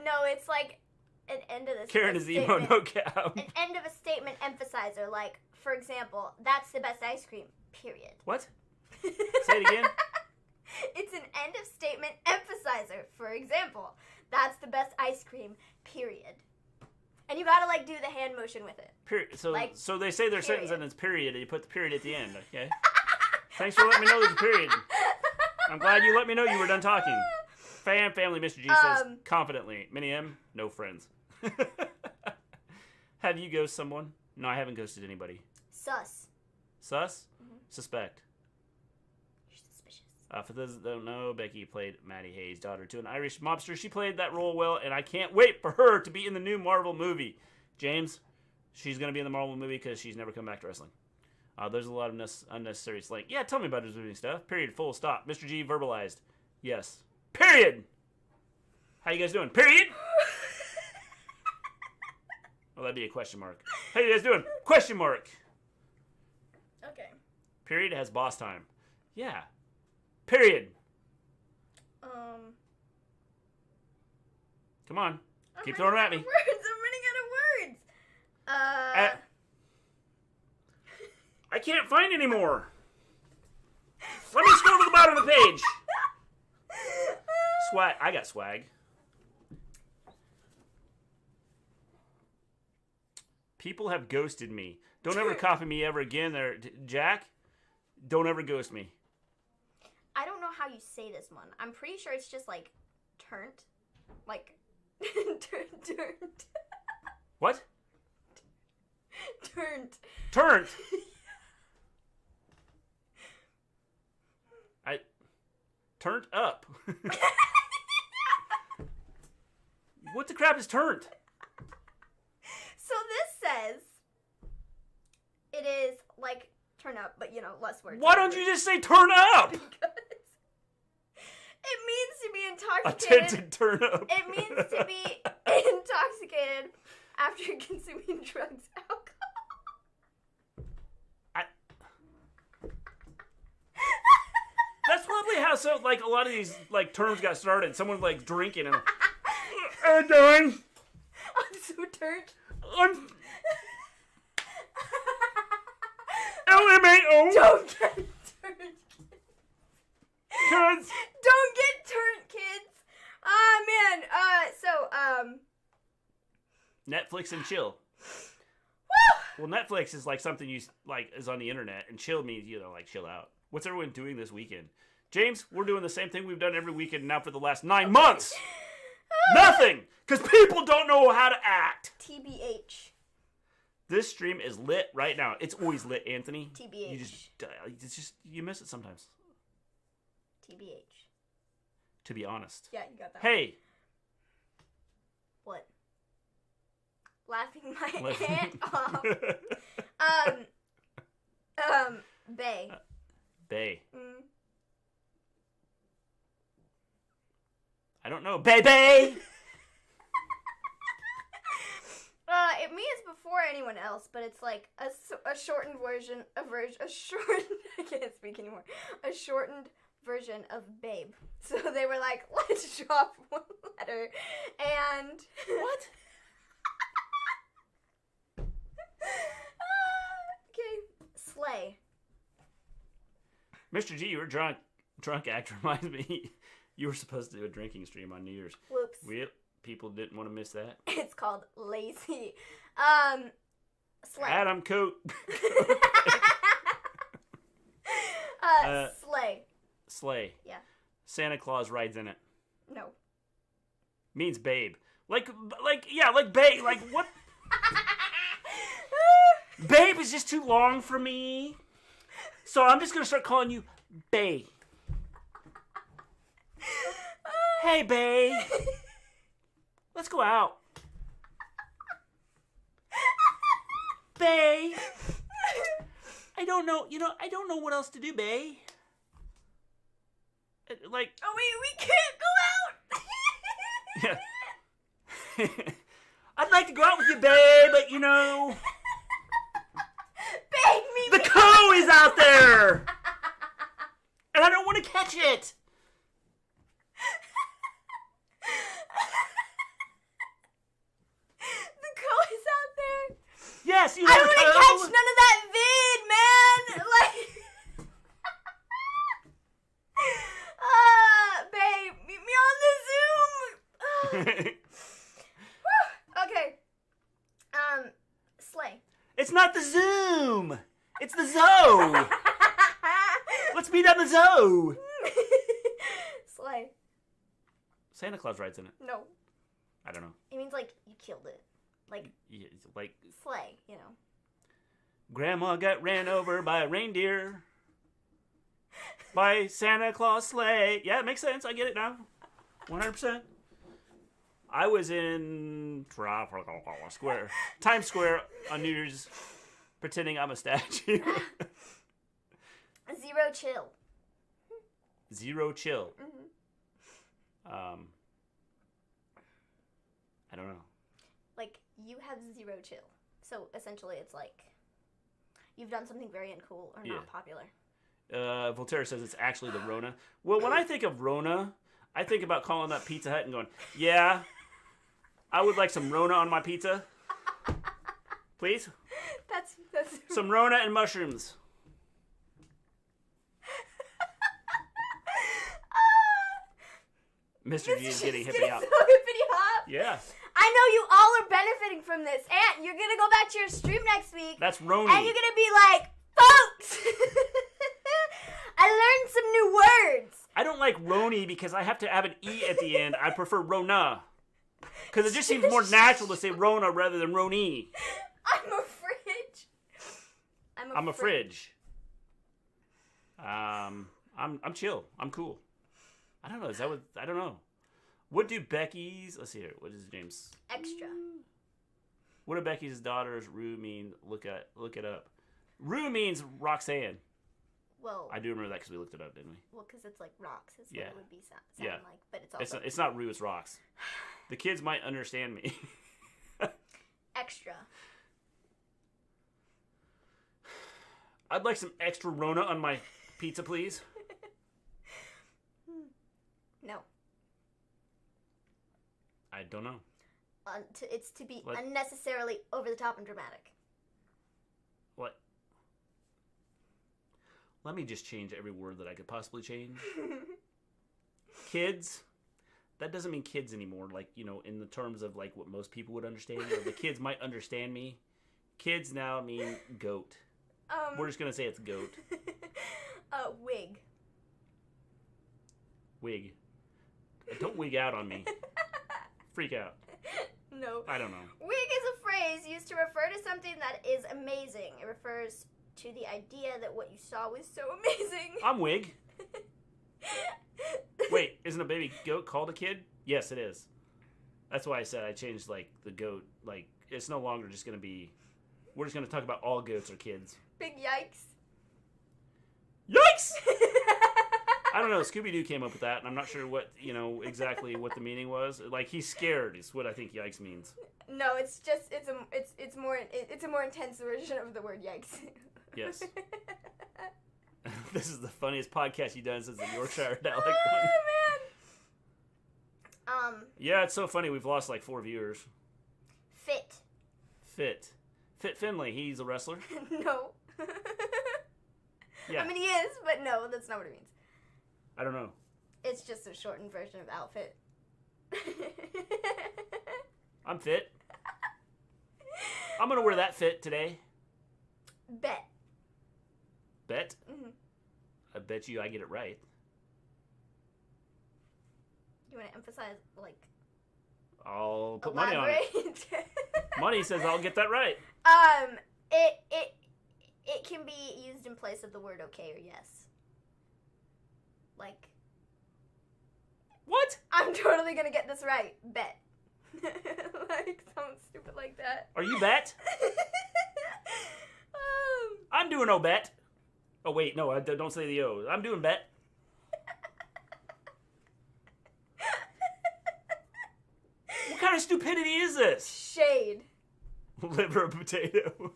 No, it's like an end of the Karen is emo, no cap. An end of a statement emphasizer, like, for example, that's the best ice cream, period. What? Say it again. It's an end of statement emphasizer, for example, that's the best ice cream, period. And you gotta, like, do the hand motion with it. Period. So, like, so they say their period. sentence and it's period, and you put the period at the end, okay? Thanks for letting me know there's a period. I'm glad you let me know you were done talking. Family, Mr. G says confidently. Minnie M, no friends. Have you ghosted someone? No, I haven't ghosted anybody. Sus. Sus? Mm-hmm. Suspect. You're suspicious. For those that don't know, Becky played Maddie Hayes' daughter to an Irish mobster. She played that role well, and I can't wait for her to be in the new Marvel movie. James, she's going to be in the Marvel movie because she's never come back to wrestling. There's a lot of unnecessary slang. Yeah, tell me about his movie stuff. Period. Full stop. Mr. G verbalized. Yes. Period. How you guys doing? Period. Well, that'd be a question mark. How you guys doing? Question mark. Okay. Period has boss time. Yeah. Period. Come on. Keep throwing them at me. I'm running out of words. I can't find any more. Let me scroll to the bottom of the page. Swag. I got swag. People have ghosted me. Don't ever copy me ever again. There, Jack. Don't ever ghost me. I don't know how you say this one. I'm pretty sure it's just like turnt, like turnt. What? Turnt. Turnt. Turned up. What the crap is turned? So this says it is like turn up, but less words. Why don't you just say turn up? Because it means to be intoxicated. Attempted turn up. It means to be intoxicated after consuming drugs, alcohol. That's probably how a lot of these terms got started. Someone drinking and I'm doing. I'm so turned. LMAO. Don't get turned. Kids. Don't get turned, kids. Man. Netflix and chill. Woo! Well, Netflix is like something you like is on the internet, and chill means like chill out. What's everyone doing this weekend? James, we're doing the same thing we've done every weekend now for the last 9 months. Nothing, because people don't know how to act. TBH. This stream is lit right now. It's always lit, Anthony. TBH. You miss it sometimes. TBH. To be honest. Yeah, you got that. Hey. What? Laughing my head off. Bay. Bay. Mm. I don't know. Baby! It means before anyone else, but it's like a shortened version, I can't speak anymore, a shortened version of Babe. So they were like, let's drop one letter, and... What? Okay, Slay. Mr. G, your drunk act reminds me you were supposed to do a drinking stream on New Year's. Whoops. Well, people didn't want to miss that. It's called Lazy. Slay. Adam Coat. Slay. Slay. Yeah. Santa Claus rides in it. No. Means babe. Like babe. Like, what? Babe is just too long for me. So I'm just going to start calling you Babe. Hey, Babe. Let's go out. Babe. I don't know. I don't know what else to do, Babe. Like. Oh, we can't Yeah. go out. I'd like to go out with you, Babe, but Babe, me. The co is out there. And I don't want to catch it. The co is out there. Yes, you I have don't a want to co. catch none of that vid, man. Babe, meet me on the Zoom. Okay. Slay. It's not the Zoom. It's the Zoe. Let's meet on the Zoe. Slay. Santa Claus rides in it. No. I don't know. It means like you killed it. Like slay, Grandma got ran over by a reindeer. By Santa Claus sleigh. Yeah, it makes sense. I get it now. 100%. I was in Times Square on New Year's pretending I'm a statue. Zero chill. Zero chill. Mm-hmm. I don't know. Like, you have zero chill. So, essentially, it's like you've done something very uncool or not popular. Voltaire says it's actually the Rona. Well, when I think of Rona, I think about calling up Pizza Hut and going, yeah, I would like some Rona on my pizza. Please? That's some Rona and mushrooms. Mr. G is getting hippity hop. So hippity hop. Yeah. I know you all are benefiting from this. And you're going to go back to your stream next week. That's Roni. And you're going to be like, folks, I learned some new words. I don't like Roni because I have to have an E at the end. I prefer Rona. Because it just seems more natural to say Rona rather than Roni. I'm a fridge. I'm a fridge. I'm chill. I'm cool. I don't know. Is that what? I don't know. What do Becky's? Let's see here. What is James? Extra. What do Becky's daughter's Rue mean? Look it up. Rue means Roxanne. Well, I do remember that because we looked it up, didn't we? Well, because it's like rocks. Is what it would be sound like, but it's also it's not Rue. It's rocks. The kids might understand me. Extra. I'd like some extra Rona on my pizza, please. No. I don't know. It's to be unnecessarily over the top and dramatic. What? Let me just change every word that I could possibly change. Kids. That doesn't mean kids anymore, like, you know, in the terms of, like, what most people would understand, or the kids might understand me. Kids now mean goat. We're just going to say it's goat. Wig. Wig. Don't wig out on me. Freak out. No. I don't know. Wig is a phrase used to refer to something that is amazing. It refers to the idea that what you saw was so amazing. I'm Wig. Wait, isn't a baby goat called a kid? Yes, it is. That's why I said I changed, like, the goat. Like, it's no longer just going to be... We're just going to talk about all goats are kids. Big yikes. Yikes! I don't know. Scooby-Doo came up with that, and I'm not sure what, you know, exactly what the meaning was. Like, he's scared is what I think yikes means. No, it's just, it's a more intense version of the word yikes. Yes. This is the funniest podcast you've done since the Yorkshire Dialect one. Oh, man. Yeah, it's so funny. We've lost like 4 viewers. Fit Finley. He's a wrestler. No. Yeah. I mean, he is, but no, that's not what it means. I don't know. It's just a shortened version of outfit. I'm fit. I'm going to wear that fit today. Bet? Mm-hmm. I bet you I get it right. You want to emphasize, like... I'll put money on it. Money says I'll get that right. It can be used in place of the word okay or yes. Like... What? I'm totally gonna get this right. Bet. Like, something stupid like that. Are you bet? I'm doing no bet. Oh, wait, no, don't say the O. I'm doing bet. What kind of stupidity is this? Shade. Liver potato.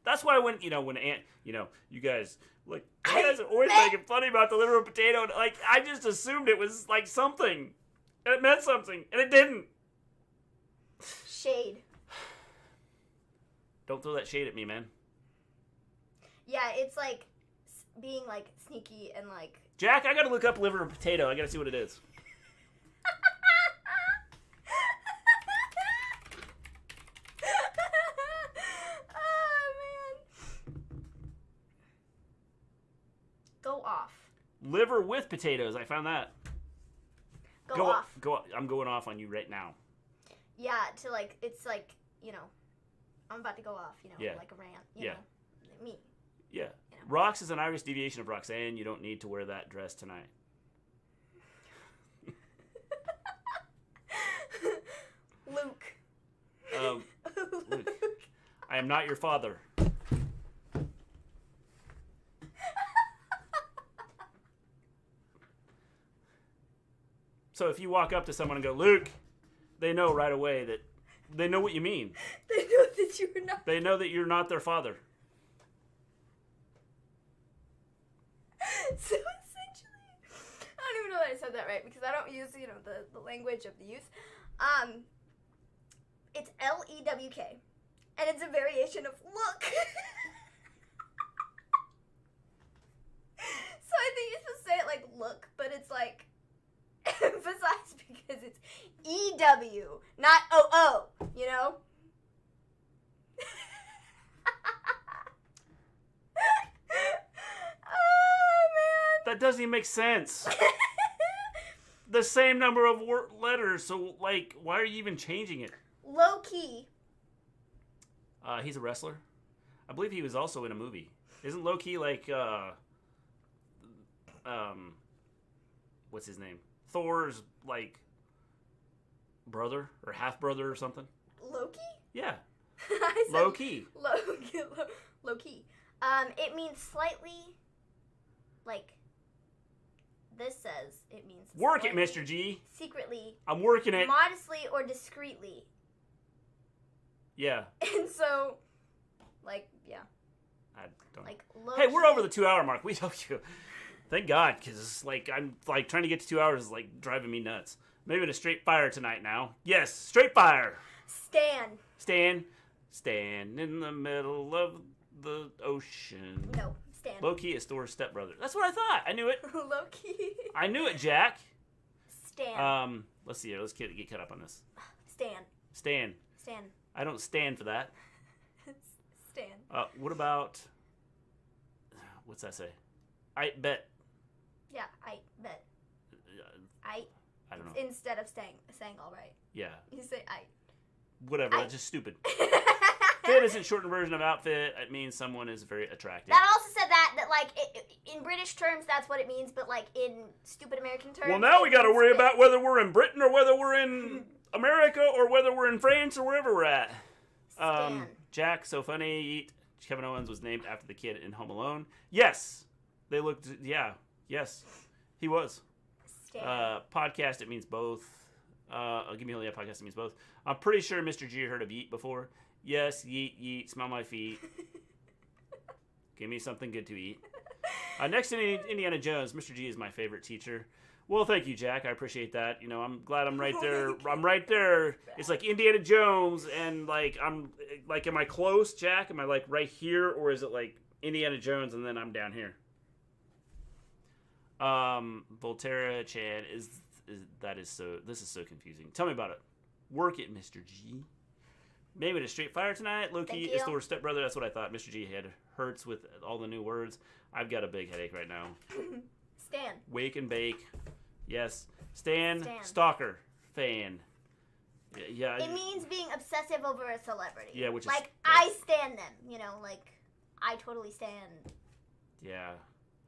That's why when you guys, like, you guys are always making funny about the liver potato. And, like, I just assumed it was, like, something. And it meant something. And it didn't. Shade. Don't throw that shade at me, man. Yeah, it's like being like sneaky and like... Jack, I gotta look up liver and potato. I gotta see what it is. Oh, man. Go off. Liver with potatoes. I found that. Go off. I'm going off on you right now. Yeah, to like, it's like, you know, I'm about to go off, you know, Yeah. like a rant, you know, me. Yeah. You know. Rox is an Irish deviation of Roxanne. You don't need to wear that dress tonight. Luke. Luke. I am not your father. So if you walk up to someone and go, Luke, they know right away that they know what you mean. They know that you're not. They know that you're not their father. So essentially, I don't even know that I said that right because I don't use, you know, the language of the youth. It's L-E-W-K, and it's a variation of look. So I think you're supposed to say it like look, but it's like emphasized because it's E-W, not O-O, you know? Oh, man. That doesn't even make sense. The same number of letters, so, like, why are you even changing it? Low key. He's a wrestler. I believe he was also in a movie. Isn't low key like, what's his name? Thor's, like, brother or half brother or something? Loki? Yeah. I said Low key. Low key. It means slightly, like, this says it means Work it, Mr. G. Secretly. I'm working it. Modestly or discreetly. Yeah. And so, like, yeah. I don't Like, low Hey, we're key. over the 2-hour mark. We told you. Thank God, because, like, I'm, like, trying to get to 2 hours is, like, driving me nuts. Maybe a straight fire tonight now. Yes, straight fire. Stand Stand in the middle of the ocean. No, Stan. Low-key is Thor's stepbrother. That's what I thought. I knew it. Low-key. I knew it, Jack. Stan. Let's see here. Let's get caught up on this. Stan. I don't stand for that. Stan. What about... What's that say? I bet. Yeah, I bet. I don't know. Instead of saying all right. Yeah. You say I. Whatever. That's just stupid. Fit is a shortened version of outfit. It means someone is very attractive. That also said that like in British terms that's what it means, but like in stupid American terms. Well, now we got to worry about whether we're in Britain or whether we're in America or whether we're in France or wherever we're at. Jack, so funny. Kevin Owens was named after the kid in Home Alone. Yes. They looked, yeah. Yes. He was. Podcast, it means both. Give me only a podcast, it means both. I'm pretty sure Mr. G heard of yeet before. Yes, yeet, yeet, smell my feet. Give me something good to eat. Next to Indiana Jones, Mr. G is my favorite teacher. Well, thank you, Jack. I appreciate that. You know, I'm glad I'm right there. I'm right there. It's like Indiana Jones, and like am I close, Jack? Am I like right here, or is it like Indiana Jones and then I'm down here? Volterra Chad this is so confusing. Tell me about it. Work it, Mr. G. Maybe to Straight Fire tonight. Low-key is Thor's stepbrother. That's what I thought. Mr. G head hurts with all the new words. I've got a big headache right now. Stan. Wake and bake. Yes. Stan. Stalker. Fan. Yeah. It means being obsessive over a celebrity. Yeah, which is... Like, I stan them. You know, like, I totally stan... Yeah.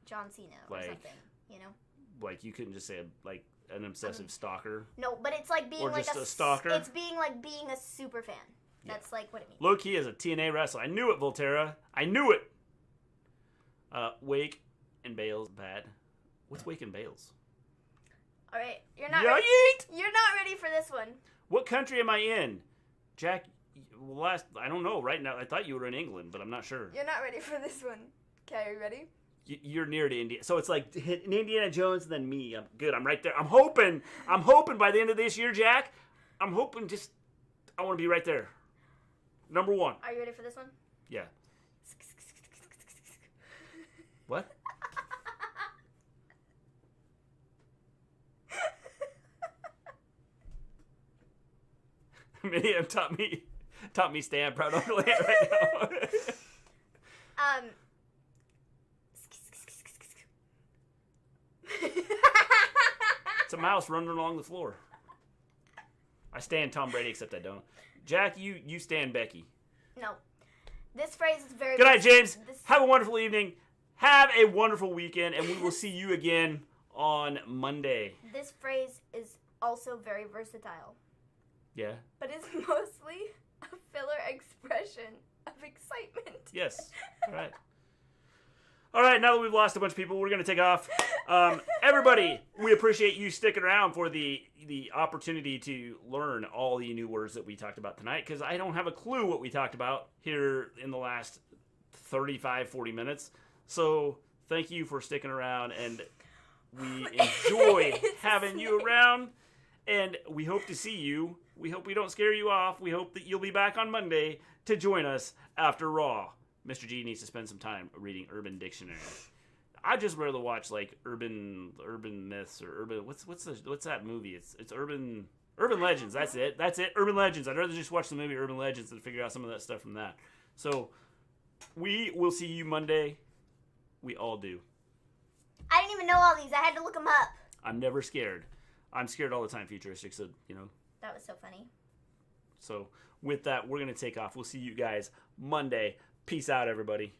John Cena or something, you know? Like, you couldn't just say, like, an obsessive stalker. No, but it's like being or like just a stalker. It's being like being a super fan. That's like what it means. Low-key is a TNA wrestler. I knew it, Volterra. I knew it. Wake and Bales, bad. What's Wake and Bales? All right, you're not ready for this one. What country am I in? Jack, I don't know right now. I thought you were in England, but I'm not sure. You're not ready for this one. Okay, are you ready? You're near to India. So it's like Indiana Jones and then me. I'm good. I'm right there. I'm hoping by the end of this year, Jack, I want to be right there. Number one. Are you ready for this one? Yeah. What? Miriam taught me stand proud uncle right now. It's a mouse running along the floor. I stand Tom Brady, except I don't. Jack, you stand Becky. No. This phrase is very... Good night, James. Have a wonderful evening. Have a wonderful weekend, and we will see you again on Monday. This phrase is also very versatile. Yeah. But it's mostly a filler expression of excitement. Yes. All right, now that we've lost a bunch of people, we're going to take off. Everybody, we appreciate you sticking around for the opportunity to learn all the new words that we talked about tonight, because I don't have a clue what we talked about here in the last 35, 40 minutes. So thank you for sticking around, and we enjoy having you around, and we hope to see you. We hope we don't scare you off. We hope that you'll be back on Monday to join us after Raw. Mr. G needs to spend some time reading Urban Dictionary. I'd just rather watch like urban myths or urban what's that movie? It's urban legends. That's it. Urban Legends. I'd rather just watch the movie Urban Legends and figure out some of that stuff from that. So we will see you Monday. We all do. I didn't even know all these. I had to look them up. I'm never scared. I'm scared all the time, futuristic. So That was so funny. So with that, we're gonna take off. We'll see you guys Monday. Peace out, everybody.